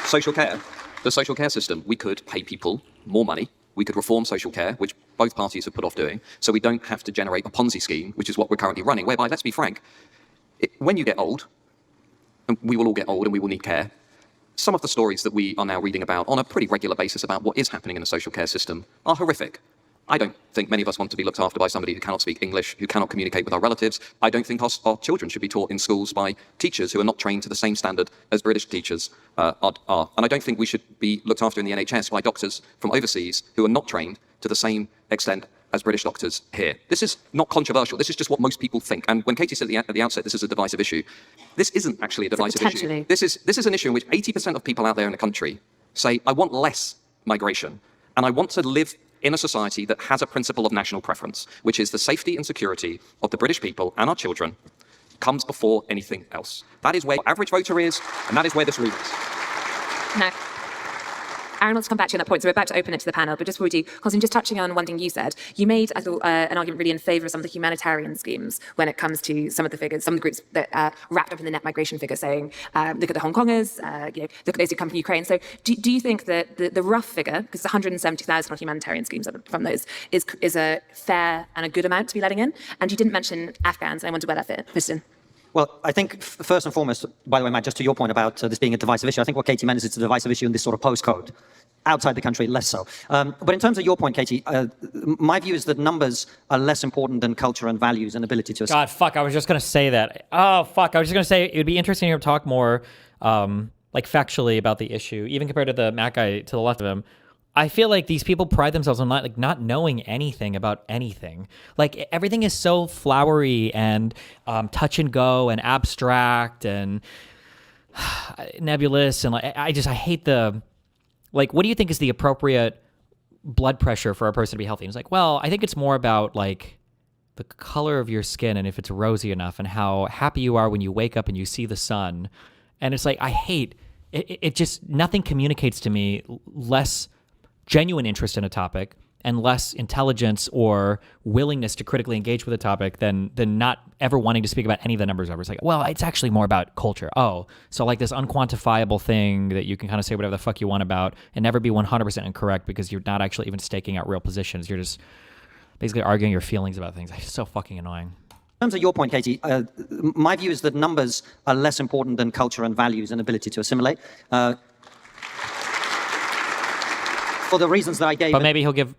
Social care, the social care system, we could pay people more money. We could reform social care, which both parties have put off doing, so we don't have to generate a Ponzi scheme, which is what we're currently running, whereby, let's be frank, when you get old, and we will all get old and we will need care, some of the stories that we are now reading about on a pretty regular basis about what is happening in the social care system are horrific. I don't think many of us want to be looked after by somebody who cannot speak English, who cannot communicate with our relatives. I don't think our children should be taught in schools by teachers who are not trained to the same standard as British teachers are. And I don't think we should be looked after in the NHS by doctors from overseas who are not trained to the same extent as British doctors here. This is not controversial. This is just what most people think. And when Katie said at the outset this is a divisive issue, this isn't actually a divisive issue. This is an issue in which 80% of people out there in the country say, I want less migration, and I want to live in a society that has a principle of national preference, which is the safety and security of the British people and our children comes before anything else. That is where the average voter is, and that is where this room is. Now, Aaron wants to come back to you on that point, so we're about to open it to the panel, but just before we do, Kostantin, just touching on one thing you said, you made, I thought, an argument really in favour of some of the humanitarian schemes when it comes to some of the figures, some of the groups that are wrapped up in the net migration figure, saying, look at the Hong Kongers, look at those who come from Ukraine. So do you think that the rough figure, because 170,000 on humanitarian schemes from those, is a fair and a good amount to be letting in? And you didn't mention Afghans, and I wonder where that fit. Kisin. Well, I think first and foremost, by the way, Matt, just to your point about this being a divisive issue, I think what Katie meant is it's a divisive issue in this sort of postcode. Outside the country, less so. But in terms of your point, Katie, my view is that numbers are less important than culture and values and ability to... God, fuck, I was just going to say that. Oh, fuck, I was just going to say it would be interesting to talk more like factually about the issue, even compared to the Mac guy to the left of him. I feel like these people pride themselves on not knowing anything about anything. Like, everything is so flowery and touch and go and abstract and nebulous, and I hate the... Like, what do you think is the appropriate blood pressure for a person to be healthy? And it's like, well, I think it's more about, like, the color of your skin and if it's rosy enough and how happy you are when you wake up and you see the sun. And it's like, I hate it. It just, nothing communicates to me less genuine interest in a topic and less intelligence or willingness to critically engage with the topic than not ever wanting to speak about any of the numbers ever. It's like, well, it's actually more about culture. Oh, so like this unquantifiable thing that you can kind of say whatever the fuck you want about and never be 100% incorrect because you're not actually even staking out real positions. You're just basically arguing your feelings about things. It's so fucking annoying. In terms of your point, Katie, my view is that numbers are less important than culture and values and ability to assimilate. For the reasons that I gave. But maybe he'll give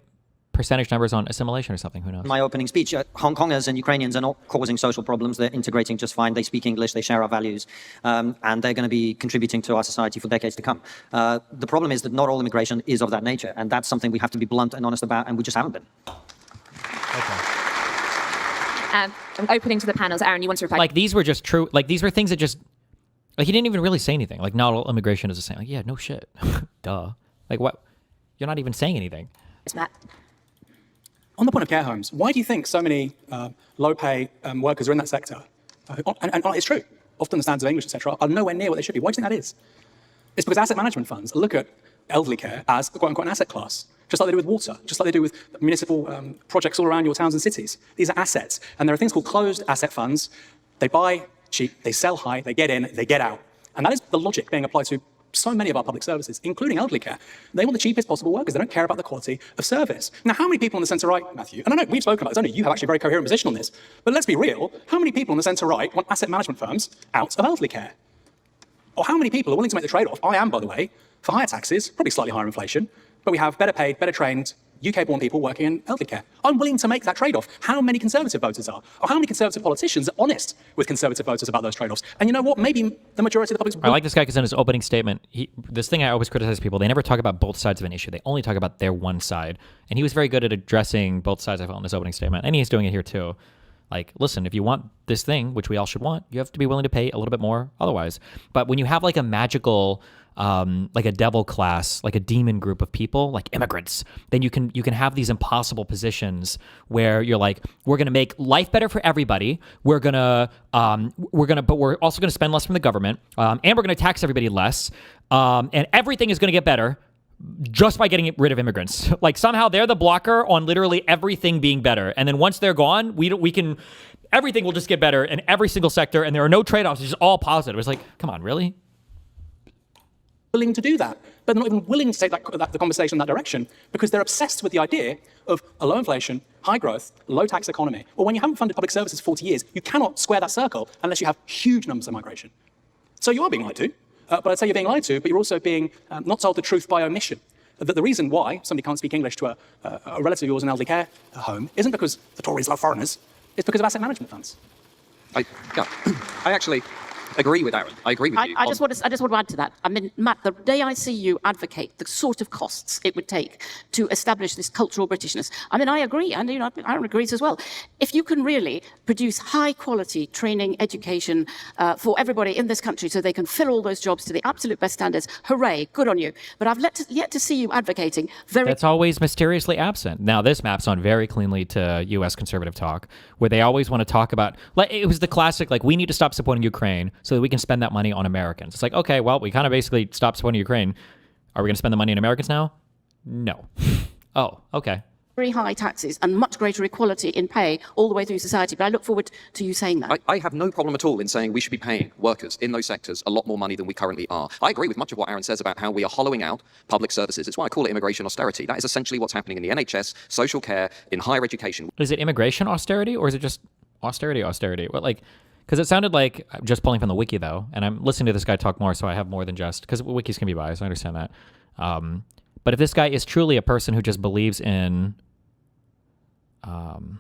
percentage numbers on assimilation or something. Who knows? My opening speech, Hong Kongers and Ukrainians are not causing social problems. They're integrating just fine. They speak English. They share our values. And they're going to be contributing to our society for decades to come. The problem is that not all immigration is of that nature. And that's something we have to be blunt and honest about, and we just haven't been. I'm opening to the panels. Aaron, you want to reply? Like, these were just true. Like, these were things that just... Like, he didn't even really say anything. Like, not all immigration is the same. Like, yeah, no shit. Duh. Like, what? You're not even saying anything. It's Matt. On the point of care homes, why do you think so many low-pay workers are in that sector? And it's true. Often the standards of English, etc., are nowhere near what they should be. Why do you think that is? It's because asset management funds look at elderly care as quote-unquote an asset class, just like they do with water, just like they do with municipal projects all around your towns and cities. These are assets. And there are things called closed asset funds. They buy cheap, they sell high, they get in, they get out. And that is the logic being applied to so many of our public services, including elderly care. They want the cheapest possible workers. They don't care about the quality of service. Now, how many people on the centre-right, Matthew, and I know we've spoken about this, only you have actually a very coherent position on this, but let's be real, how many people on the centre-right want asset management firms out of elderly care? Or how many people are willing to make the trade-off? I am, by the way, for higher taxes, probably slightly higher inflation, but we have better paid, better trained, UK-born people working in elderly care. I'm willing to make that trade-off. How many Conservative voters are? Or how many Conservative politicians are honest with Conservative voters about those trade-offs? And you know what? Maybe the majority of the public... I like this guy because in his opening statement, this thing I always criticize people, they never talk about both sides of an issue. They only talk about their one side. And he was very good at addressing both sides, I felt, in his opening statement. And he's doing it here too. Like, listen, if you want this thing, which we all should want, you have to be willing to pay a little bit more otherwise. But when you have like a magical... like a devil class, like a demon group of people, like immigrants, then you can have these impossible positions where you're like, we're gonna make life better for everybody. But we're also gonna spend less from the government, and we're gonna tax everybody less, and everything is gonna get better just by getting rid of immigrants. Like somehow they're the blocker on literally everything being better, and then once they're gone, everything will just get better in every single sector, and there are no trade-offs. It's just all positive. It's like, come on, really? Willing to do that, but they're not even willing to take the conversation in that direction because they're obsessed with the idea of a low inflation, high growth, low tax economy. Well, when you haven't funded public services for 40 years, you cannot square that circle unless you have huge numbers of migration. So you are being lied to, but I'd say you're being lied to, but you're also being not told the truth by omission. That the reason why somebody can't speak English to a relative of yours in an elderly care home isn't because the Tories love foreigners, it's because of asset management funds. I actually agree with Aaron. I agree with you. I just want to add to that. I mean, Matt, the day I see you advocate the sort of costs it would take to establish this cultural Britishness, I mean, I agree, and Aaron agrees as well. If you can really produce high-quality training, education for everybody in this country so they can fill all those jobs to the absolute best standards, hooray, good on you. But I've yet to see you advocating That's always mysteriously absent. Now, this maps on very cleanly to U.S. conservative talk, where they always want to talk about, like, it was the classic, like, we need to stop supporting Ukraine so that we can spend that money on Americans. It's like, okay, well, we kind of basically stopped supporting Ukraine. Are we going to spend the money on Americans now? No. Oh, okay. very high taxes and much greater equality in pay all the way through society. But I look forward to you saying that. I have no problem at all in saying we should be paying workers in those sectors a lot more money than we currently are. I agree with much of what Aaron says about how we are hollowing out public services. It's why I call it immigration austerity. That is essentially what's happening in the NHS, social care, in higher education. Is it immigration austerity or is it just austerity? What, like... Because it sounded like, just pulling from the wiki though, and I'm listening to this guy talk more, so I have more than just, because wikis can be biased, I understand that. But if this guy is truly a person who just believes in, because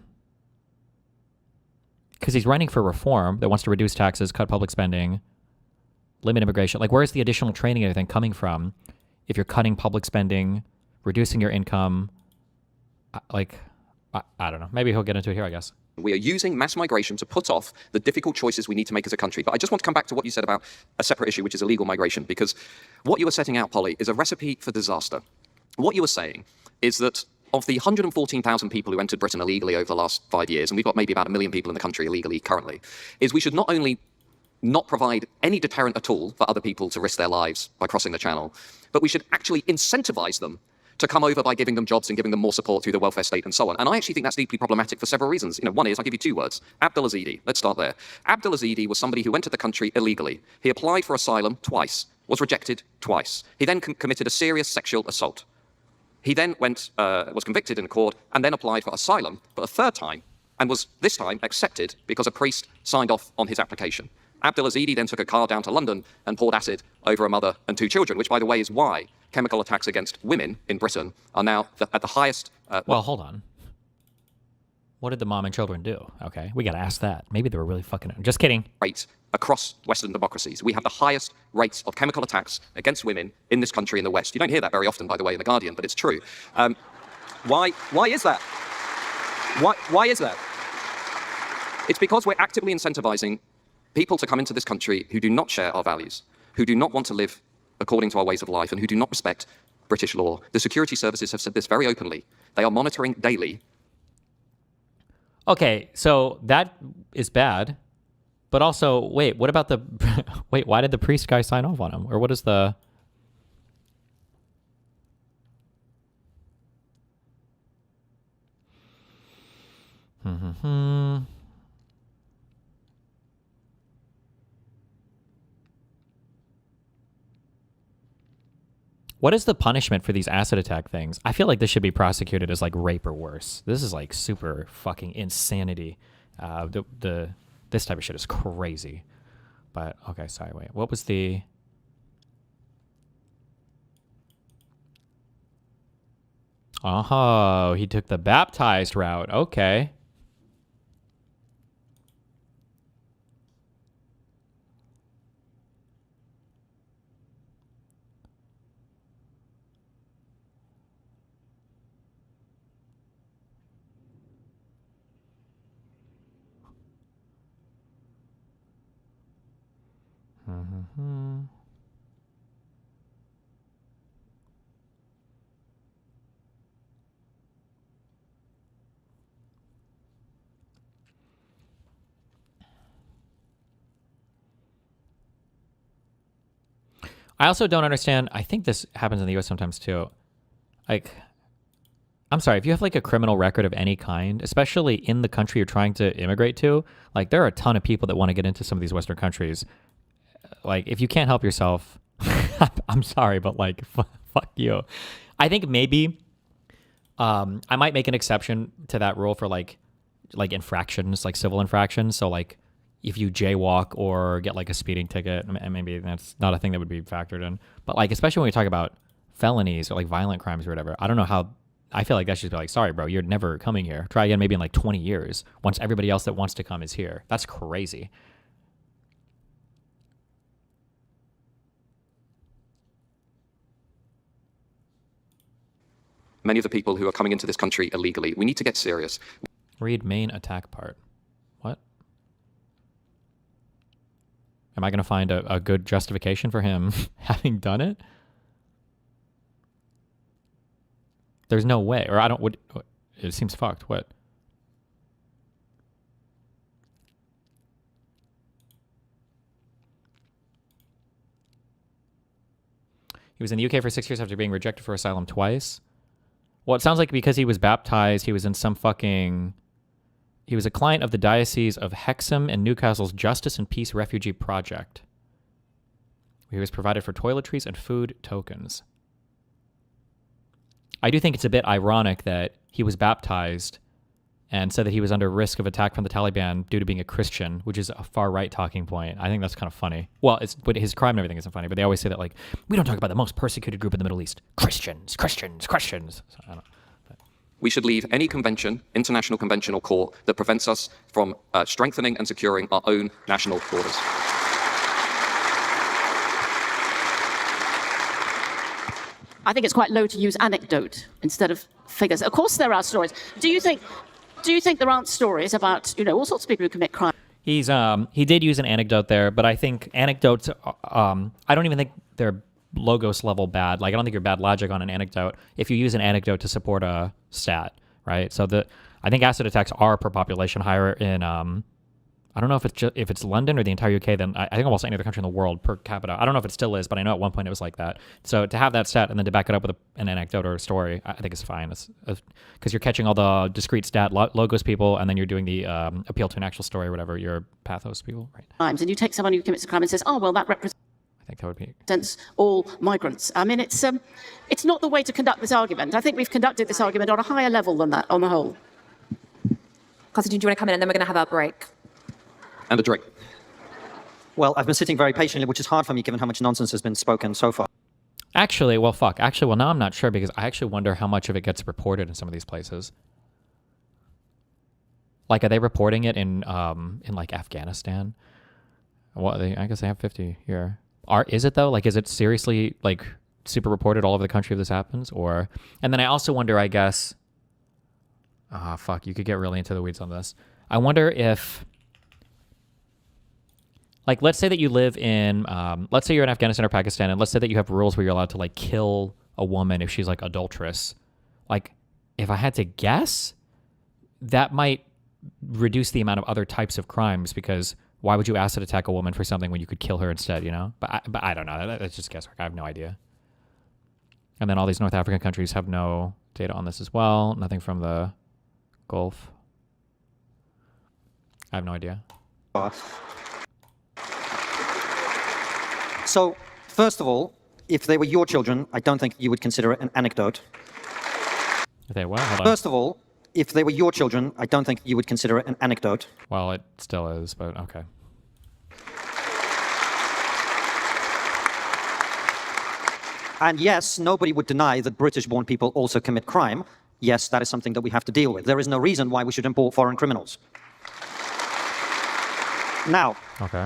he's running for reform that wants to reduce taxes, cut public spending, limit immigration, like where's the additional training and everything coming from if you're cutting public spending, reducing your income? Like, I don't know. Maybe he'll get into it here, I guess. We are using mass migration to put off the difficult choices we need to make as a country. But I just want to come back to what you said about a separate issue, which is illegal migration, because what you were setting out, Polly, is a recipe for disaster. What you were saying is that of the 114,000 people who entered Britain illegally over the last 5 years, and we've got maybe about 1 million people in the country illegally currently, is we should not only not provide any deterrent at all for other people to risk their lives by crossing the channel, but we should actually incentivize them to come over by giving them jobs and giving them more support through the welfare state and so on. And I actually think that's deeply problematic for several reasons. One is, I'll give you 2 words, Abdelaziz. Let's start there. Abdelaziz was somebody who entered the country illegally. He applied for asylum twice, was rejected twice. He then committed a serious sexual assault. He then was convicted in court and then applied for asylum for a 3rd time and was this time accepted because a priest signed off on his application. Abdelaziz then took a car down to London and poured acid over a mother and 2 children, which, by the way, is why chemical attacks against women in Britain are now at the highest... well, hold on. What did the mom and children do? Okay, we got to ask that. Maybe they were really fucking... Just kidding. ...rate across Western democracies. We have the highest rates of chemical attacks against women in this country in the West. You don't hear that very often, by the way, in The Guardian, but it's true. Why is that? Why is that? It's because we're actively incentivizing people to come into this country who do not share our values, who do not want to live according to our ways of life, and who do not respect British law. The security services have said this very openly. They are monitoring daily. Okay, so that is bad. But also, wait, what about the... wait, why did the priest guy sign off on him? Or what is the... What is the punishment for these acid attack things? I feel like this should be prosecuted as like rape or worse. This is like super fucking insanity. This type of shit is crazy. But, okay, sorry, wait. What was the... Oh, he took the baptized route. Okay. I also don't understand. I think this happens in the US sometimes too. Like, I'm sorry, if you have like a criminal record of any kind, especially in the country you're trying to immigrate to, like there are a ton of people that want to get into some of these Western countries. Like, if you can't help yourself, I'm sorry, but like, fuck you. I think maybe I might make an exception to that rule for like infractions, like civil infractions. So like, if you jaywalk or get like a speeding ticket, and maybe that's not a thing that would be factored in. But like, especially when we talk about felonies or like violent crimes or whatever, I don't know how, I feel like that should be like, sorry, bro, you're never coming here. Try again maybe in like 20 years once everybody else that wants to come is here. That's crazy. Many of the people who are coming into this country illegally, we need to get serious. Read main attack part. What? Am I going to find a good justification for him having done it? There's no way. Or I don't... it seems fucked. What? He was in the UK for 6 years after being rejected for asylum twice. Well, it sounds like because he was baptized, he was in some fucking... He was a client of the Diocese of Hexham and Newcastle's Justice and Peace Refugee Project. He was provided for toiletries and food tokens. I do think it's a bit ironic that he was baptized and said that he was under risk of attack from the Taliban due to being a Christian, which is a far-right talking point. I think that's kind of funny. Well, but his crime and everything isn't funny, but they always say that, like, we don't talk about the most persecuted group in the Middle East. Christians, Christians, Christians. So, I don't know. We should leave any convention, international convention or court that prevents us from strengthening and securing our own national borders. I think it's quite low to use anecdote instead of figures. Of course, there are stories. Do you think there aren't stories about all sorts of people who commit crime? He did use an anecdote there, but I think anecdotes. I don't even think they're Logos level bad. Like, I don't think you're bad logic on an anecdote if you use an anecdote to support a stat, right? So I think acid attacks are per population higher in I don't know if it's London or the entire UK, then I think almost any other country in the world per capita. I don't know if it still is, but I know at one point it was like that. So to have that stat and then to back it up with an anecdote or a story, I think it's fine. It's because you're catching all the discrete stat logos people, and then you're doing the appeal to an actual story or whatever. You're pathos people, right? Times, and you take someone who commits a crime and says, oh, well, that represents That would be all migrants. I mean, it's not the way to conduct this argument. I think we've conducted this argument on a higher level than that, on the whole. Kostantin, do you want to come in, and then we're going to have our break? And a drink. Well, I've been sitting very patiently, which is hard for me given how much nonsense has been spoken so far. Actually, well, fuck. Actually, well, now I'm not sure because I actually wonder how much of it gets reported in some of these places. Like, are they reporting it in like Afghanistan? Well, I guess they have 50 here. Is it though? Like, is it seriously like super reported all over the country if this happens? Or, and then I also wonder, I guess, fuck, you could get really into the weeds on this. I wonder if, like, let's say that you live in, let's say you're in Afghanistan or Pakistan, and let's say that you have rules where you're allowed to like kill a woman if she's like adulterous. Like, if I had to guess, that might reduce the amount of other types of crimes because why would you acid attack a woman for something when you could kill her instead, you know? But I don't know. That's just guesswork. I have no idea. And then all these North African countries have no data on this as well. Nothing from the Gulf. I have no idea. So, first of all, if they were your children, I don't think you would consider it an anecdote. If they what? Hold on. First of all, if they were your children, I don't think you would consider it an anecdote. Well, it still is, but okay. And yes, nobody would deny that British-born people also commit crime. Yes, that is something that we have to deal with. There is no reason why we should import foreign criminals. Now,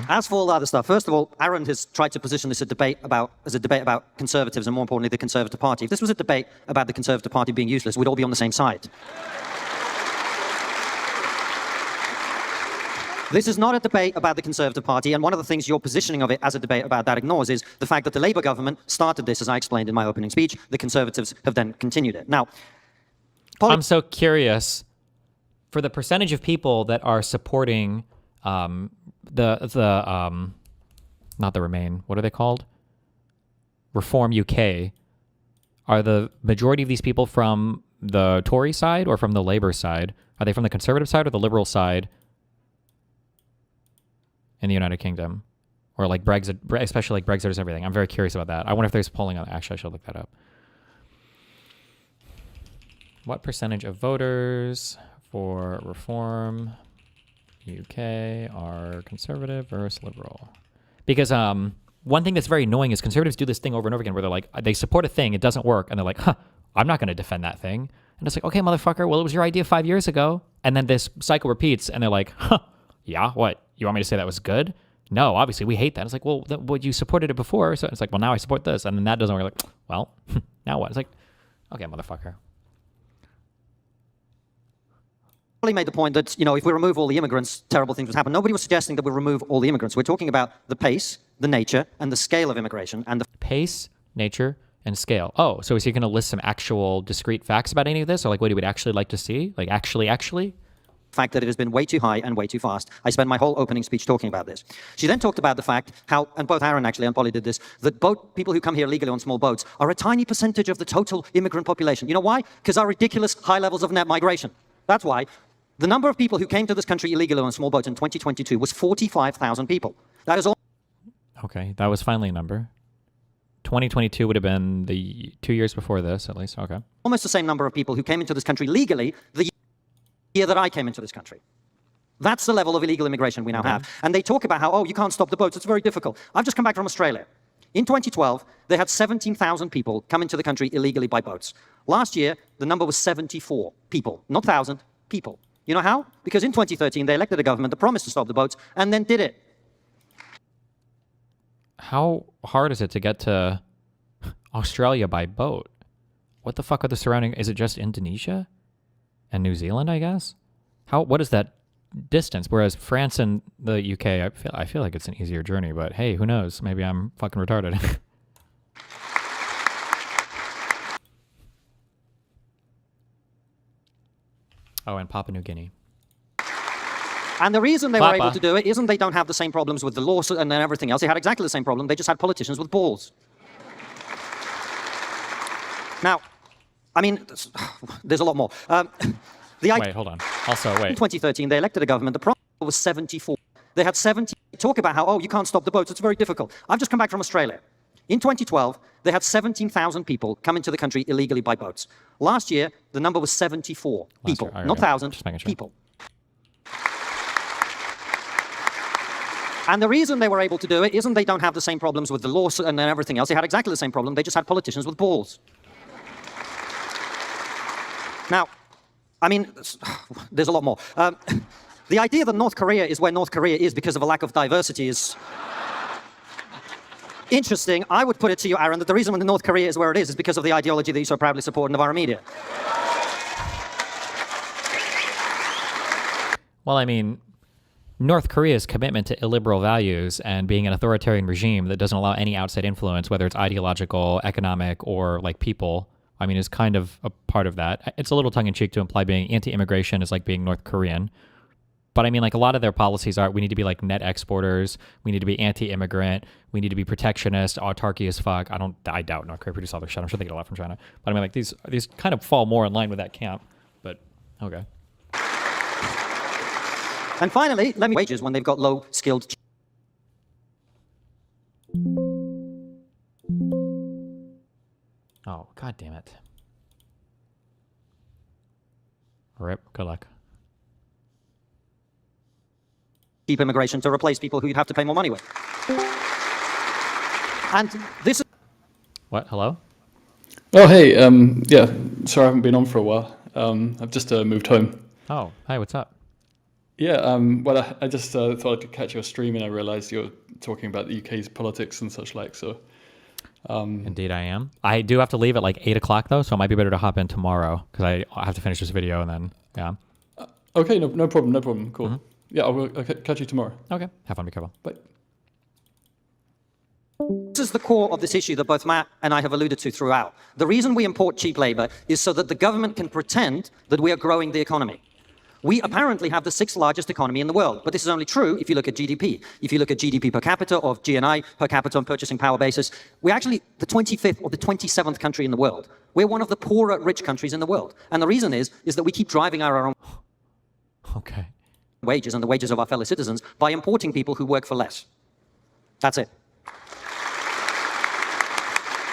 as for all the other stuff, first of all, Aaron has tried to position this as a debate about conservatives and, more importantly, the Conservative Party. If this was a debate about the Conservative Party being useless, we'd all be on the same side. This is not a debate about the Conservative Party, and one of the things your positioning of it as a debate about that ignores is the fact that the Labour government started this, as I explained in my opening speech. The Conservatives have then continued it. Now, I'm so curious for the percentage of people that are supporting not the Remain, what are they called? Reform UK. Are the majority of these people from the Tory side or from the Labour side? Are they from the Conservative side or the Liberal side in the United Kingdom? Or like Brexit, especially like Brexit is everything. I'm very curious about that. I wonder if there's polling on that. Actually, I should look that up. What percentage of voters for Reform UK are Conservative versus Liberal? Because one thing that's very annoying is Conservatives do this thing over and over again where they're like, they support a thing, it doesn't work, and they're like, I'm not going to defend that thing. And it's like, okay, motherfucker, well, it was your idea 5 years ago. And then this cycle repeats, and they're like, yeah, what? You want me to say that was good? No, obviously, we hate that. It's like, well, you supported it before, so it's like, well, now I support this. And then that doesn't work. Like, well, now what? It's like, okay, motherfucker. Made the point that, you know, if we remove all the immigrants, terrible things would happen. Nobody was suggesting that we remove all the immigrants. We're talking about the pace, the nature, and the scale of immigration. And the pace, nature, and scale. Oh, so is he going to list some actual discrete facts about any of this? Or like what he would actually like to see? Like actually? Fact that it has been way too high and way too fast. I spent my whole opening speech talking about this. She then talked about the fact how, and both Aaron actually and Polly did this, that boat people who come here legally on small boats are a tiny percentage of the total immigrant population. You know why? Because our ridiculous high levels of net migration. That's why. The number of people who came to this country illegally on small boats in 2022 was 45,000 people. That is all. Okay, that was finally a number. 2022 would have been the 2 years before this, at least. Okay. Almost the same number of people who came into this country legally the year that I came into this country. That's the level of illegal immigration we now have. And they talk about how, oh, you can't stop the boats. It's very difficult. I've just come back from Australia. In 2012, they had 17,000 people come into the country illegally by boats. Last year, the number was 74 people, not 1,000 people. You know how? Because in 2013, they elected a government that promised to stop the boats and then did it. How hard is it to get to Australia by boat? What the fuck are the surrounding? Is it just Indonesia and New Zealand, I guess? What is that distance? Whereas France and the UK, I feel like it's an easier journey, but hey, who knows? Maybe I'm fucking retarded. Oh, and Papua New Guinea. And the reason they were able to do it isn't they don't have the same problems with the law and everything else. They had exactly the same problem. They just had politicians with balls. Now, I mean, there's a lot more. Wait, hold on. Also, wait. In 2013, they elected a government. The problem was 74. They had 70. Talk about how, oh, you can't stop the boats. It's very difficult. I've just come back from Australia. In 2012, they had 17,000 people come into the country illegally by boats. Last year, the number was 74 people, not thousands, people. And the reason they were able to do it isn't they don't have the same problems with the law and everything else. They had exactly the same problem. They just had politicians with balls. Now, I mean, there's a lot more. The idea that North Korea is where North Korea is because of a lack of diversity is interesting. I would put it to you, Aaron, that the reason when North Korea is where it is because of the ideology that you so proudly support in the Navarro media. Well, I mean, North Korea's commitment to illiberal values and being an authoritarian regime that doesn't allow any outside influence, whether it's ideological, economic, or like people, I mean, is kind of a part of that. It's a little tongue-in-cheek to imply being anti-immigration is like being North Korean. But I mean, like a lot of their policies are, we need to be like net exporters, we need to be anti-immigrant, we need to be protectionist, autarky as fuck. I doubt North Korea produces all their shit. I'm sure they get a lot from China. But I mean, like these kind of fall more in line with that camp. But okay. And finally, let me wages when they've got low-skilled. Oh, god damn it. Rip, good luck. Cheap immigration to replace people who you'd have to pay more money with. And this is... What, hello? Oh, hey, yeah, sorry I haven't been on for a while. I've just moved home. Oh, hi, what's up? Yeah, well, I just thought I'd catch your stream and I realized you were talking about the UK's politics and such like, so... Indeed I am. I do have to leave at like 8 o'clock though, so it might be better to hop in tomorrow because I have to finish this video and then, yeah. Okay, no problem, cool. Mm-hmm. Yeah, I'll catch you tomorrow. Okay, have fun, be careful. Bye. This is the core of this issue that both Matt and I have alluded to throughout. The reason we import cheap labor is so that the government can pretend that we are growing the economy. We apparently have the 6th largest economy in the world, but this is only true if you look at GDP. If you look at GDP per capita or GNI per capita on purchasing power basis, we're actually the 25th or the 27th country in the world. We're one of the poorer rich countries in the world. And the reason is that we keep driving our own wages and the wages of our fellow citizens by importing people who work for less. That's it.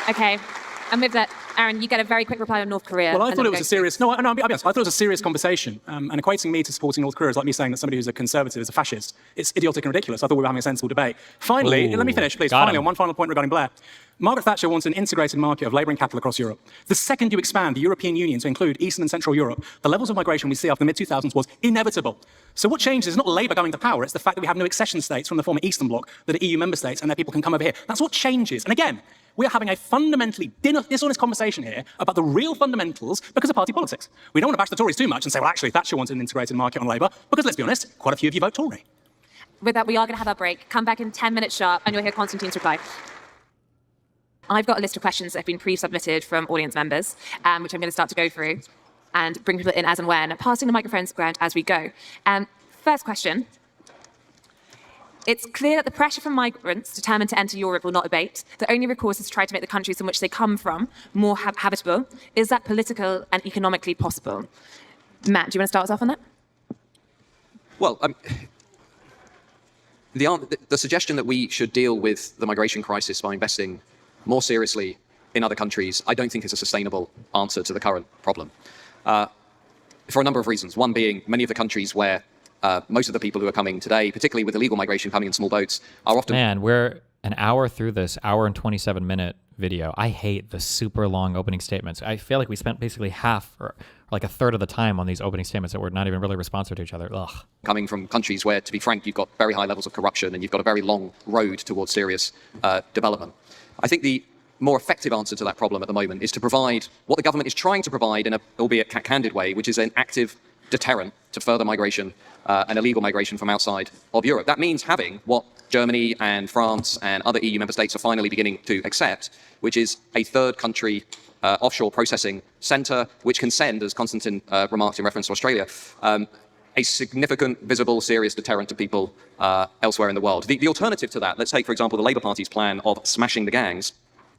Okay. And with that, Aaron, you get a very quick reply on North Korea. Well, I thought it was a serious... No, I'll be honest. I thought it was a serious conversation. And equating me to supporting North Korea is like me saying that somebody who's a conservative is a fascist. It's idiotic and ridiculous. I thought we were having a sensible debate. Finally, let me finish, please. Finally, on one final point regarding Blair. Margaret Thatcher wants an integrated market of labour and capital across Europe. The second you expand the European Union to include Eastern and Central Europe, the levels of migration we see after the mid-2000s was inevitable. So what changes is not Labour going to power, it's the fact that we have no accession states from the former Eastern Bloc that are EU member states and their people can come over here. That's what changes. And again, we are having a fundamentally dishonest conversation here about the real fundamentals because of party politics. We don't want to bash the Tories too much and say, well, actually, Thatcher wanted an integrated market on Labour, because let's be honest, quite a few of you vote Tory. With that, we are going to have our break. Come back in 10 minutes sharp, and you'll hear Konstantin's reply. I've got a list of questions that have been pre-submitted from audience members, which I'm going to start to go through and bring people in as and when, passing the microphones around as we go. First question. It's clear that the pressure from migrants determined to enter Europe will not abate. The only recourse is to try to make the countries in which they come from more habitable. Is that political and economically possible? Matt, do you want to start us off on that? Well, the suggestion that we should deal with the migration crisis by investing more seriously in other countries, I don't think is a sustainable answer to the current problem. For a number of reasons. One being many of the countries where most of the people who are coming today, particularly with illegal migration coming in small boats, are often... Man, we're an hour through this, hour and 27-minute video. I hate the super long opening statements. I feel like we spent basically half or like a third of the time on these opening statements that were not even really responsive to each other. Ugh. Coming from countries where, to be frank, you've got very high levels of corruption and you've got a very long road towards serious development. I think the more effective answer to that problem at the moment is to provide what the government is trying to provide in a, albeit candid way, which is an active deterrent to further migration and illegal migration from outside of Europe. That means having what Germany and France and other EU member states are finally beginning to accept, which is a third country offshore processing centre, which can send, as Konstantin remarked in reference to Australia, a significant, visible, serious deterrent to people elsewhere in the world. The alternative to that, let's take, for example, the Labour Party's plan of smashing the gangs.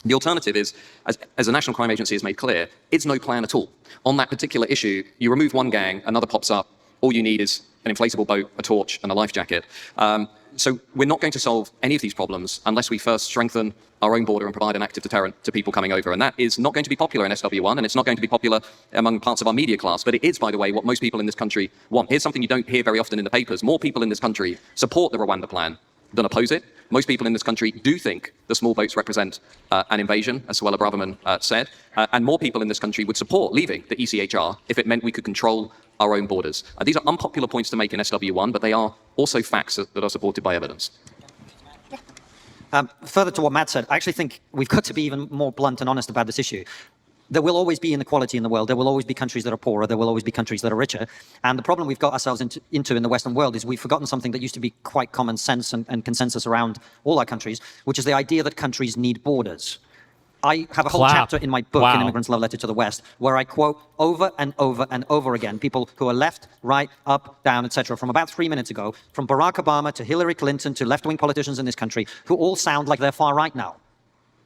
The alternative is, as the National Crime Agency has made clear, it's no plan at all. On that particular issue, you remove one gang, another pops up. All you need is an inflatable boat, a torch, and a life jacket. So we're not going to solve any of these problems unless we first strengthen our own border and provide an active deterrent to people coming over. And that is not going to be popular in SW1, and it's not going to be popular among parts of our media class, but it is, by the way, what most people in this country want. Here's something you don't hear very often in the papers. More people in this country support the Rwanda plan than oppose it. Most people in this country do think the small boats represent an invasion, as Suella Braverman said, and more people in this country would support leaving the ECHR if it meant we could control our own borders. These are unpopular points to make in SW1, but they are also facts that are supported by evidence. Further to what Matt said, I actually think we've got to be even more blunt and honest about this issue. There will always be inequality in the world. There will always be countries that are poorer. There will always be countries that are richer. And the problem we've got ourselves into in the Western world is we've forgotten something that used to be quite common sense and consensus around all our countries, which is the idea that countries need borders. I have a whole chapter in my book, An Immigrant's Love Letter to the West, where I quote over and over and over again people who are left, right, up, down, etc., from about 3 minutes ago, from Barack Obama to Hillary Clinton to left-wing politicians in this country, who all sound like they're far right now.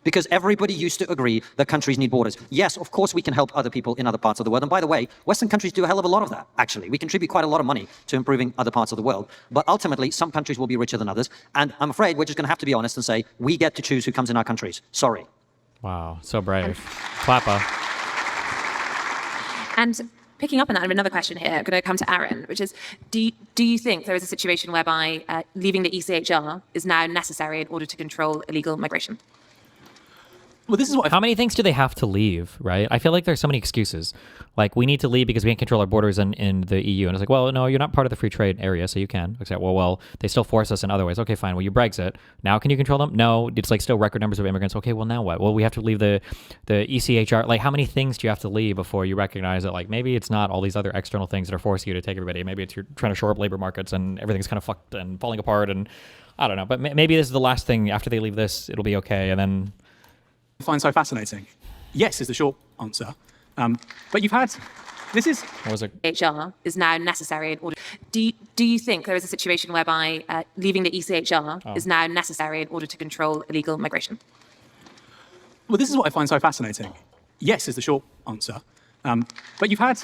Because everybody used to agree that countries need borders. Yes, of course we can help other people in other parts of the world. And by the way, Western countries do a hell of a lot of that, actually. We contribute quite a lot of money to improving other parts of the world. But ultimately, some countries will be richer than others. And I'm afraid we're just going to have to be honest and say, we get to choose who comes in our countries. Sorry. Wow, so brave. Clapper. And picking up on that, I have another question here. I'm going to come to Aaron, which is, do you think there is a situation whereby leaving the ECHR is now necessary in order to control illegal migration? Well, this is what How many things do they have to leave, right? I feel like there's so many excuses. Like, we need to leave because we can't control our borders in the EU. And it's like, well, no, you're not part of the free trade area, so you can. Except, well, they still force us in other ways. Okay, fine. Well, you Brexit. Now can you control them? No. It's like still record numbers of immigrants. Okay, well, now what? Well, we have to leave the ECHR. Like, how many things do you have to leave before you recognize that, like, maybe it's not all these other external things that are forcing you to take everybody. Maybe it's you're trying to shore up labor markets and everything's kind of fucked and falling apart. And I don't know. But maybe this is the last thing. After they leave this, it'll be okay. And then... I find so fascinating. Yes is the short answer. But you've had, this is... What was it? ECHR is now necessary in order... Do you think there is a situation whereby leaving the ECHR is now necessary in order to control illegal migration? Well, this is what I find so fascinating. Yes is the short answer. But you've had,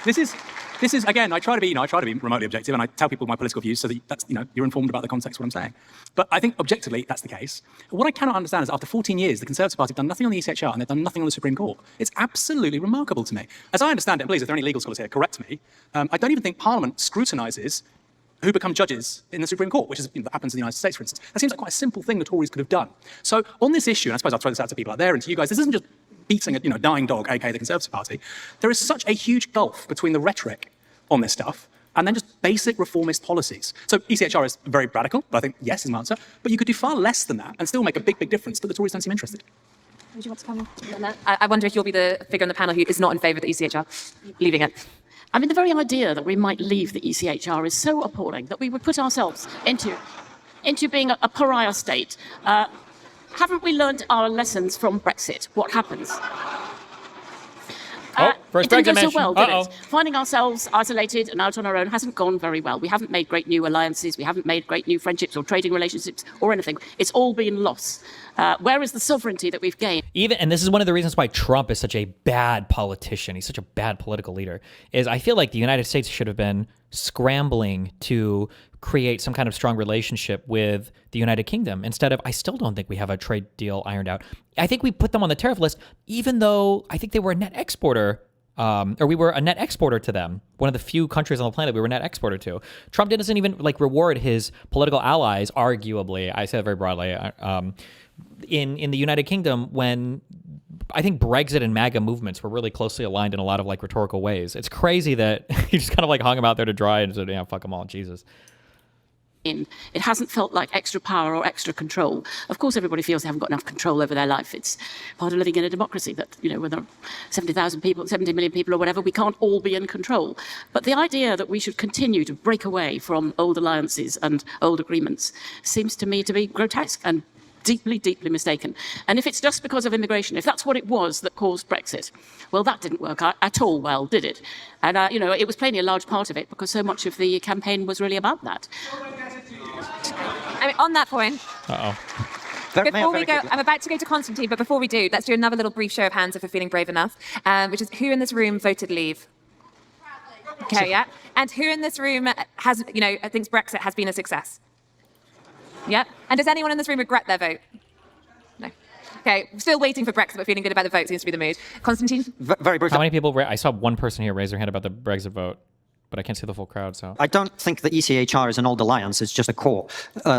this is again, I try to be remotely objective, and I tell people my political views so that that's, you're informed about the context of what I'm saying. But I think objectively that's the case. What I cannot understand is after 14 years, the Conservative Party have done nothing on the ECHR and they've done nothing on the Supreme Court. It's absolutely remarkable to me. As I understand it, and please, if there are any legal scholars here, correct me. I don't even think Parliament scrutinises who become judges in the Supreme Court, which is that happens in the United States, for instance. That seems like quite a simple thing the Tories could have done. So on this issue, and I suppose I'll throw this out to people out there and to you guys, this isn't just beating a dying dog, aka the Conservative Party. There is such a huge gulf between the rhetoric on this stuff and then just basic reformist policies. So ECHR is very radical, but I think yes is my answer. But you could do far less than that and still make a big, big difference, but the Tories don't seem interested. Would you want to come on that? I wonder if you'll be the figure on the panel who is not in favour of the ECHR leaving it. I mean, the very idea that we might leave the ECHR is so appalling that we would put ourselves into being a pariah state. Haven't we learned our lessons from Brexit? What happens? First it didn't Brexit go so well, did Uh-oh. it? Finding ourselves isolated and out on our own hasn't gone very well. We haven't made great new alliances. We haven't made great new friendships or trading relationships or anything. It's all been lost. Where is the sovereignty that we've gained? And this is one of the reasons why Trump is such a bad politician. He's such a bad political leader. Is I feel like the United States should have been scrambling to create some kind of strong relationship with the United Kingdom instead of, I still don't think we have a trade deal ironed out. I think we put them on the tariff list, even though I think they were a net exporter. Or we were a net exporter to them. One of the few countries on the planet we were a net exporter to. Trump doesn't even reward his political allies, arguably, I say it very broadly, in the United Kingdom when I think Brexit and MAGA movements were really closely aligned in a lot of rhetorical ways. It's crazy that he just kind of hung them out there to dry and said, yeah, fuck them all, Jesus. It hasn't felt like extra power or extra control. Of course, everybody feels they haven't got enough control over their life. It's part of living in a democracy that, when there are 70,000 people, 70 million people or whatever, we can't all be in control. But the idea that we should continue to break away from old alliances and old agreements seems to me to be grotesque and deeply, deeply mistaken. And if it's just because of immigration, if that's what it was that caused Brexit, well, that didn't work at all well, did it? And, it was plainly a large part of it because so much of the campaign was really about that. I mean, on that point, before we go, I'm about to go to Kostantin, but before we do, let's do another little brief show of hands if we're feeling brave enough, which is who in this room voted leave? Okay, yeah. And who in this room has, thinks Brexit has been a success? Yeah. And does anyone in this room regret their vote? No. Okay, still waiting for Brexit, but feeling good about the vote seems to be the mood. Konstantin? Very briefly. How many people? I saw one person here raise their hand about the Brexit vote, but I can't see the full crowd. So I don't think the ECHR is an old alliance. It's just a core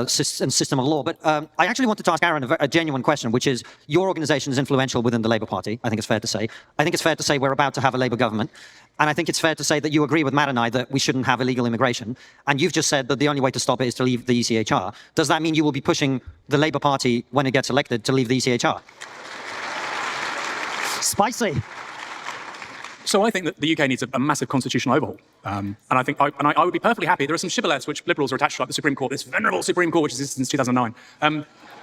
system of law. But I actually wanted to ask Aaron a genuine question, which is your organisation is influential within the Labour Party. I think it's fair to say. I think it's fair to say we're about to have a Labour government. And I think it's fair to say that you agree with Matt and I that we shouldn't have illegal immigration. And you've just said that the only way to stop it is to leave the ECHR. Does that mean you will be pushing the Labour Party, when it gets elected, to leave the ECHR? Spicy. So I think that the UK needs a massive constitutional overhaul. And I think I would be perfectly happy. There are some shibboleths which Liberals are attached to, like the Supreme Court, this venerable Supreme Court which exists since 2009.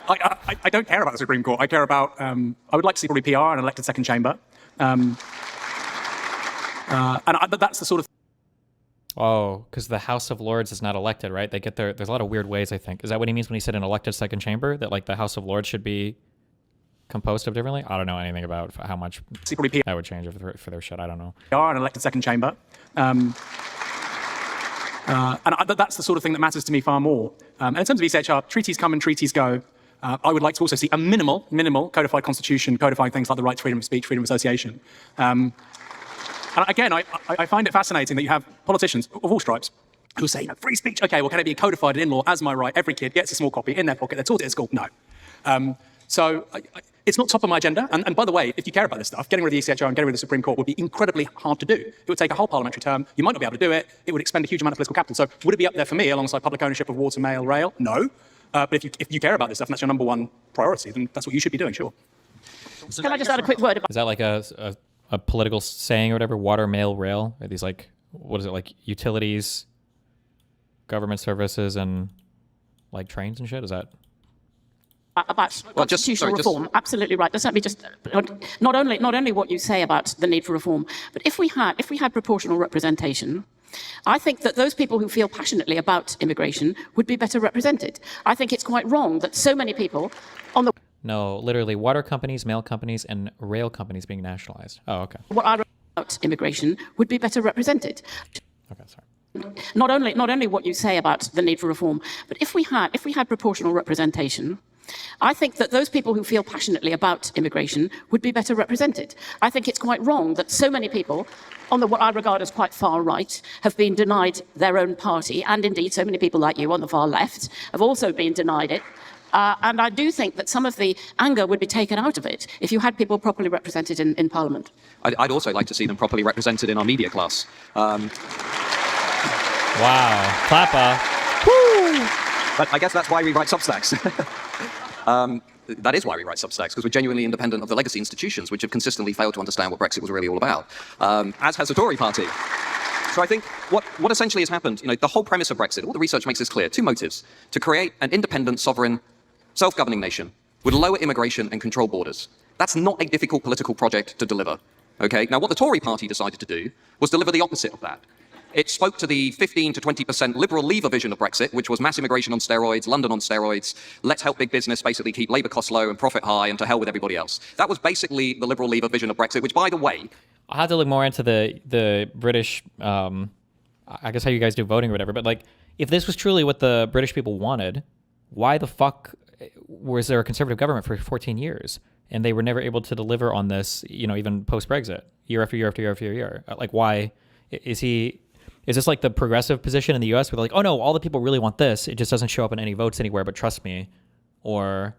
I don't care about the Supreme Court. I care about, I would like to see probably PR and an elected second chamber. That's the sort of... Oh, because the House of Lords is not elected, right? They get there's a lot of weird ways, I think. Is that what he means when he said an elected second chamber? That like the House of Lords should be composed of differently? I don't know anything about how much that would change for their shit. I don't know. PR and an elected second chamber. That's the sort of thing that matters to me far more. And in terms of ECHR, treaties come and treaties go. I would like to also see a minimal codified constitution, codifying things like the right to freedom of speech, freedom of association. And again, I find it fascinating that you have politicians of all stripes who say, free speech, okay, well, can it be codified in law as my right? Every kid gets a small copy in their pocket, they're taught it at school. No. So it's not top of my agenda. And by the way, if you care about this stuff, getting rid of the ECHR and getting rid of the Supreme Court would be incredibly hard to do. It would take a whole parliamentary term. You might not be able to do it. It would expend a huge amount of political capital. So would it be up there for me alongside public ownership of water, mail, rail? No. But if you care about this stuff and that's your number one priority, then that's what you should be doing, sure. Can I just add a quick word about... Is that like a political saying or whatever? Water, mail, rail? Are these like, what is it, like utilities, government services, and trains and shit? Is that... About constitutional reform, absolutely right. That's certainly just not only what you say about the need for reform, but if we had proportional representation, I think that those people who feel passionately about immigration would be better represented. I think it's quite wrong that so many people on the... No, literally water companies, mail companies, and rail companies being nationalized. Oh, okay. What I about immigration would be better represented. Okay, sorry. Not only what you say about the need for reform, but if we had proportional representation, I think that those people who feel passionately about immigration would be better represented. I think it's quite wrong that so many people on what I regard as quite far right have been denied their own party, and indeed so many people like you on the far left have also been denied it. And I do think that some of the anger would be taken out of it if you had people properly represented in Parliament. I'd also like to see them properly represented in our media class. Wow. Clapper. Woo! But I guess that's why we write Substacks. That is why we write Substacks, because we're genuinely independent of the legacy institutions, which have consistently failed to understand what Brexit was really all about, as has the Tory party. So I think what essentially has happened, the whole premise of Brexit, all the research makes this clear, two motives: to create an independent, sovereign, self-governing nation with lower immigration and control borders. That's not a difficult political project to deliver. Okay? Now, what the Tory party decided to do was deliver the opposite of that. It spoke to the 15 to 20% liberal leaver vision of Brexit, which was mass immigration on steroids, London on steroids, let's help big business basically keep labour costs low and profit high, and to hell with everybody else. That was basically the liberal leaver vision of Brexit, which, by the way... I'll have to look more into the British, I guess how you guys do voting or whatever, but if this was truly what the British people wanted, why the fuck was there a conservative government for 14 years? And they were never able to deliver on this, even post-Brexit, year after year after year after year. Why is this like the progressive position in the US where they're like, oh no, all the people really want this. It just doesn't show up in any votes anywhere, but trust me. Or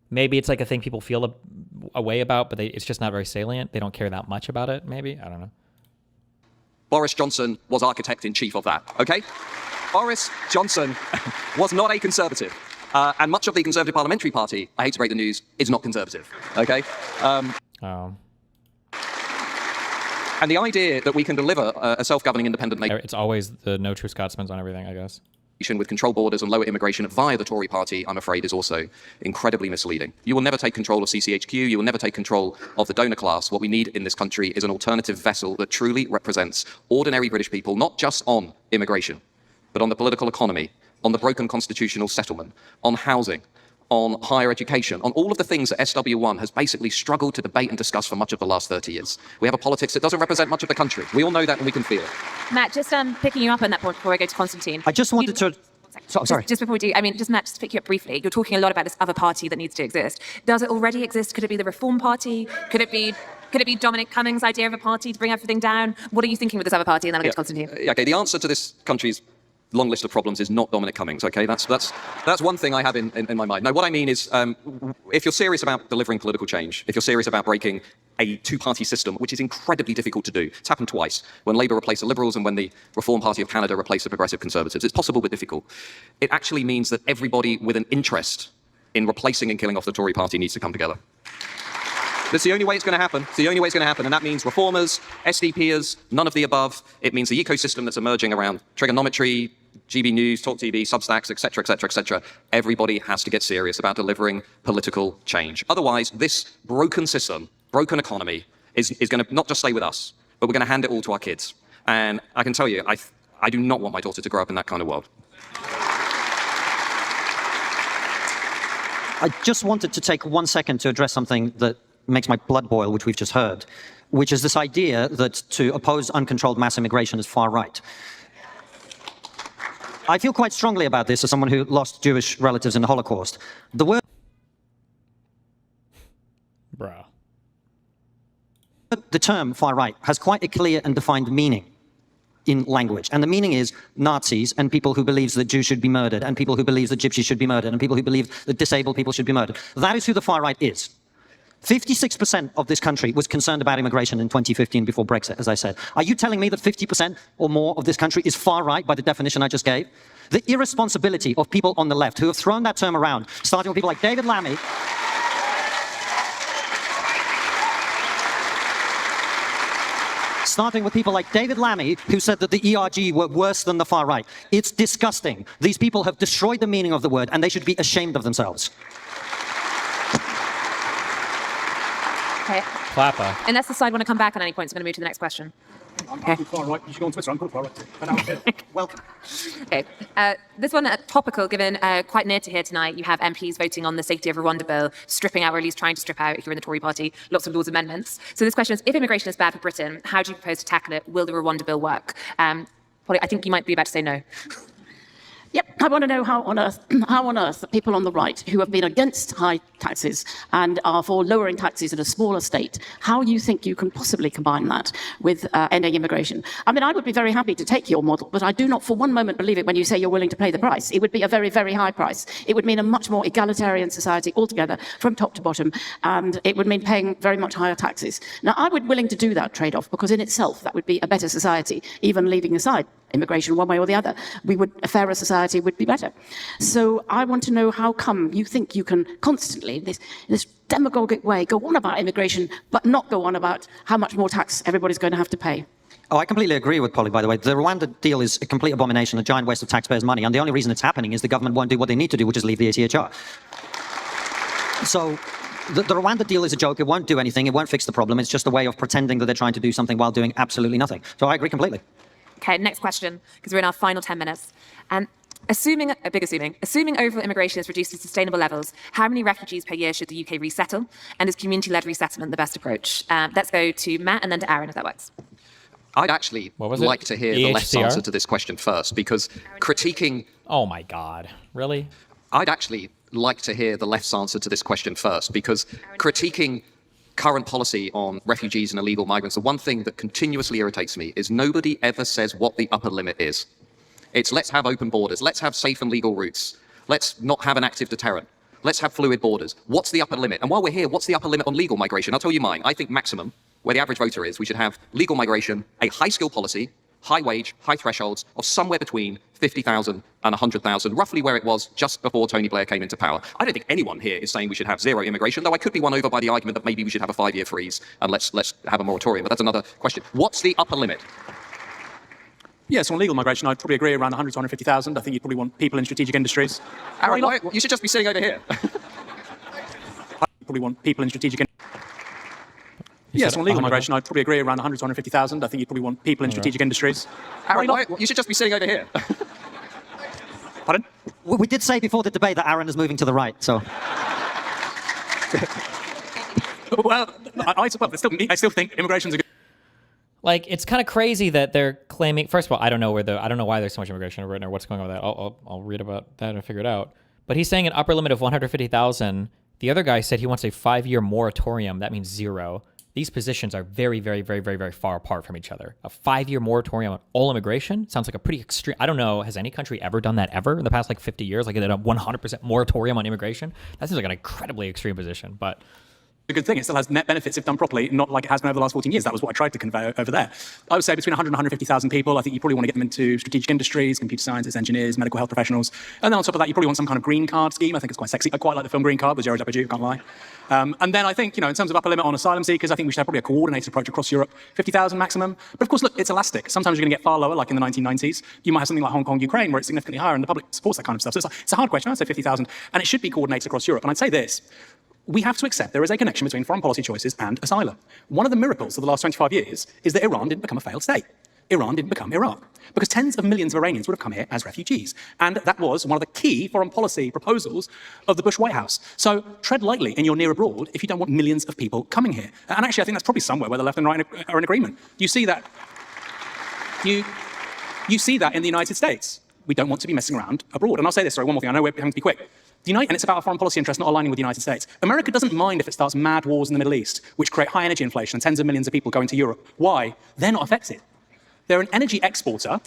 maybe it's like a thing people feel a way about, but it's just not very salient. They don't care that much about it, maybe. I don't know. Boris Johnson was architect-in-chief of that, okay? Boris Johnson was not a conservative. And much of the Conservative Parliamentary Party, I hate to break the news, is not conservative, okay? And the idea that we can deliver a self-governing independent nation... It's always the no true Scotsmans on everything, I guess. with control borders and lower immigration via the Tory party, I'm afraid, is also incredibly misleading. You will never take control of CCHQ. You will never take control of the donor class. What we need in this country is an alternative vessel that truly represents ordinary British people, not just on immigration, but on the political economy, on the broken constitutional settlement, on housing, on higher education, on all of the things that SW1 has basically struggled to debate and discuss for much of the last 30 years. We have a politics that doesn't represent much of the country. We all know that and we can feel it. Matt, just picking you up on that point before I go to Konstantin. I just wanted to... Sorry. Just before we do, just Matt, just to pick you up briefly, you're talking a lot about this other party that needs to exist. Does it already exist? Could it be the Reform Party? Could it be Dominic Cummings' idea of a party to bring everything down? What are you thinking with this other party? And then I'll get to Konstantin. Okay, the answer to this country's long list of problems is not Dominic Cummings, okay? That's one thing I have in my mind. No, what I mean is, if you're serious about delivering political change, if you're serious about breaking a two-party system, which is incredibly difficult to do, it's happened twice, when Labour replaced the Liberals and when the Reform Party of Canada replaced the Progressive Conservatives. It's possible but difficult. It actually means that everybody with an interest in replacing and killing off the Tory party needs to come together. That's the only way it's going to happen. It's the only way it's going to happen. And that means reformers, SDPers, none of the above. It means the ecosystem that's emerging around trigonometry, GB News, Talk TV, Substacks, etc., etc., etc. Everybody has to get serious about delivering political change. Otherwise, this broken system, broken economy, is going to not just stay with us, but we're going to hand it all to our kids. And I can tell you, I do not want my daughter to grow up in that kind of world. I just wanted to take 1 second to address something that makes my blood boil, which we've just heard, which is this idea that to oppose uncontrolled mass immigration is far right. I feel quite strongly about this as someone who lost Jewish relatives in the Holocaust. The word... Bruh. The term far right has quite a clear and defined meaning in language. And the meaning is Nazis and people who believe that Jews should be murdered and people who believe that Gypsies should be murdered and people who believe that disabled people should be murdered. That is who the far right is. 56% of this country was concerned about immigration in 2015 before Brexit, as I said. Are you telling me that 50% or more of this country is far right by the definition I just gave? The irresponsibility of people on the left who have thrown that term around, starting with people like David Lammy, who said that the ERG were worse than the far right. It's disgusting. These people have destroyed the meaning of the word and they should be ashamed of themselves. Okay. Clapper. Unless the side want to come back on any points, I'm going to move to the next question. I'm far right. You should go on Twitter. I'm called far right. Welcome. Okay. This one topical, given quite near to here tonight. You have MPs voting on the Safety of Rwanda bill, stripping out, or at least trying to strip out, if you're in the Tory party, lots of laws amendments. So this question is, if immigration is bad for Britain, how do you propose to tackle it? Will the Rwanda bill work? Polly, I think you might be about to say no. Yep, I want to know how on earth the people on the right who have been against high taxes and are for lowering taxes in a smaller state, how you think you can possibly combine that with ending immigration. I mean, I would be very happy to take your model, but I do not for one moment believe it when you say you're willing to pay the price. It would be a very, very high price. It would mean a much more egalitarian society altogether from top to bottom, and it would mean paying very much higher taxes. Now, I would be willing to do that trade-off because in itself that would be a better society, even leaving aside immigration one way or the other. A fairer society would be better. So I want to know how come you think you can constantly, this demagogic way, go on about immigration, but not go on about how much more tax everybody's going to have to pay. Oh, I completely agree with Polly, by the way. The Rwanda deal is a complete abomination, a giant waste of taxpayers' money, and the only reason it's happening is the government won't do what they need to do, which is leave the ACHR. So the Rwanda deal is a joke. It won't do anything. It won't fix the problem. It's just a way of pretending that they're trying to do something while doing absolutely nothing. So I agree completely. Okay, next question, because we're in our final 10 minutes. Assuming overall immigration is reduced to sustainable levels, how many refugees per year should the UK resettle? And is community-led resettlement the best approach? Let's go to Matt and then to Aaron, if that works. I'd actually like to hear the left's answer to this question first, because critiquing... Oh my God, really? I'd actually like to hear the left's answer to this question first, because critiquing current policy on refugees and illegal migrants, the one thing that continuously irritates me is nobody ever says what the upper limit is. It's let's have open borders, let's have safe and legal routes, let's not have an active deterrent, let's have fluid borders. What's the upper limit? And while we're here, what's the upper limit on legal migration? I'll tell you mine. I think maximum, where the average voter is, we should have legal migration, a high skill policy, high wage, high thresholds of somewhere between 50,000 and 100,000, roughly where it was just before Tony Blair came into power. I don't think anyone here is saying we should have zero immigration, though I could be won over by the argument that maybe we should have a 5-year freeze and let's have a moratorium, but that's another question. What's the upper limit? Yes, on legal migration, I'd probably agree around 100 to 150,000. I think you'd probably want people in strategic industries. Aaron, you should just be sitting over here. Probably want people in strategic Yes, on legal migration, I'd probably agree around 100 to 150,000. I think you'd probably want people in strategic industries. Aaron, you should just be sitting over here. Pardon? We did say before the debate that Aaron is moving to the right, so... Well, I still think immigration's a good... Like, it's kind of crazy that they're claiming. First of all, I don't know why there's so much immigration written or what's going on with that. I'll read about that and figure it out. But he's saying an upper limit of 150,000. The other guy said he wants a 5-year moratorium. That means 0. These positions are very, very, very, very, very far apart from each other. A 5-year moratorium on all immigration sounds like a pretty extreme. I don't know. Has any country ever done that ever in the past 50 years? Like, a 100% moratorium on immigration? That seems like an incredibly extreme position, but. A good thing. It still has net benefits if done properly, not like it has been over the last 14 years. That was what I tried to convey over there. I would say between 100 and 150,000 people. I think you probably want to get them into strategic industries, computer scientists, engineers, medical health professionals. And then on top of that, you probably want some kind of green card scheme. I think it's quite sexy. I quite like the film Green Card with Jared Depardieu, can't lie. And then I think, in terms of upper limit on asylum seekers, I think we should have probably a coordinated approach across Europe, 50,000 maximum. But of course, look, it's elastic. Sometimes you're going to get far lower, like in the 1990s. You might have something like Hong Kong, Ukraine, where it's significantly higher and the public supports that kind of stuff. So it's a hard question. I'd say 50,000. And it should be coordinated across Europe. And I'd say this. We have to accept there is a connection between foreign policy choices and asylum. One of the miracles of the last 25 years is that Iran didn't become a failed state. Iran didn't become Iraq. Because tens of millions of Iranians would have come here as refugees. And that was one of the key foreign policy proposals of the Bush White House. So tread lightly in your near abroad if you don't want millions of people coming here. And actually, I think that's probably somewhere where the left and right are in agreement. You see that. You see that in the United States. We don't want to be messing around abroad. And I'll say this, sorry, one more thing. I know we're having to be quick. And it's about our foreign policy interests not aligning with the United States. America doesn't mind if it starts mad wars in the Middle East, which create high energy inflation and tens of millions of people going to Europe. Why? They're not affected. They're an energy exporter,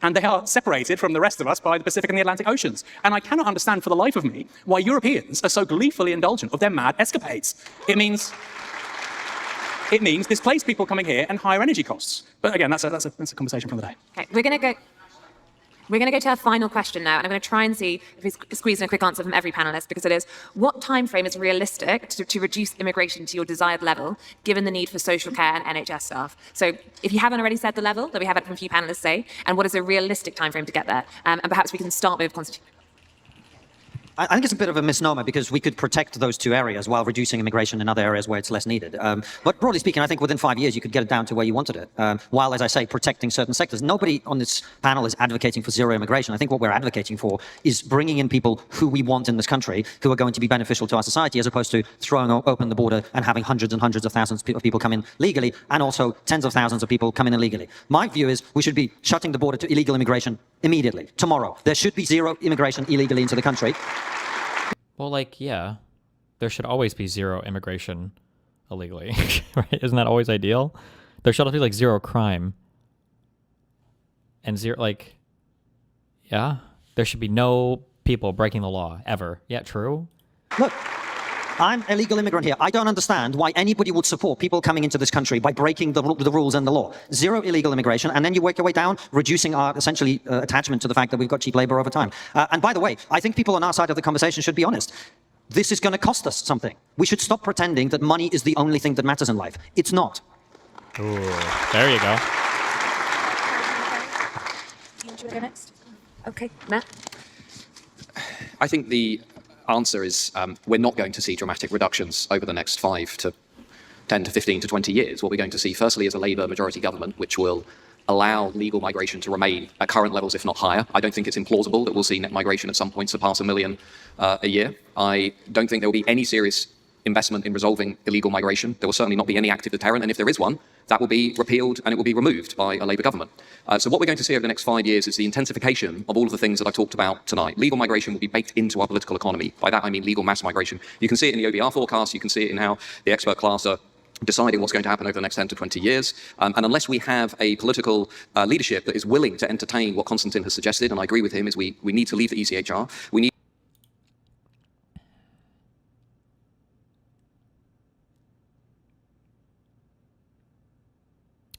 and they are separated from the rest of us by the Pacific and the Atlantic Oceans. And I cannot understand for the life of me why Europeans are so gleefully indulgent of their mad escapades. It means displaced people coming here and higher energy costs. But again, that's a conversation for the day. Okay, we're going to go to our final question now, and I'm going to try and see if we squeeze in a quick answer from every panelist, because it is, what time frame is realistic to reduce immigration to your desired level, given the need for social care and NHS staff? So if you haven't already said the level that we have had from a few panelists say, and what is a realistic time frame to get there? And perhaps we can start with Kostantin. I think it's a bit of a misnomer because we could protect those two areas while reducing immigration in other areas where it's less needed. But broadly speaking, I think within 5 years you could get it down to where you wanted it, while, as I say, protecting certain sectors. Nobody on this panel is advocating for zero immigration. I think what we're advocating for is bringing in people who we want in this country, who are going to be beneficial to our society, as opposed to throwing open the border and having hundreds and hundreds of thousands of people come in legally, and also tens of thousands of people come in illegally. My view is we should be shutting the border to illegal immigration immediately, tomorrow. There should be zero immigration illegally into the country. Well, yeah, there should always be zero immigration illegally, right? Isn't that always ideal? There should always be zero crime and zero, yeah, there should be no people breaking the law ever. Yeah, true. Look, I'm a legal immigrant here. I don't understand why anybody would support people coming into this country by breaking the rules and the law. Zero illegal immigration, and then you work your way down, reducing our, essentially, attachment to the fact that we've got cheap labor over time. And by the way, I think people on our side of the conversation should be honest. This is going to cost us something. We should stop pretending that money is the only thing that matters in life. It's not. Ooh, there you go. You want to go next? Okay, Matt? I think the answer is we're not going to see dramatic reductions over the next 5 to 10 to 15 to 20 years. What we're going to see, firstly, is a Labour majority government, which will allow legal migration to remain at current levels, if not higher. I don't think it's implausible that we'll see net migration at some point surpass 1 million a year. I don't think there will be any serious investment in resolving illegal migration. There will certainly not be any active deterrent, and if there is one, that will be repealed and it will be removed by a Labour government. So what we're going to see over the next 5 years is the intensification of all of the things that I've talked about tonight. Legal migration will be baked into our political economy. By that I mean legal mass migration. You can see it in the OBR forecast, you can see it in how the expert class are deciding what's going to happen over the next 10 to 20 years. And unless we have a political leadership that is willing to entertain what Kostantin has suggested, and I agree with him, is we need to leave the ECHR. We need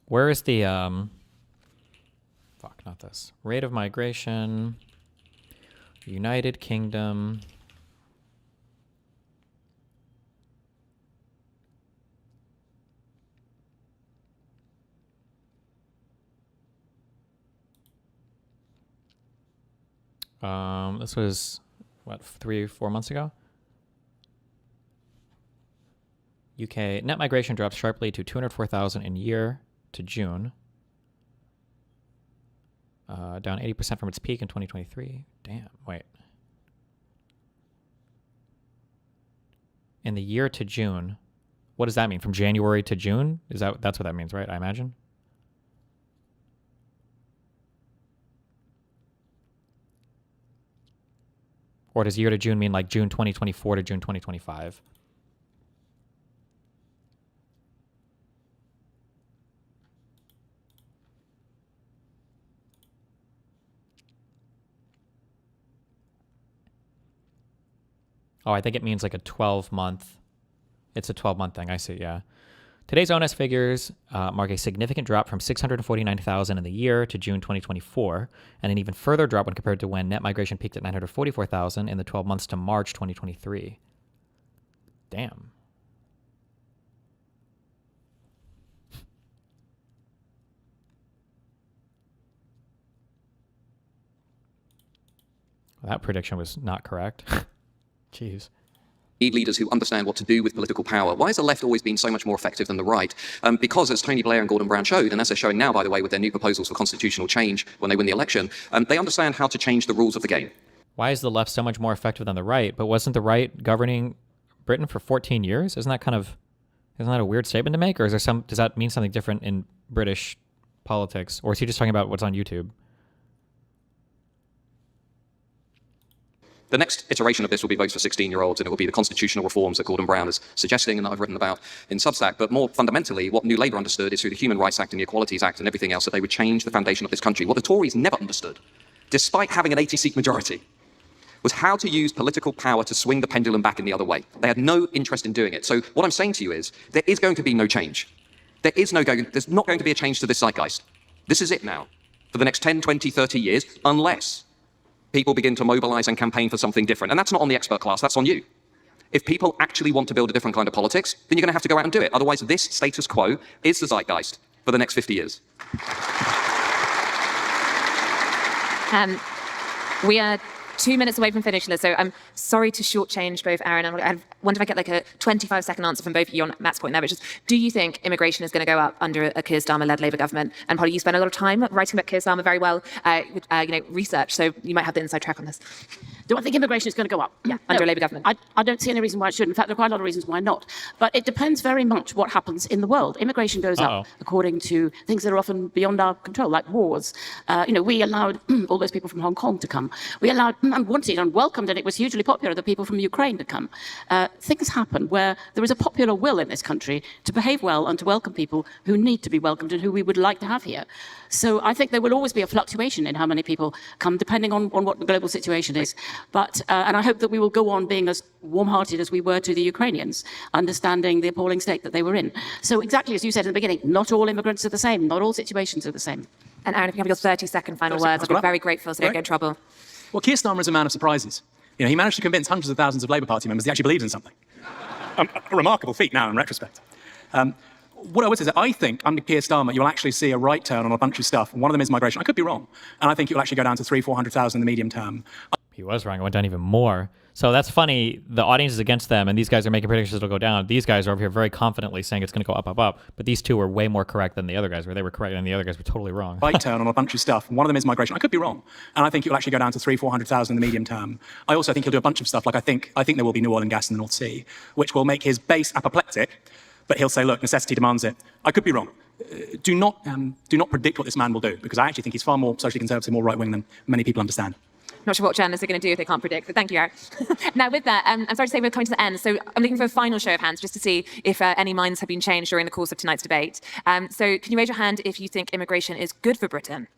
Where is the, fuck, not this. Rate of migration, United Kingdom. This was, what, 3 or 4 months ago? UK net migration dropped sharply to 204,000 in year to June. Down 80% from its peak in 2023. Damn, wait. In the year to June, what does that mean? From January to June? That's what that means, right? I imagine. Or does year to June mean like June 2024 to June 2025? Oh, I think it means like a 12-month. It's a 12-month thing. I see, yeah. Today's ONS figures mark a significant drop from 649,000 in the year to June 2024, and an even further drop when compared to when net migration peaked at 944,000 in the 12 months to March 2023. Damn. Well, that prediction was not correct. Jeez. Need leaders who understand what to do with political power. Why has the left always been so much more effective than the right? Because, as Tony Blair and Gordon Brown showed, and as they're showing now, by the way, with their new proposals for constitutional change when they win the election, they understand how to change the rules of the game. Why is the left so much more effective than the right? But wasn't the right governing Britain for 14 years? Isn't that a weird statement to make? Or does that mean something different in British politics? Or is he just talking about what's on YouTube? The next iteration of this will be votes for 16-year-olds, and it will be the constitutional reforms that Gordon Brown is suggesting and that I've written about in Substack. But more fundamentally, what New Labour understood is through the Human Rights Act and the Equalities Act and everything else that they would change the foundation of this country. What the Tories never understood, despite having an 80-seat majority, was how to use political power to swing the pendulum back in the other way. They had no interest in doing it. So what I'm saying to you is there is going to be no change. There's not going to be a change to this zeitgeist. This is it now for the next 10, 20, 30 years, unless people begin to mobilize and campaign for something different. And that's not on the expert class, that's on you. If people actually want to build a different kind of politics, then you're going to have to go out and do it. Otherwise, this status quo is the zeitgeist for the next 50 years. We are 2 minutes away from finishing this, so I'm sorry to shortchange both Aaron and I wonder if I get like a 25-second answer from both of you on Matt's point there, which is, do you think immigration is going to go up under a Keir Starmer-led Labour government? And Polly, you spend a lot of time writing about Keir Starmer, very well, research, so you might have the inside track on this. Do I think immigration is going to go up? Yeah, under a Labour government. I don't see any reason why it should. In fact, there are quite a lot of reasons why not. But it depends very much what happens in the world. Immigration goes up according to things that are often beyond our control, like wars. We allowed all those people from Hong Kong to come. We allowed and wanted and welcomed, and it was hugely popular, the people from Ukraine to come. Things happen where there is a popular will in this country to behave well and to welcome people who need to be welcomed and who we would like to have here. So I think there will always be a fluctuation in how many people come, depending on what the global situation is. But and I hope that we will go on being as warm-hearted as we were to the Ukrainians, understanding the appalling state that they were in. So exactly as you said in the beginning, not all immigrants are the same, not all situations are the same. And Aaron, if you have your 30-second final words, I'd be very grateful so you don't get in trouble. Well, Keir Starmer is a man of surprises. He managed to convince hundreds of thousands of Labour Party members he actually believes in something. A remarkable feat now in retrospect. What I would say is that I think under Keir Starmer, you'll actually see a right turn on a bunch of stuff. One of them is migration. I could be wrong. And I think you'll actually go down to 300,000-400,000 in the medium term. He was wrong. It went down even more. So that's funny. The audience is against them, and these guys are making predictions it'll go down. These guys are over here very confidently saying it's going to go up, up, up. But these two were way more correct than the other guys were. They were correct, and the other guys were totally wrong. Right turn on a bunch of stuff. One of them is migration. I could be wrong. And I think you'll actually go down to 300,000-400,000 in the medium term. I also think he'll do a bunch of stuff. Like I think there will be new oil and gas in the North Sea, which will make his base apoplectic. But he'll say, look, necessity demands it. I could be wrong. Do not predict what this man will do, because I actually think he's far more socially conservative, more right-wing than many people understand. Not sure what journalists are going to do if they can't predict, but thank you, Aaron. Now, with that, I'm sorry to say we're coming to the end, so I'm looking for a final show of hands just to see if any minds have been changed during the course of tonight's debate. So can you raise your hand if you think immigration is good for Britain?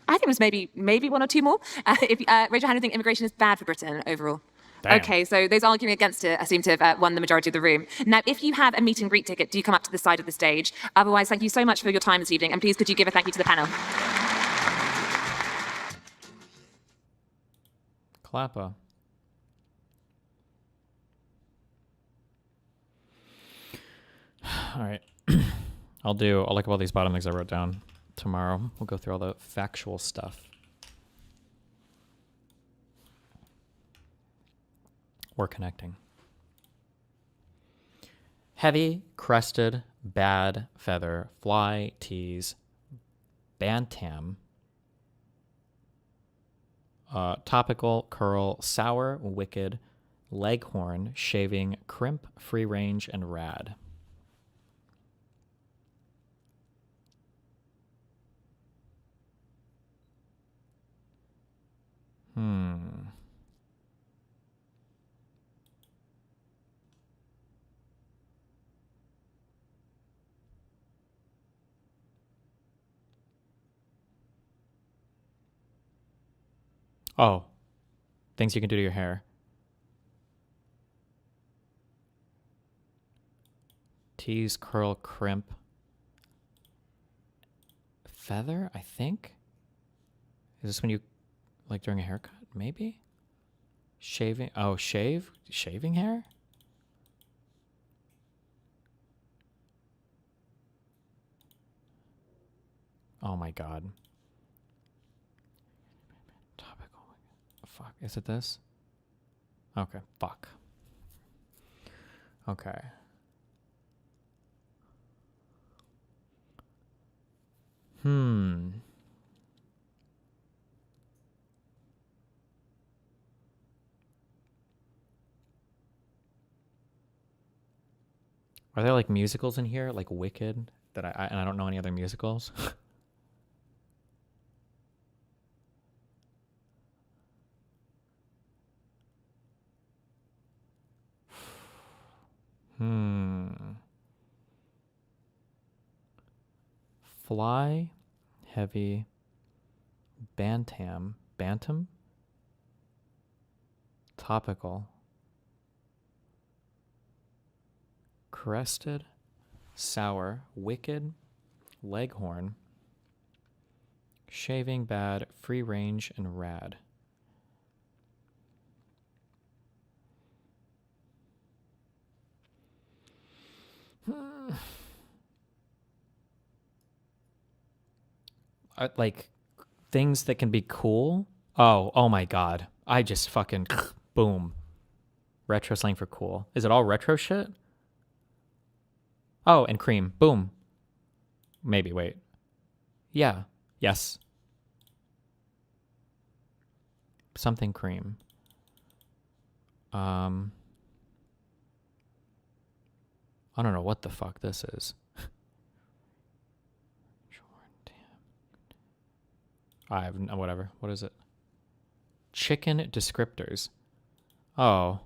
I think there's maybe one or two more. Raise your hand if you think immigration is bad for Britain overall. Damn. Okay, so those arguing against it seem to have won the majority of the room. Now, if you have a meet and greet ticket, do come up to the side of the stage. Otherwise, thank you so much for your time this evening, and please could you give a thank you to the panel. Clapper. All right. I'll look up all these bottom things I wrote down tomorrow. We'll go through all the factual stuff. or connecting. Heavy, crested, bad, feather, fly, tease, bantam, topical, curl, sour, wicked, leghorn, shaving, crimp, free range, and rad. Oh, things you can do to your hair. Tease, curl, crimp, feather, I think. Is this when you, like during a haircut? Maybe? Shaving, oh, shaving hair? Oh my God. Topical. Fuck, is it this? Okay, fuck. Okay. Are there like musicals in here, like Wicked, that and I don't know any other musicals? Fly, heavy, bantam, topical, crested, sour, wicked, leghorn, shaving, bad, free range, and rad. Like things that can be cool. Oh my God. I just fucking boom. Retro slang for cool. Is it all retro shit? Oh, and cream. Boom. Maybe, wait. Yeah. Yes. Something cream. I don't know what the fuck this is. I have no, whatever. What is it? Chicken descriptors. Oh.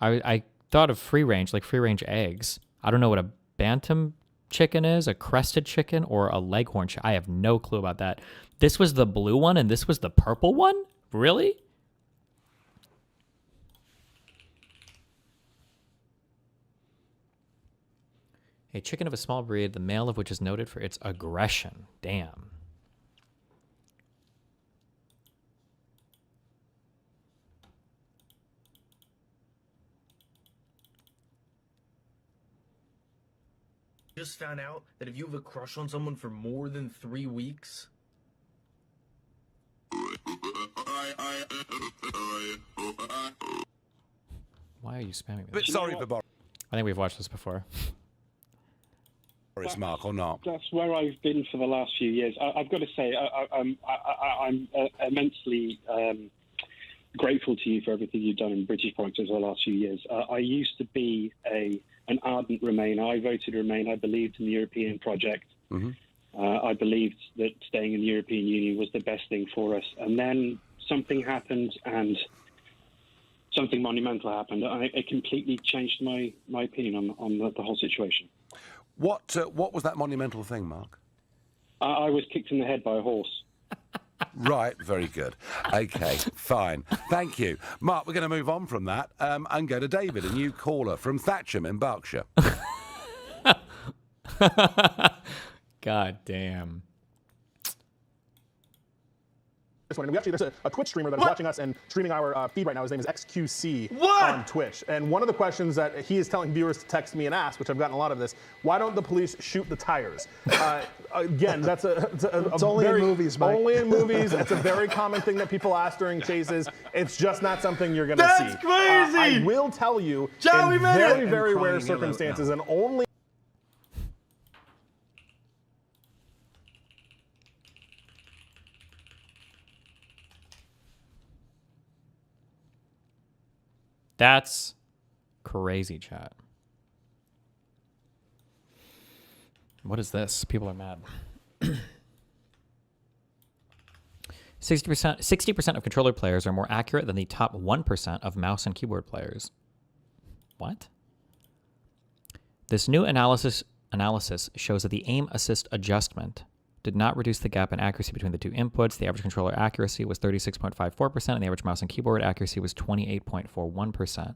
I thought of free range, like free range eggs. I don't know what a bantam chicken is, a crested chicken, or a leghorn chicken. I have no clue about that. This was the blue one and this was the purple one? Really? A chicken of a small breed, the male of which is noted for its aggression. Damn. Just found out that if you have a crush on someone for more than 3 weeks... Why are you spamming me? Bit sorry for Boris, I think we've watched this before. Mark, or not? That's where I've been for the last few years. I've got to say, I'm immensely grateful to you for everything you've done in British politics over the last few years. I used to be an ardent Remainer. I voted Remain. I believed in the European project. I believed that staying in the European Union was the best thing for us. And then something happened, and something monumental happened. It completely changed my opinion on the whole situation. What was that monumental thing, Mark? I was kicked in the head by a horse. Right, very good. Okay, fine. Thank you. Mark, we're going to move on from that and go to David, a new caller from Thatcham in Berkshire. God damn. this one. And there's a Twitch streamer that is watching us and streaming our feed right now. His name is XQC on Twitch. And one of the questions that he is telling viewers to text me and ask, which I've gotten a lot of this, why don't the police shoot the tires? Again, that's it's only in movies, Mike. Only in movies. It's a very common thing that people ask during chases. It's just not something you're going to see. That's crazy! I will tell you, Joey, in very, very rare circumstances, and only... That's crazy, chat. What is this? People are mad. 60% of controller players are more accurate than the top 1% of mouse and keyboard players. What? This new analysis shows that the aim assist adjustment did not reduce the gap in accuracy between the two inputs. The average controller accuracy was 36.54%, and the average mouse and keyboard accuracy was 28.41%.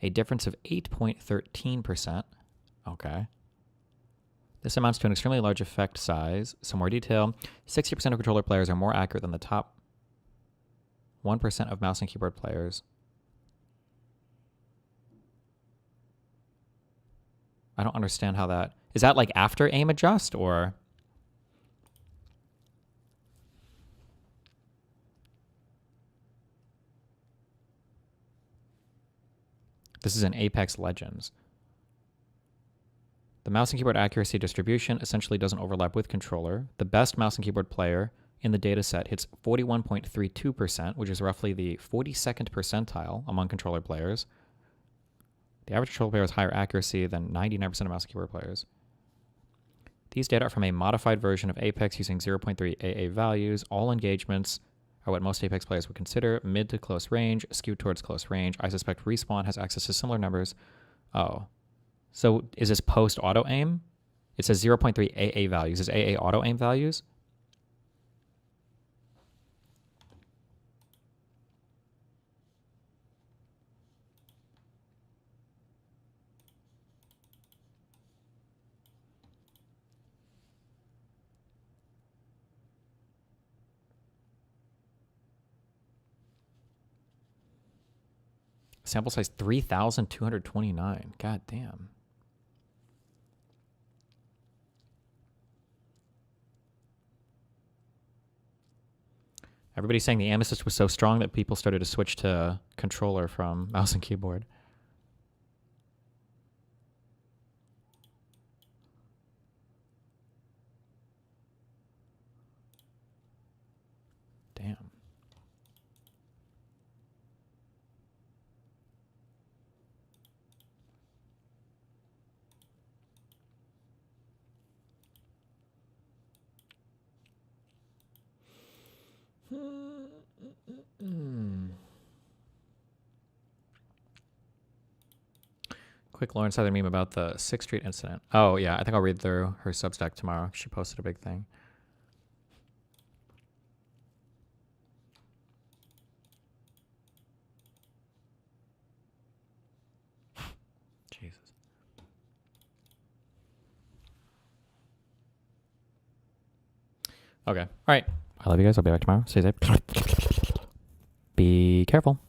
A difference of 8.13%. Okay. This amounts to an extremely large effect size. Some more detail. 60% of controller players are more accurate than the top 1% of mouse and keyboard players. I don't understand how that... Is that like after aim adjust, or... This is in Apex Legends. The mouse and keyboard accuracy distribution essentially doesn't overlap with controller. The best mouse and keyboard player in the data set hits 41.32%, which is roughly the 42nd percentile among controller players. The average controller player has higher accuracy than 99% of mouse and keyboard players. These data are from a modified version of Apex using 0.3 AA values. All engagements are what most Apex players would consider mid to close range, skewed towards close range. I suspect Respawn has access to similar numbers. Oh. So is this post auto aim? It says 0.3 AA values. Is AA auto aim values? Sample size 3,229. God damn. Everybody's saying the aim assist was so strong that people started to switch to controller from mouse and keyboard. Damn. Quick Lauren Southern meme about the 6th Street incident. Oh, yeah. I think I'll read through her Substack tomorrow. She posted a big thing. Jesus. Okay. All right. I love you guys. I'll be back tomorrow. Stay safe. Be careful.